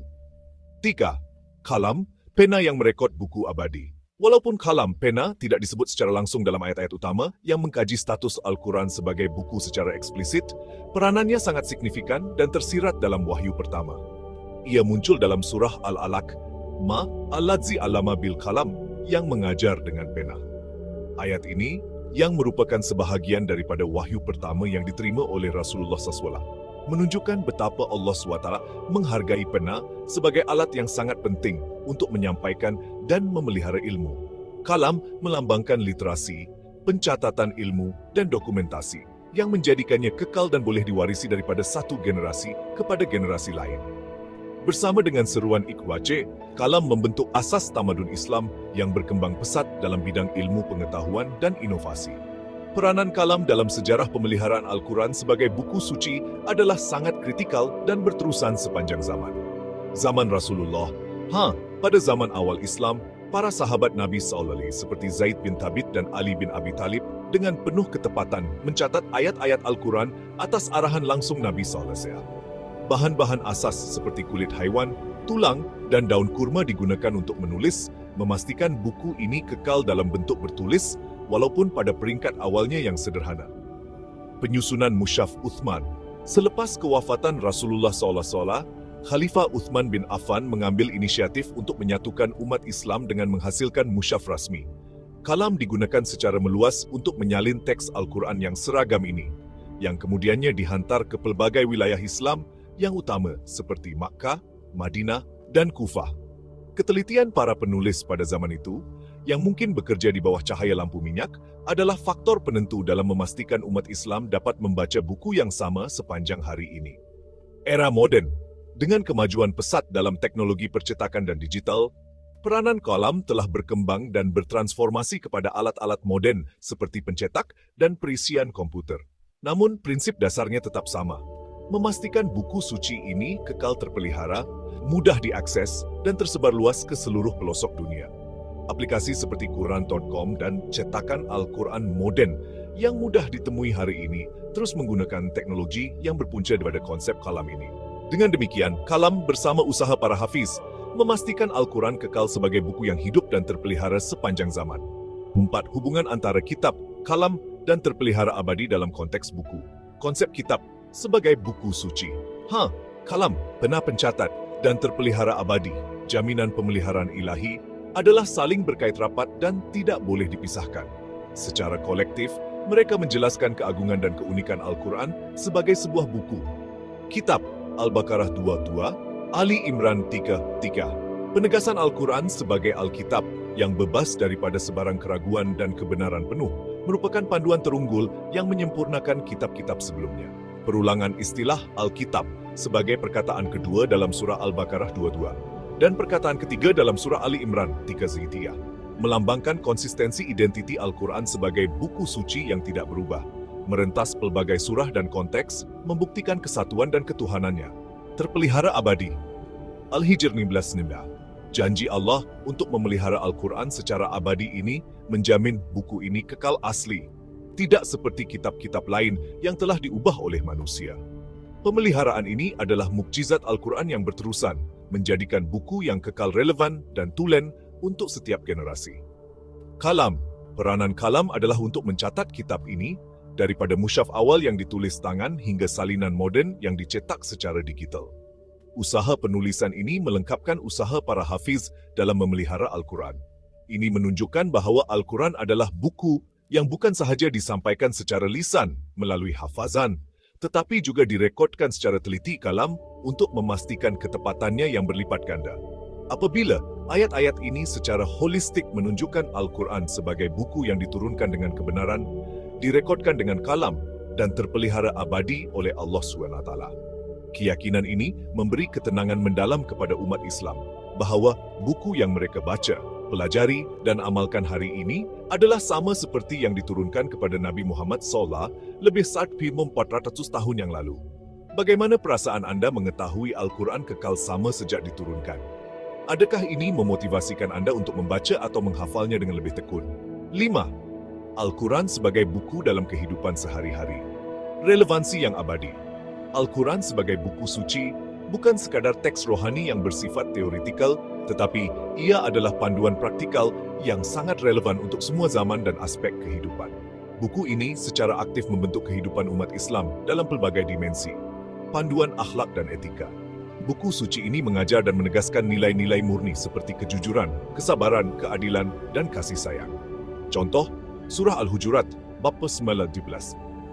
3. Kalam, pena yang merekod buku abadi. Walaupun kalam, pena, tidak disebut secara langsung dalam ayat-ayat utama yang mengkaji status Al-Quran sebagai buku secara eksplisit, peranannya sangat signifikan dan tersirat dalam wahyu pertama. Ia muncul dalam surah Al-Alaq, Ma, Alladzi Allama bil Kalam, yang mengajar dengan pena. Ayat ini yang merupakan sebahagian daripada wahyu pertama yang diterima oleh Rasulullah SAW, menunjukkan betapa Allah SWT menghargai pena sebagai alat yang sangat penting untuk menyampaikan dan memelihara ilmu. Kalam melambangkan literasi, pencatatan ilmu, dan dokumentasi yang menjadikannya kekal dan boleh diwarisi daripada satu generasi kepada generasi lain. Bersama dengan seruan Iqwace, kalam membentuk asas tamadun Islam yang berkembang pesat dalam bidang ilmu pengetahuan dan inovasi. Peranan kalam dalam sejarah pemeliharaan Al-Quran sebagai buku suci adalah sangat kritikal dan berterusan sepanjang zaman. Zaman Rasulullah, pada zaman awal Islam, para sahabat Nabi SAW seperti Zaid bin Thabit dan Ali bin Abi Thalib dengan penuh ketepatan mencatat ayat-ayat Al-Quran atas arahan langsung Nabi SAW. Bahan-bahan asas seperti kulit haiwan, tulang, dan daun kurma digunakan untuk menulis, memastikan buku ini kekal dalam bentuk bertulis, walaupun pada peringkat awalnya yang sederhana. Penyusunan Mushaf Uthman. Selepas kewafatan Rasulullah SAW, Khalifah Uthman bin Affan mengambil inisiatif untuk menyatukan umat Islam dengan menghasilkan mushaf rasmi. Kalam digunakan secara meluas untuk menyalin teks Al-Quran yang seragam ini, yang kemudiannya dihantar ke pelbagai wilayah Islam yang utama seperti Makkah, Madinah, dan Kufah. Ketelitian para penulis pada zaman itu, yang mungkin bekerja di bawah cahaya lampu minyak, adalah faktor penentu dalam memastikan umat Islam dapat membaca buku yang sama sepanjang hari ini. Era moden, dengan kemajuan pesat dalam teknologi percetakan dan digital, peranan kalam telah berkembang dan bertransformasi kepada alat-alat moden seperti pencetak dan perisian komputer. Namun, prinsip dasarnya tetap sama. Memastikan buku suci ini kekal terpelihara, mudah diakses, dan tersebar luas ke seluruh pelosok dunia. Aplikasi seperti Quran.com dan cetakan Al-Quran moden yang mudah ditemui hari ini terus menggunakan teknologi yang berpunca pada konsep kalam ini. Dengan demikian, kalam bersama usaha para hafiz memastikan Al-Quran kekal sebagai buku yang hidup dan terpelihara sepanjang zaman. 4. Hubungan antara kitab, kalam, dan terpelihara abadi dalam konteks buku. Konsep kitab sebagai buku suci. Kalam, pena pencatat, dan terpelihara abadi, jaminan pemeliharaan ilahi, adalah saling berkait rapat dan tidak boleh dipisahkan. Secara kolektif, mereka menjelaskan keagungan dan keunikan Al-Quran sebagai sebuah buku. Kitab, Al-Baqarah 22, Ali Imran 33. Penegasan Al-Quran sebagai Alkitab yang bebas daripada sebarang keraguan dan kebenaran penuh merupakan panduan terunggul yang menyempurnakan kitab-kitab sebelumnya. Perulangan istilah Alkitab sebagai perkataan kedua dalam surah Al-Baqarah 22 dan perkataan ketiga dalam surah Ali Imran 33 melambangkan konsistensi identiti Al-Quran sebagai buku suci yang tidak berubah, merentas pelbagai surah dan konteks, membuktikan kesatuan dan ketuhanannya. Terpelihara abadi. Al-Hijr 19:9. Janji Allah untuk memelihara Al-Quran secara abadi ini menjamin buku ini kekal asli, tidak seperti kitab-kitab lain yang telah diubah oleh manusia. Pemeliharaan ini adalah mukjizat Al-Quran yang berterusan, menjadikan buku yang kekal relevan dan tulen untuk setiap generasi. Kalam. Peranan kalam adalah untuk mencatat kitab ini daripada mushaf awal yang ditulis tangan hingga salinan moden yang dicetak secara digital. Usaha penulisan ini melengkapkan usaha para hafiz dalam memelihara Al-Quran. Ini menunjukkan bahawa Al-Quran adalah buku yang bukan sahaja disampaikan secara lisan melalui hafazan, tetapi juga direkodkan secara teliti kalam untuk memastikan ketepatannya yang berlipat ganda. Apabila ayat-ayat ini secara holistik menunjukkan Al-Quran sebagai buku yang diturunkan dengan kebenaran, direkodkan dengan kalam, dan terpelihara abadi oleh Allah SWT. Keyakinan ini memberi ketenangan mendalam kepada umat Islam bahawa buku yang mereka baca, pelajari dan amalkan hari ini adalah sama seperti yang diturunkan kepada Nabi Muhammad SAW lebih 400 tahun yang lalu. Bagaimana perasaan Anda mengetahui Al-Quran kekal sama sejak diturunkan? Adakah ini memotivasikan Anda untuk membaca atau menghafalnya dengan lebih tekun? 5. Al-Quran sebagai buku dalam kehidupan sehari-hari. Relevansi yang abadi. Al-Quran sebagai buku suci bukan sekadar teks rohani yang bersifat teoretikal, tetapi ia adalah panduan praktikal yang sangat relevan untuk semua zaman dan aspek kehidupan. Buku ini secara aktif membentuk kehidupan umat Islam dalam pelbagai dimensi, panduan akhlak dan etika. Buku suci ini mengajar dan menegaskan nilai-nilai murni seperti kejujuran, kesabaran, keadilan, dan kasih sayang. Contoh, Surah Al-Hujurat, bab 19,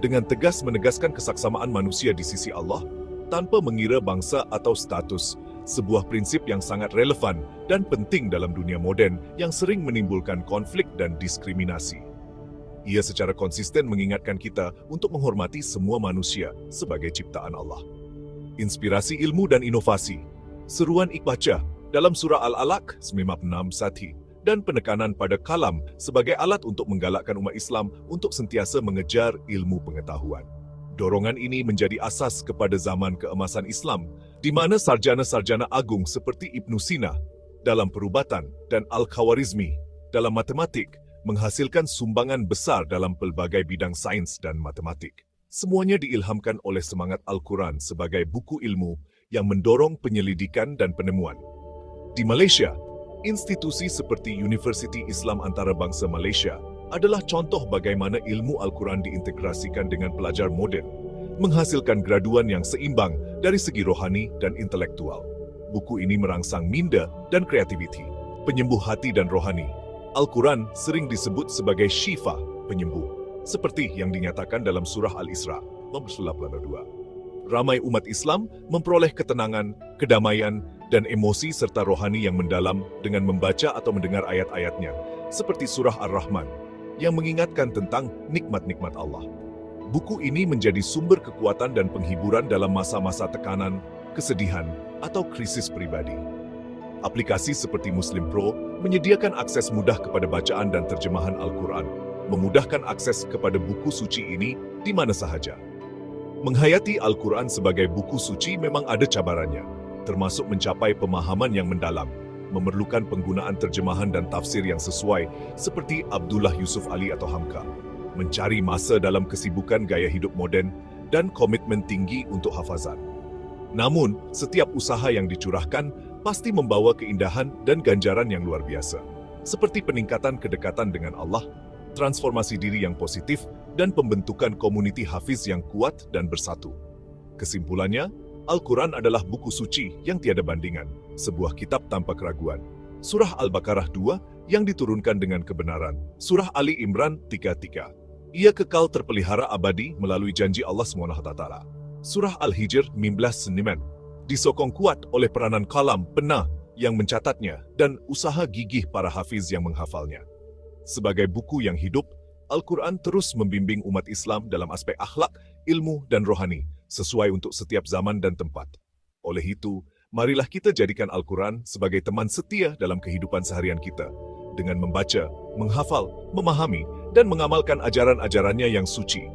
dengan tegas menegaskan kesaksamaan manusia di sisi Allah, tanpa mengira bangsa atau status, sebuah prinsip yang sangat relevan dan penting dalam dunia moden yang sering menimbulkan konflik dan diskriminasi. Ia secara konsisten mengingatkan kita untuk menghormati semua manusia sebagai ciptaan Allah. Inspirasi ilmu dan inovasi, seruan ikbaca dalam surah Al-Alaq 96 dan penekanan pada kalam sebagai alat untuk menggalakkan umat Islam untuk sentiasa mengejar ilmu pengetahuan. Dorongan ini menjadi asas kepada zaman keemasan Islam, di mana sarjana-sarjana agung seperti Ibnu Sina dalam perubatan dan Al-Khawarizmi dalam matematik menghasilkan sumbangan besar dalam pelbagai bidang sains dan matematik. Semuanya diilhamkan oleh semangat Al-Quran sebagai buku ilmu yang mendorong penyelidikan dan penemuan. Di Malaysia, institusi seperti Universiti Islam Antarabangsa Malaysia adalah contoh bagaimana ilmu Al-Quran diintegrasikan dengan pelajar moden, menghasilkan graduan yang seimbang dari segi rohani dan intelektual. Buku ini merangsang minda dan kreativiti, penyembuh hati dan rohani. Al-Quran sering disebut sebagai syifa, penyembuh, seperti yang dinyatakan dalam surah Al-Isra, bab 82. Ramai umat Islam memperoleh ketenangan, kedamaian, dan emosi serta rohani yang mendalam dengan membaca atau mendengar ayat-ayatnya, seperti surah Ar-Rahman, yang mengingatkan tentang nikmat-nikmat Allah. Buku ini menjadi sumber kekuatan dan penghiburan dalam masa-masa tekanan, kesedihan, atau krisis pribadi. Aplikasi seperti Muslim Pro menyediakan akses mudah kepada bacaan dan terjemahan Al-Quran, memudahkan akses kepada buku suci ini di mana sahaja. Menghayati Al-Quran sebagai buku suci memang ada cabarannya, termasuk mencapai pemahaman yang mendalam, memerlukan penggunaan terjemahan dan tafsir yang sesuai seperti Abdullah Yusuf Ali atau Hamka, mencari masa dalam kesibukan gaya hidup moden, dan komitmen tinggi untuk hafazan. Namun, setiap usaha yang dicurahkan pasti membawa keindahan dan ganjaran yang luar biasa, seperti peningkatan kedekatan dengan Allah, transformasi diri yang positif, dan pembentukan komuniti hafiz yang kuat dan bersatu. Kesimpulannya, Al-Quran adalah buku suci yang tiada bandingan, sebuah kitab tanpa keraguan. Surah Al-Baqarah 2 yang diturunkan dengan kebenaran, Surah Ali Imran 3. Ia kekal terpelihara abadi melalui janji Allah SWT. Surah Al-Hijr 19 disokong kuat oleh peranan kalam, pena yang mencatatnya, dan usaha gigih para hafiz yang menghafalnya. Sebagai buku yang hidup, Al-Quran terus membimbing umat Islam dalam aspek akhlak, ilmu, dan rohani, sesuai untuk setiap zaman dan tempat. Oleh itu, marilah kita jadikan Al-Quran sebagai teman setia dalam kehidupan seharian kita, dengan membaca, menghafal, memahami, dan mengamalkan ajaran-ajarannya yang suci.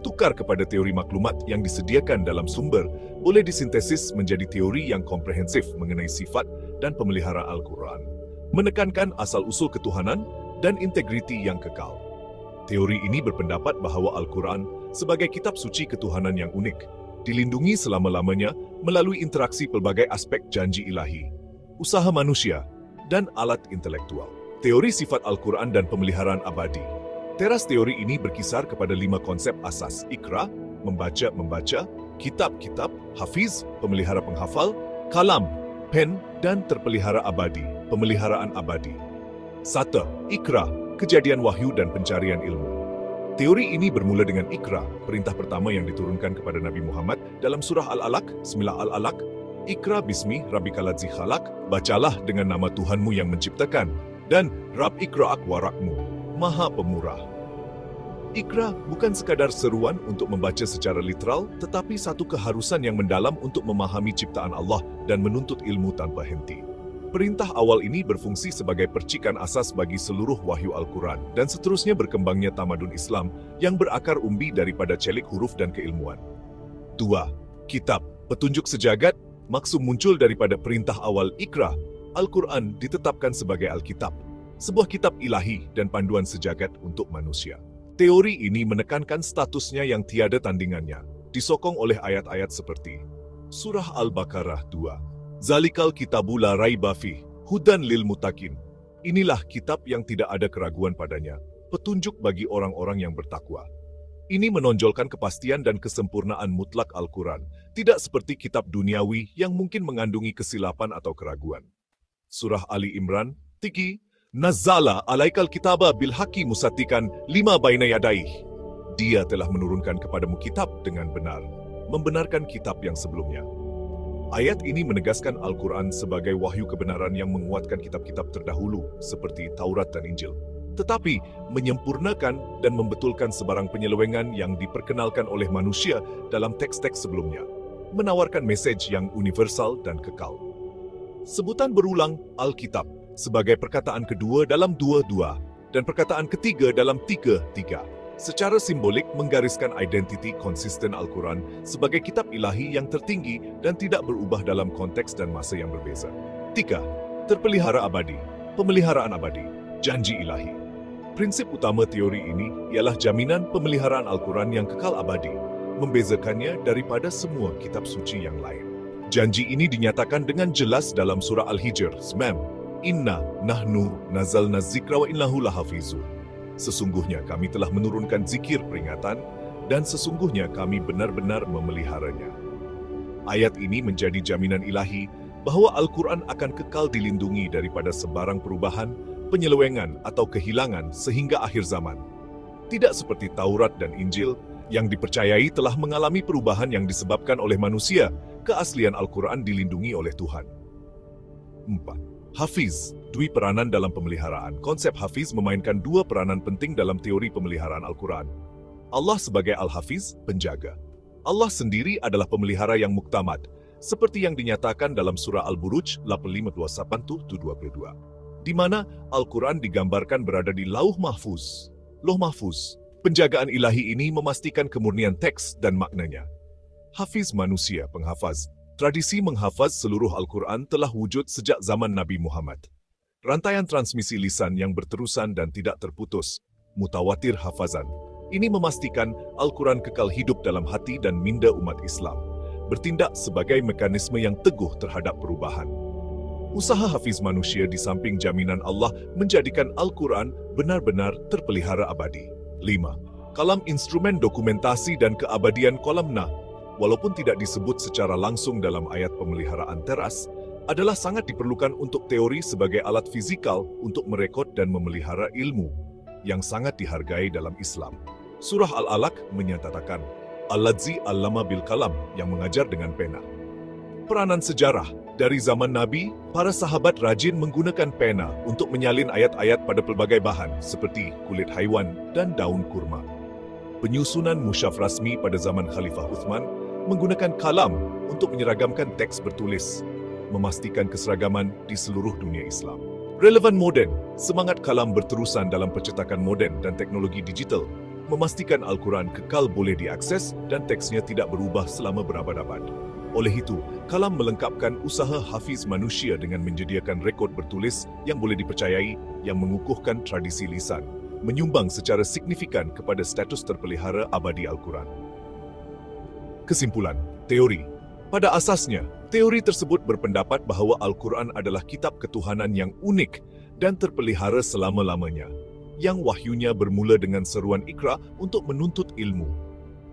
Tukar kepada teori maklumat yang disediakan dalam sumber boleh disintesis menjadi teori yang komprehensif mengenai sifat dan pemelihara Al-Quran, menekankan asal-usul ketuhanan dan integriti yang kekal. Teori ini berpendapat bahawa Al-Quran sebagai kitab suci ketuhanan yang unik, dilindungi selama-lamanya melalui interaksi pelbagai aspek janji ilahi, usaha manusia, dan alat intelektual. Teori sifat Al-Quran dan pemeliharaan abadi. Teras teori ini berkisar kepada 5 konsep asas: Iqra, membaca, kitab-kitab, hafiz, pemelihara penghafal, kalam, pen, dan terpelihara abadi, pemeliharaan abadi. 1. Iqra, kejadian wahyu dan pencarian ilmu. Teori ini bermula dengan Iqra, perintah pertama yang diturunkan kepada Nabi Muhammad dalam surah Al-Alaq, Al-Alaq, Iqra bismi rabbikal ladzi khalaq, bacalah dengan nama Tuhanmu yang menciptakan, dan Rab Iqra'ak warakmu, Maha Pemurah. Iqra bukan sekadar seruan untuk membaca secara literal, tetapi satu keharusan yang mendalam untuk memahami ciptaan Allah dan menuntut ilmu tanpa henti. Perintah awal ini berfungsi sebagai percikan asas bagi seluruh wahyu Al-Quran dan seterusnya berkembangnya tamadun Islam yang berakar umbi daripada celik huruf dan keilmuan. 2. Kitab, petunjuk sejagat, maksud muncul daripada perintah awal Iqra. Al-Quran ditetapkan sebagai Alkitab, sebuah kitab ilahi dan panduan sejagat untuk manusia. Teori ini menekankan statusnya yang tiada tandingannya, disokong oleh ayat-ayat seperti Surah Al-Baqarah 2, Zalikal kitabu la raiba fih, hudan lil mutakin. Inilah kitab yang tidak ada keraguan padanya, petunjuk bagi orang-orang yang bertakwa. Ini menonjolkan kepastian dan kesempurnaan mutlak Al-Quran, tidak seperti kitab duniawi yang mungkin mengandungi kesilapan atau keraguan. Surah Ali Imran 3, Nazzala alaikal kitaba bil haqi musattikan lima baina yadaih. Dia telah menurunkan kepadamu kitab dengan benar, membenarkan kitab yang sebelumnya. Ayat ini menegaskan Al-Quran sebagai wahyu kebenaran yang menguatkan kitab-kitab terdahulu seperti Taurat dan Injil, tetapi menyempurnakan dan membetulkan sebarang penyelewengan yang diperkenalkan oleh manusia dalam teks-teks sebelumnya, menawarkan mesej yang universal dan kekal. Sebutan berulang Alkitab sebagai perkataan kedua dalam 2:2 dan perkataan ketiga dalam 3:3 secara simbolik menggariskan identiti konsisten Al-Quran sebagai kitab ilahi yang tertinggi dan tidak berubah dalam konteks dan masa yang berbeza. 3. Terpelihara abadi, pemeliharaan abadi, janji ilahi. Prinsip utama teori ini ialah jaminan pemeliharaan Al-Quran yang kekal abadi, membezakannya daripada semua kitab suci yang lain. Janji ini dinyatakan dengan jelas dalam surah Al-Hijr 9. Inna nahnu nazalna zikra wa innahu lahafizun. Sesungguhnya kami telah menurunkan zikir peringatan dan sesungguhnya kami benar-benar memeliharanya. Ayat ini menjadi jaminan ilahi bahwa Al-Quran akan kekal dilindungi daripada sebarang perubahan, penyelewengan atau kehilangan sehingga akhir zaman. Tidak seperti Taurat dan Injil yang dipercayai telah mengalami perubahan yang disebabkan oleh manusia, keaslian Al-Quran dilindungi oleh Tuhan. 4. Hafiz, dui peranan dalam pemeliharaan. Konsep Hafiz memainkan dua peranan penting dalam teori pemeliharaan Al-Quran. Allah sebagai Al-Hafiz, penjaga. Allah sendiri adalah pemelihara yang muktamad, seperti yang dinyatakan dalam surah Al-Buruj 85:21-22, di mana Al-Quran digambarkan berada di Lauh Mahfuz. Lauh Mahfuz, penjagaan ilahi ini memastikan kemurnian teks dan maknanya. Hafiz manusia, penghafaz. Tradisi menghafaz seluruh Al-Quran telah wujud sejak zaman Nabi Muhammad. Rantaian transmisi lisan yang berterusan dan tidak terputus, mutawatir hafazan. Ini memastikan Al-Quran kekal hidup dalam hati dan minda umat Islam, bertindak sebagai mekanisme yang teguh terhadap perubahan. Usaha hafiz manusia di samping jaminan Allah menjadikan Al-Quran benar-benar terpelihara abadi. 5. Kalam instrumen dokumentasi dan keabadian kolamna, walaupun tidak disebut secara langsung dalam ayat pemeliharaan teras, adalah sangat diperlukan untuk teori sebagai alat fizikal untuk merekod dan memelihara ilmu, yang sangat dihargai dalam Islam. Surah Al-Alaq menyatakan, Alladzi allama bil kalam, yang mengajar dengan pena. Peranan sejarah, dari zaman Nabi, para sahabat rajin menggunakan pena untuk menyalin ayat-ayat pada pelbagai bahan, seperti kulit haiwan dan daun kurma. Penyusunan mushaf rasmi pada zaman Khalifah Uthman menggunakan kalam untuk menyeragamkan teks bertulis, memastikan keseragaman di seluruh dunia Islam. Relevan moden, semangat kalam berterusan dalam percetakan moden dan teknologi digital, memastikan Al-Quran kekal boleh diakses dan teksnya tidak berubah selama berabad-abad. Oleh itu, kalam melengkapkan usaha hafiz manusia dengan menyediakan rekod bertulis yang boleh dipercayai yang mengukuhkan tradisi lisan, menyumbang secara signifikan kepada status terpelihara abadi Al-Quran. Kesimpulan, teori. Pada asasnya, teori tersebut berpendapat bahawa Al-Quran adalah kitab ketuhanan yang unik dan terpelihara selama-lamanya, yang wahyunya bermula dengan seruan Iqra untuk menuntut ilmu.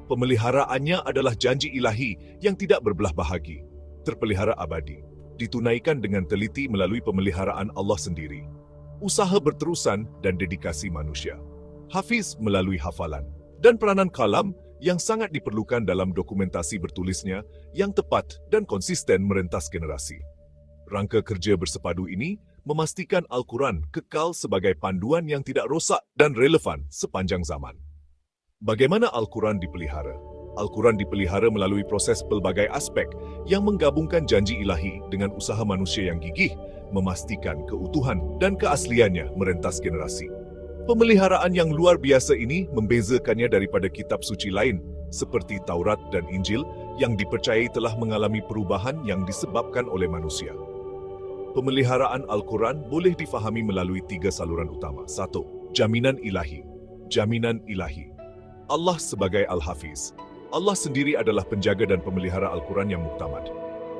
Pemeliharaannya adalah janji ilahi yang tidak berbelah bahagi, terpelihara abadi, ditunaikan dengan teliti melalui pemeliharaan Allah sendiri, usaha berterusan dan dedikasi manusia. Hafiz melalui hafalan, dan peranan kalam yang sangat diperlukan dalam dokumentasi bertulisnya yang tepat dan konsisten merentas generasi. Rangka kerja bersepadu ini memastikan Al-Quran kekal sebagai panduan yang tidak rosak dan relevan sepanjang zaman. Bagaimana Al-Quran dipelihara? Al-Quran dipelihara melalui proses pelbagai aspek yang menggabungkan janji ilahi dengan usaha manusia yang gigih, memastikan keutuhan dan keasliannya merentas generasi. Pemeliharaan yang luar biasa ini membezakannya daripada kitab suci lain seperti Taurat dan Injil yang dipercayai telah mengalami perubahan yang disebabkan oleh manusia. Pemeliharaan Al-Quran boleh difahami melalui 3 saluran utama. 1. Jaminan ilahi. Jaminan ilahi. Allah sebagai Al-Hafiz. Allah sendiri adalah penjaga dan pemelihara Al-Quran yang muktamad.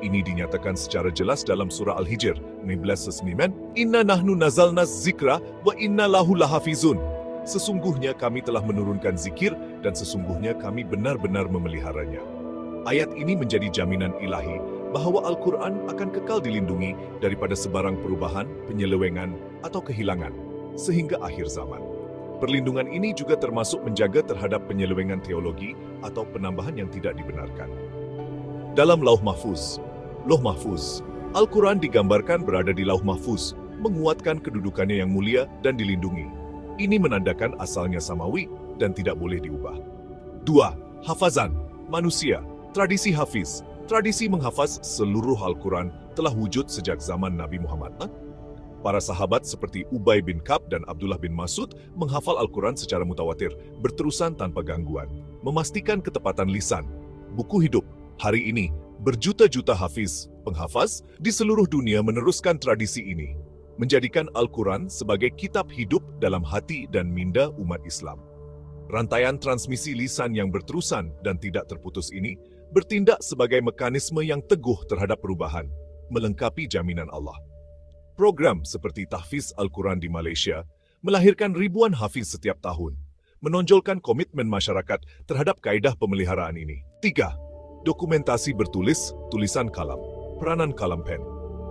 Ini dinyatakan secara jelas dalam surah Al-Hijr 19:9, Inna nahnu nazalna zikra wa inna lahu lahafizun. Sesungguhnya kami telah menurunkan zikir dan sesungguhnya kami benar-benar memeliharanya. Ayat ini menjadi jaminan ilahi bahwa Al-Quran akan kekal dilindungi daripada sebarang perubahan, penyelewengan, atau kehilangan, sehingga akhir zaman. Perlindungan ini juga termasuk menjaga terhadap penyelewengan teologi atau penambahan yang tidak dibenarkan. Dalam Lauh Mahfuz, Al-Quran digambarkan berada di Lauh Mahfuz, menguatkan kedudukannya yang mulia dan dilindungi. Ini menandakan asalnya samawi dan tidak boleh diubah. 2. Hafazan, manusia. Tradisi hafiz, tradisi menghafaz seluruh Al-Quran telah wujud sejak zaman Nabi Muhammad. Para sahabat seperti Ubay bin Ka'ab dan Abdullah bin Mas'ud menghafal Al-Quran secara mutawatir, berterusan tanpa gangguan, memastikan ketepatan lisan. Buku hidup, hari ini, berjuta-juta hafiz, penghafaz, di seluruh dunia meneruskan tradisi ini, menjadikan Al-Quran sebagai kitab hidup dalam hati dan minda umat Islam. Rantaian transmisi lisan yang berterusan dan tidak terputus ini bertindak sebagai mekanisme yang teguh terhadap perubahan, melengkapi jaminan Allah. Program seperti Tahfiz Al-Quran di Malaysia melahirkan ribuan hafiz setiap tahun, menonjolkan komitmen masyarakat terhadap kaedah pemeliharaan ini. 3. Dokumentasi bertulis, tulisan kalam, peranan kalam pen.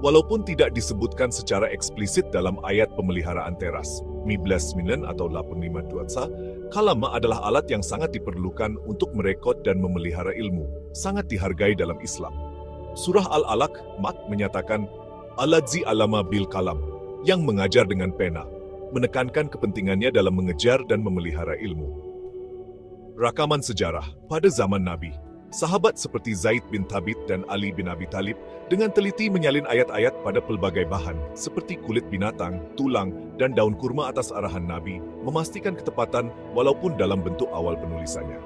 Walaupun tidak disebutkan secara eksplisit dalam ayat pemeliharaan teras, 19:9 atau 85 kalam adalah alat yang sangat diperlukan untuk merekod dan memelihara ilmu, sangat dihargai dalam Islam. Surah Al-Alaq menyatakan, Aladzi alama bil kalam, yang mengajar dengan pena, menekankan kepentingannya dalam mengejar dan memelihara ilmu. Rakaman sejarah, pada zaman Nabi, sahabat seperti Zaid bin Thabit dan Ali bin Abi Thalib dengan teliti menyalin ayat-ayat pada pelbagai bahan, seperti kulit binatang, tulang, dan daun kurma atas arahan Nabi, memastikan ketepatan walaupun dalam bentuk awal penulisannya.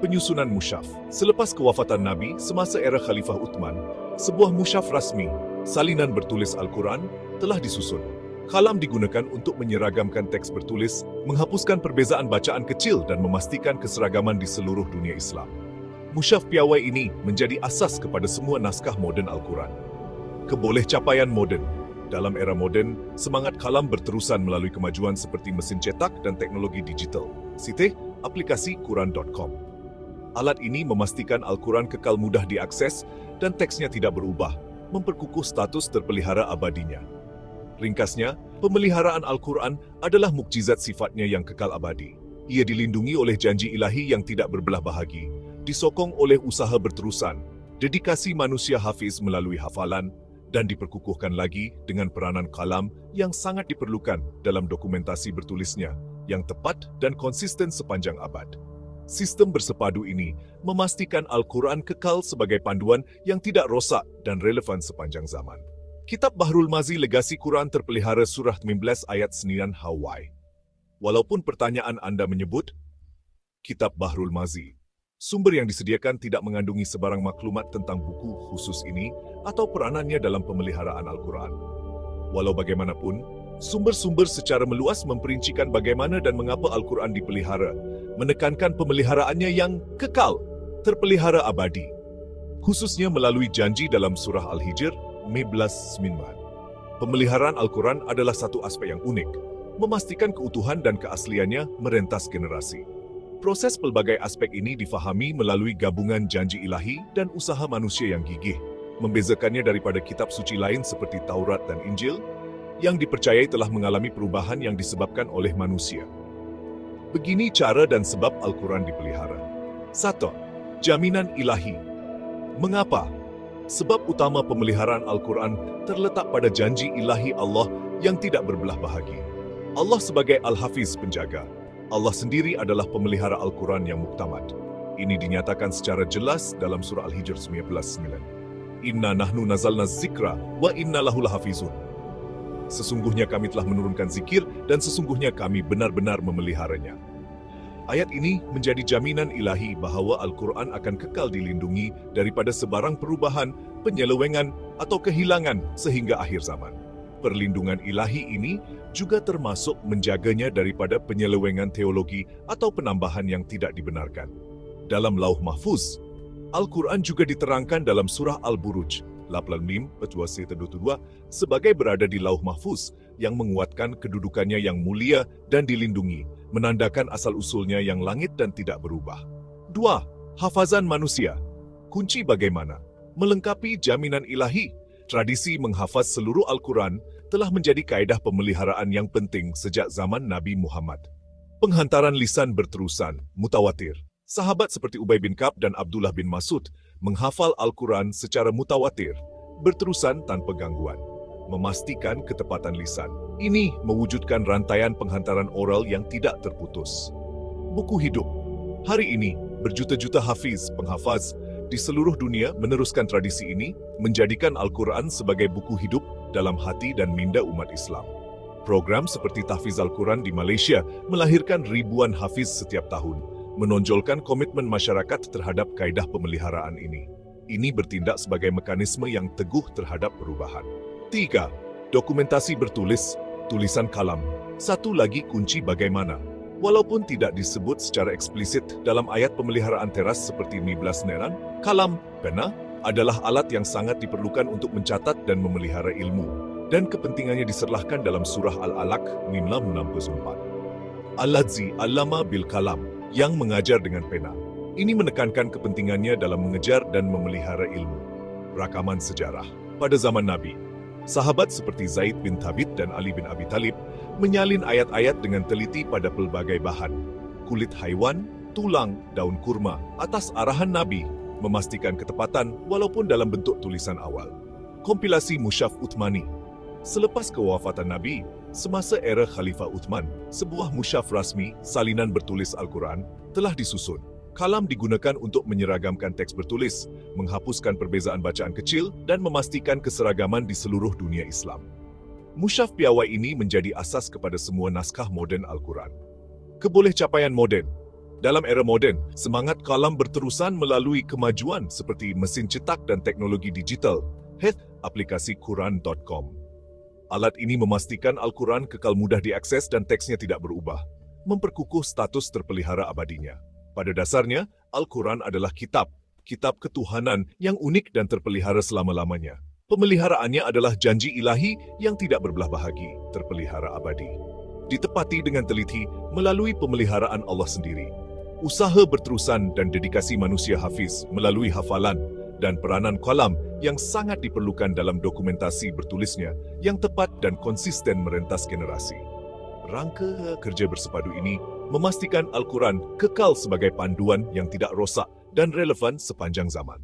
Penyusunan mushaf. Selepas kewafatan Nabi semasa era Khalifah Uthman, sebuah mushaf rasmi, salinan bertulis Al-Quran, telah disusun. Kalam digunakan untuk menyeragamkan teks bertulis, menghapuskan perbezaan bacaan kecil dan memastikan keseragaman di seluruh dunia Islam. Mushaf piawai ini menjadi asas kepada semua naskah moden Al-Quran. Kebolehcapaian moden. Dalam era moden, semangat kalam berterusan melalui kemajuan seperti mesin cetak dan teknologi digital. Siteh, aplikasi Quran.com. Alat ini memastikan Al-Quran kekal mudah diakses dan teksnya tidak berubah, memperkukuh status terpelihara abadinya. Ringkasnya, pemeliharaan Al-Quran adalah mukjizat sifatnya yang kekal abadi. Ia dilindungi oleh janji ilahi yang tidak berbelah bahagi, disokong oleh usaha berterusan, dedikasi manusia hafiz melalui hafalan, dan diperkukuhkan lagi dengan peranan kalam yang sangat diperlukan dalam dokumentasi bertulisnya, yang tepat dan konsisten sepanjang abad. Sistem bersepadu ini memastikan Al-Quran kekal sebagai panduan yang tidak rosak dan relevan sepanjang zaman. Kitab Bahrul Mazi Legasi Quran terpelihara surah 19 ayat 9 Hawaii. Walaupun pertanyaan Anda menyebut, Kitab Bahrul Mazi, sumber yang disediakan tidak mengandungi sebarang maklumat tentang buku khusus ini atau peranannya dalam pemeliharaan Al-Quran. Walau bagaimanapun, sumber-sumber secara meluas memperincikan bagaimana dan mengapa Al-Quran dipelihara, menekankan pemeliharaannya yang kekal, terpelihara abadi. Khususnya melalui janji dalam surah Al-Hijr 19:9. Pemeliharaan Al-Quran adalah satu aspek yang unik, memastikan keutuhan dan keasliannya merentas generasi. Proses pelbagai aspek ini difahami melalui gabungan janji ilahi dan usaha manusia yang gigih, membezakannya daripada kitab suci lain seperti Taurat dan Injil, yang dipercayai telah mengalami perubahan yang disebabkan oleh manusia. Begini cara dan sebab Al-Quran dipelihara. 1. Jaminan ilahi. Mengapa? Sebab utama pemeliharaan Al-Quran terletak pada janji ilahi Allah yang tidak berbelah bahagi. Allah sebagai Al-Hafiz penjaga. Allah sendiri adalah pemelihara Al-Quran yang muktamad. Ini dinyatakan secara jelas dalam surah Al-Hijr 19:9. Inna nahnu nazalna zikra wa inna lahu lahafizun. Sesungguhnya kami telah menurunkan zikir dan sesungguhnya kami benar-benar memeliharanya. Ayat ini menjadi jaminan ilahi bahawa Al-Quran akan kekal dilindungi daripada sebarang perubahan, penyelewengan, atau kehilangan sehingga akhir zaman. perlindungan ilahi ini juga termasuk menjaganya daripada penyelewengan teologi atau penambahan yang tidak dibenarkan. Dalam Lauh Mahfuz, Al-Quran juga diterangkan dalam surah Al-Buruj, 85:2 sebagai berada di Lauh Mahfuz yang menguatkan kedudukannya yang mulia dan dilindungi, menandakan asal-usulnya yang langit dan tidak berubah. 2. Hafazan manusia. Kunci bagaimana melengkapi jaminan ilahi. Tradisi menghafaz seluruh Al-Quran telah menjadi kaedah pemeliharaan yang penting sejak zaman Nabi Muhammad. Penghantaran lisan berterusan, mutawatir. Sahabat seperti Ubay bin Ka'ab dan Abdullah bin Mas'ud menghafal Al-Quran secara mutawatir, berterusan tanpa gangguan, memastikan ketepatan lisan. Ini mewujudkan rantaian penghantaran oral yang tidak terputus. Buku hidup. Hari ini, berjuta-juta hafiz, penghafaz, di seluruh dunia meneruskan tradisi ini, menjadikan Al-Quran sebagai buku hidup dalam hati dan minda umat Islam. Program seperti Tahfiz Al-Quran di Malaysia melahirkan ribuan hafiz setiap tahun, menonjolkan komitmen masyarakat terhadap kaedah pemeliharaan ini. Ini bertindak sebagai mekanisme yang teguh terhadap perubahan. 3. Dokumentasi bertulis, tulisan kalam. Satu lagi kunci bagaimana. Walaupun tidak disebut secara eksplisit dalam ayat pemeliharaan teras seperti Miblas Neran, kalam, pena, adalah alat yang sangat diperlukan untuk mencatat dan memelihara ilmu, dan kepentingannya diserlahkan dalam surah Al-Alaq 64. Al-Ladzi Allama bil Kalam, yang mengajar dengan pena. Ini menekankan kepentingannya dalam mengejar dan memelihara ilmu. Rakaman sejarah. Pada zaman Nabi, sahabat seperti Zaid bin Thabit dan Ali bin Abi Thalib menyalin ayat-ayat dengan teliti pada pelbagai bahan, kulit haiwan, tulang, daun kurma, atas arahan Nabi, memastikan ketepatan walaupun dalam bentuk tulisan awal. Kompilasi Mushaf Uthmani. Selepas kewafatan Nabi, semasa era Khalifah Uthman, sebuah mushaf rasmi, salinan bertulis Al-Quran, telah disusun. Kalam digunakan untuk menyeragamkan teks bertulis, menghapuskan perbezaan bacaan kecil, dan memastikan keseragaman di seluruh dunia Islam. Mushaf piawai ini menjadi asas kepada semua naskah moden Al-Quran. Kebolehcapaian moden. Dalam era moden, semangat kalam berterusan melalui kemajuan seperti mesin cetak dan teknologi digital, aplikasi Quran.com. Alat ini memastikan Al-Quran kekal mudah diakses dan teksnya tidak berubah, memperkukuh status terpelihara abadinya. Pada dasarnya, Al-Quran adalah kitab ketuhanan yang unik dan terpelihara selama-lamanya. Pemeliharaannya adalah janji ilahi yang tidak berbelah bahagi, terpelihara abadi. Ditepati dengan teliti melalui pemeliharaan Allah sendiri. Usaha berterusan dan dedikasi manusia hafiz melalui hafalan dan peranan kalam yang sangat diperlukan dalam dokumentasi bertulisnya yang tepat dan konsisten merentas generasi. Rangka kerja bersepadu ini memastikan Al-Quran kekal sebagai panduan yang tidak rosak dan relevan sepanjang zaman.